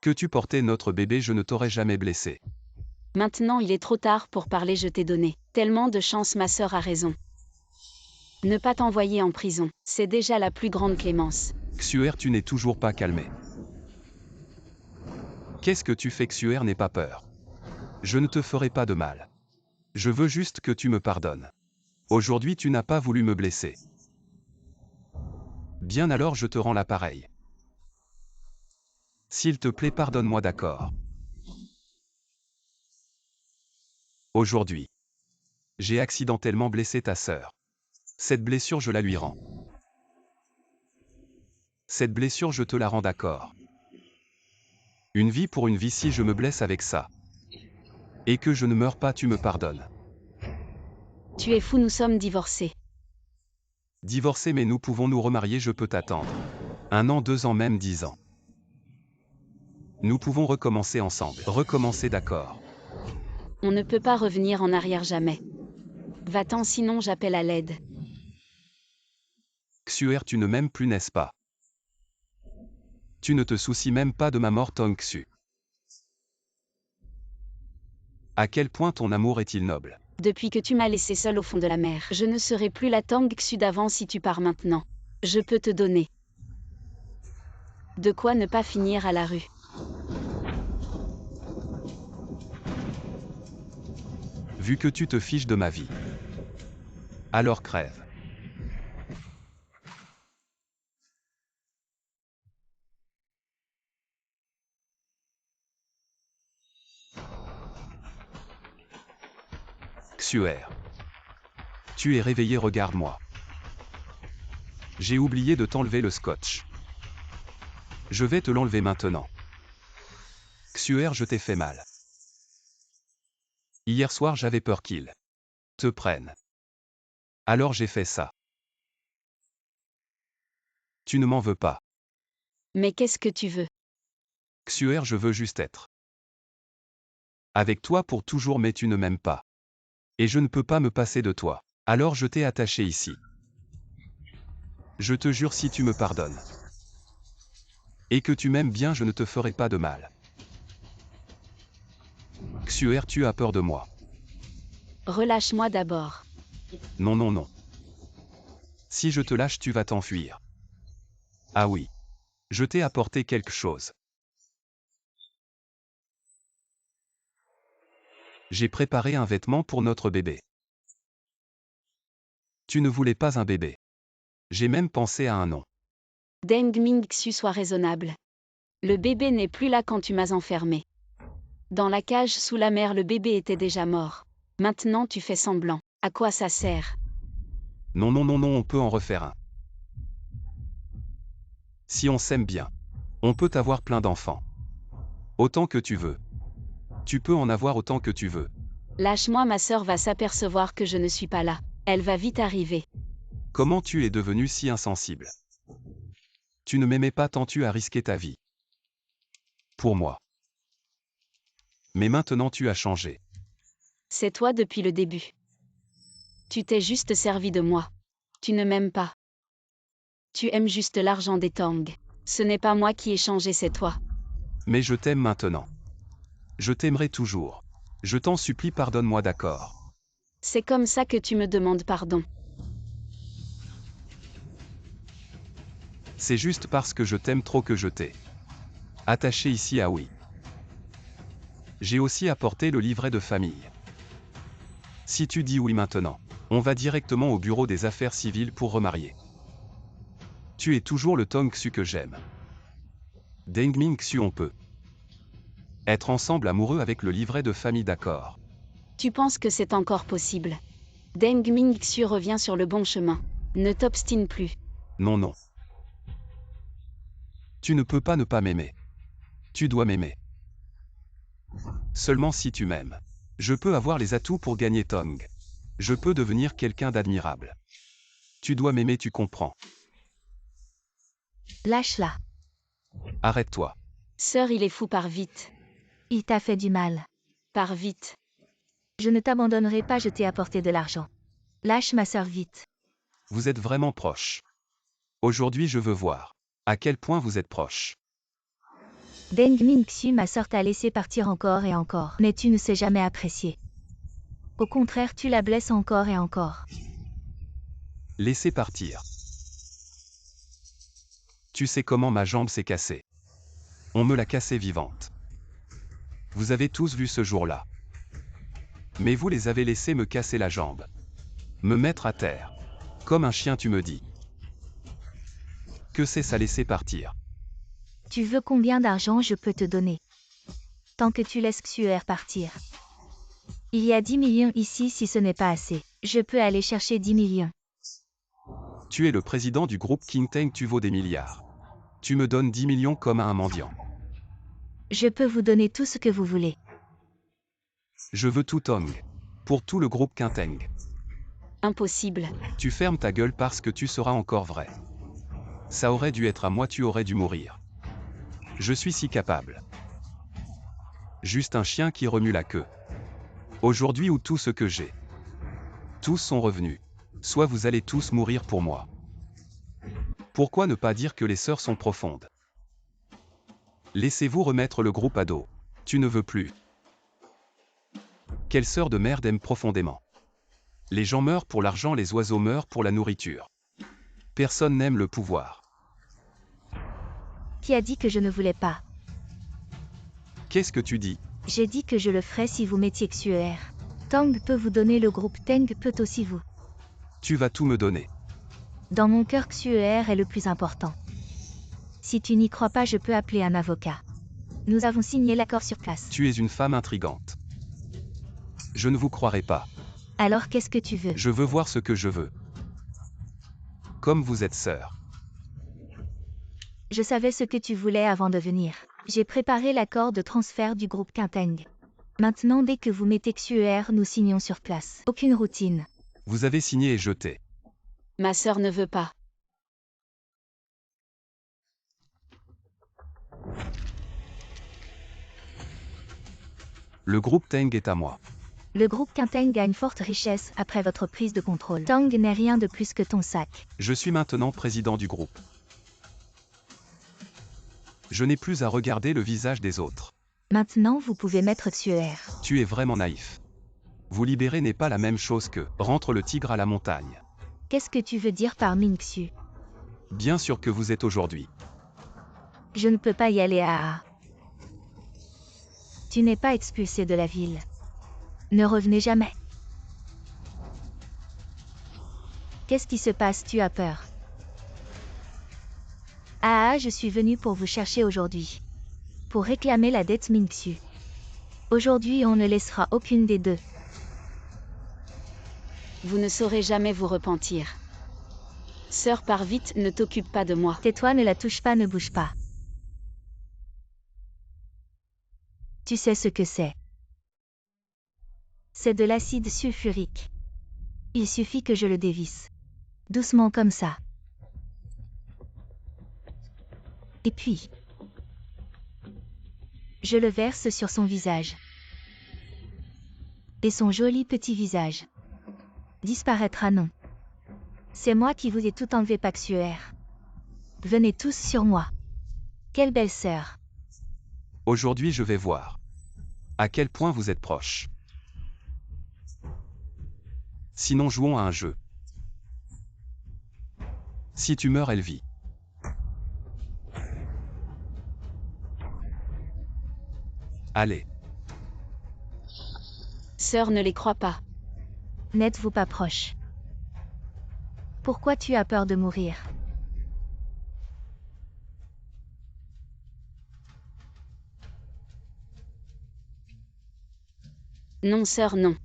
que tu portais notre bébé, je ne t'aurais jamais blessé. Maintenant il est trop tard pour parler, je t'ai donné tellement de chance, ma sœur a raison. Ne pas t'envoyer en prison, c'est déjà la plus grande clémence. Xuer, tu n'es toujours pas calmé. Qu'est-ce que tu fais? Xuer, n'aie pas peur. Je ne te ferai pas de mal. Je veux juste que tu me pardonnes. Aujourd'hui tu n'as pas voulu me blesser. Bien alors je te rends l'appareil. S'il te plaît, pardonne-moi, d'accord? Aujourd'hui, j'ai accidentellement blessé ta sœur. Cette blessure, je la lui rends. Cette blessure, je te la rends, d'accord? Une vie pour une vie, si je me blesse avec ça. Et que je ne meurs pas, tu me pardonnes. Tu es fou, nous sommes divorcés. Divorcés, mais nous pouvons nous remarier, je peux t'attendre. 1 an, 2 ans, même 10 ans. Nous pouvons recommencer ensemble. Recommencer, d'accord? On ne peut pas revenir en arrière jamais. Va-t'en, sinon j'appelle à l'aide. Xuer, tu ne m'aimes plus, n'est-ce pas? Tu ne te soucies même pas de ma mort, Tong-Xu. À quel point ton amour est-il noble? Depuis que tu m'as laissé seule au fond de la mer, je ne serai plus la Tong-Xu d'avant. Si tu pars maintenant, je peux te donner de quoi ne pas finir à la rue. Vu que tu te fiches de ma vie, alors crève. Xuer. Tu es réveillé, regarde-moi. J'ai oublié de t'enlever le scotch. Je vais te l'enlever maintenant. Xuer, je t'ai fait mal. Hier soir, j'avais peur qu'ils te prennent. Alors j'ai fait ça. Tu ne m'en veux pas. Mais qu'est-ce que tu veux? Xuer, je veux juste être avec toi pour toujours, mais tu ne m'aimes pas. Et je ne peux pas me passer de toi. Alors je t'ai attaché ici. Je te jure, si tu me pardonnes et que tu m'aimes bien, je ne te ferai pas de mal. Xuer, tu as peur de moi. Relâche-moi d'abord. Non, non, non. Si je te lâche, tu vas t'enfuir. Ah oui. Je t'ai apporté quelque chose. J'ai préparé un vêtement pour notre bébé. Tu ne voulais pas un bébé. J'ai même pensé à un nom. Deng Mingxu, sois raisonnable. Le bébé n'est plus là quand tu m'as enfermé. Dans la cage sous la mer, le bébé était déjà mort. Maintenant tu fais semblant. À quoi ça sert? Non, non, non, non, on peut en refaire un. Si on s'aime bien, on peut avoir plein d'enfants. Autant que tu veux. Tu peux en avoir autant que tu veux. Lâche-moi, ma sœur va s'apercevoir que je ne suis pas là. Elle va vite arriver. Comment tu es devenu si insensible? Tu ne m'aimais pas tant, tu as risqué ta vie. Pour moi. Mais maintenant tu as changé. C'est toi depuis le début. Tu t'es juste servi de moi. Tu ne m'aimes pas. Tu aimes juste l'argent des Tang. Ce n'est pas moi qui ai changé, c'est toi. Mais je t'aime maintenant. Je t'aimerai toujours. Je t'en supplie, pardonne-moi, d'accord? C'est comme ça que tu me demandes pardon. C'est juste parce que je t'aime trop que je t'ai attaché ici à oui. J'ai aussi apporté le livret de famille. Si tu dis oui maintenant, on va directement au bureau des affaires civiles pour remarier. Tu es toujours le Tong Xu que j'aime. Deng Mingxu, on peut être ensemble amoureux avec le livret de famille, d'accord? Tu penses que c'est encore possible? Deng Mingxu revient sur le bon chemin. Ne t'obstine plus. Non, non. Tu ne peux pas ne pas m'aimer. Tu dois m'aimer. Seulement si tu m'aimes. Je peux avoir les atouts pour gagner Tong. Je peux devenir quelqu'un d'admirable. Tu dois m'aimer, tu comprends. Lâche-la. Arrête-toi. Sœur, il est fou, pars vite. Il t'a fait du mal. Pars vite. Je ne t'abandonnerai pas, je t'ai apporté de l'argent. Lâche ma sœur vite. Vous êtes vraiment proches. Aujourd'hui, je veux voir à quel point vous êtes proches. Deng Mingxu, ma sœur t'a laissé partir encore et encore, mais tu ne sais jamais apprécier. Au contraire, tu la blesses encore et encore. Laissez partir. Tu sais comment ma jambe s'est cassée. On me l'a cassée vivante. Vous avez tous vu ce jour-là. Mais vous les avez laissés me casser la jambe. Me mettre à terre. Comme un chien, tu me dis. Que c'est ça, laisser partir? Tu veux combien d'argent je peux te donner? Tant que tu laisses Xuer partir. Il y a 10 millions ici, si ce n'est pas assez. Je peux aller chercher 10 millions. Tu es le président du groupe King Tang, tu vaux des milliards. Tu me donnes 10 millions comme à un mendiant. Je peux vous donner tout ce que vous voulez. Je veux tout Tong. Pour tout le groupe Quinteng. Impossible. Tu fermes ta gueule parce que tu seras encore vrai. Ça aurait dû être à moi, tu aurais dû mourir. Je suis si capable. Juste un chien qui remue la queue. Aujourd'hui ou tout ce que j'ai. Tous sont revenus. Soit vous allez tous mourir pour moi. Pourquoi ne pas dire que les sœurs sont profondes? Laissez-vous remettre le groupe à dos. Tu ne veux plus. Quelle sœur de merde aime profondément? Les gens meurent pour l'argent, les oiseaux meurent pour la nourriture. Personne n'aime le pouvoir. Qui a dit que je ne voulais pas? Qu'est-ce que tu dis? J'ai dit que je le ferais si vous mettiez Xuer. Tang peut vous donner, le groupe Teng peut aussi vous. Tu vas tout me donner. Dans mon cœur, Xuer est le plus important. Si tu n'y crois pas, je peux appeler un avocat. Nous avons signé l'accord sur place. Tu es une femme intrigante. Je ne vous croirai pas. Alors qu'est-ce que tu veux? Je veux voir ce que je veux. Comme vous êtes sœurs. Je savais ce que tu voulais avant de venir. J'ai préparé l'accord de transfert du groupe Quinteng. Maintenant, dès que vous mettez Xuer, nous signons sur place. Aucune routine. Vous avez signé et jeté. Ma sœur ne veut pas. Le groupe Teng est à moi. Le groupe Quinteng a une forte richesse après votre prise de contrôle. Tang n'est rien de plus que ton sac. Je suis maintenant président du groupe. Je n'ai plus à regarder le visage des autres. Maintenant vous pouvez mettre Xuer. Tu es vraiment naïf. Vous libérer n'est pas la même chose que rentre le tigre à la montagne. Qu'est-ce que tu veux dire par Mingxu? Bien sûr que vous êtes aujourd'hui. Je ne peux pas y aller à... Tu n'es pas expulsé de la ville. Ne revenez jamais. Qu'est-ce qui se passe? Tu as peur? Ah, je suis venu pour vous chercher aujourd'hui. Pour réclamer la dette Mingxu. Aujourd'hui on ne laissera aucune des deux. Vous ne saurez jamais vous repentir. Sœur, pars vite, ne t'occupe pas de moi. Tais-toi, ne la touche pas, ne bouge pas. Tu sais ce que c'est. C'est de l'acide sulfurique. Il suffit que je le dévisse. Doucement comme ça. Et puis, je le verse sur son visage. Et son joli petit visage disparaîtra, non. C'est moi qui vous ai tout enlevé, Paxuer. Venez tous sur moi. Quelle belle sœur. Aujourd'hui je vais voir à quel point vous êtes proches. Sinon jouons à un jeu. Si tu meurs, elle vit. Allez. Sœur, ne les crois pas. N'êtes-vous pas proche? Pourquoi tu as peur de mourir? Non, sœur, non.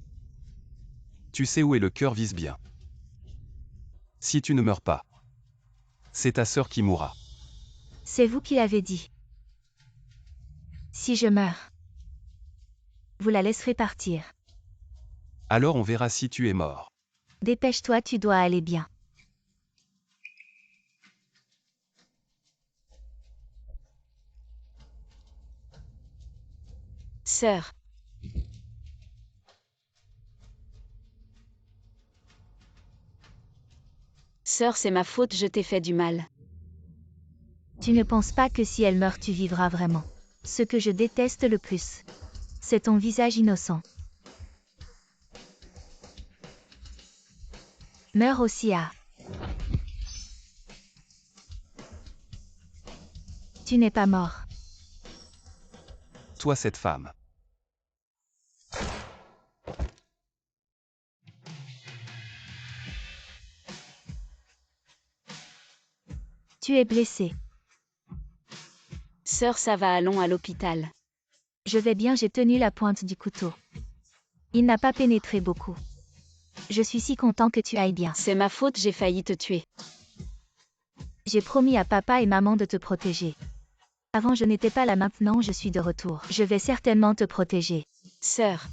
Tu sais où est le cœur vise bien. Si tu ne meurs pas, c'est ta sœur qui mourra. C'est vous qui l'avez dit. Si je meurs, vous la laisserez partir. Alors on verra si tu es mort. Dépêche-toi, tu dois aller bien. Sœur. Sœur, c'est ma faute, je t'ai fait du mal. Tu ne penses pas que si elle meurt tu vivras vraiment. Ce que je déteste le plus, c'est ton visage innocent. Meurs aussi à... Tu n'es pas mort. Toi cette femme. Tu es blessé. Sœur, ça va, allons à l'hôpital. Je vais bien, j'ai tenu la pointe du couteau. Il n'a pas pénétré beaucoup. Je suis si content que tu ailles bien. C'est ma faute, j'ai failli te tuer. J'ai promis à papa et maman de te protéger. Avant je n'étais pas là, maintenant je suis de retour. Je vais certainement te protéger. Sœur.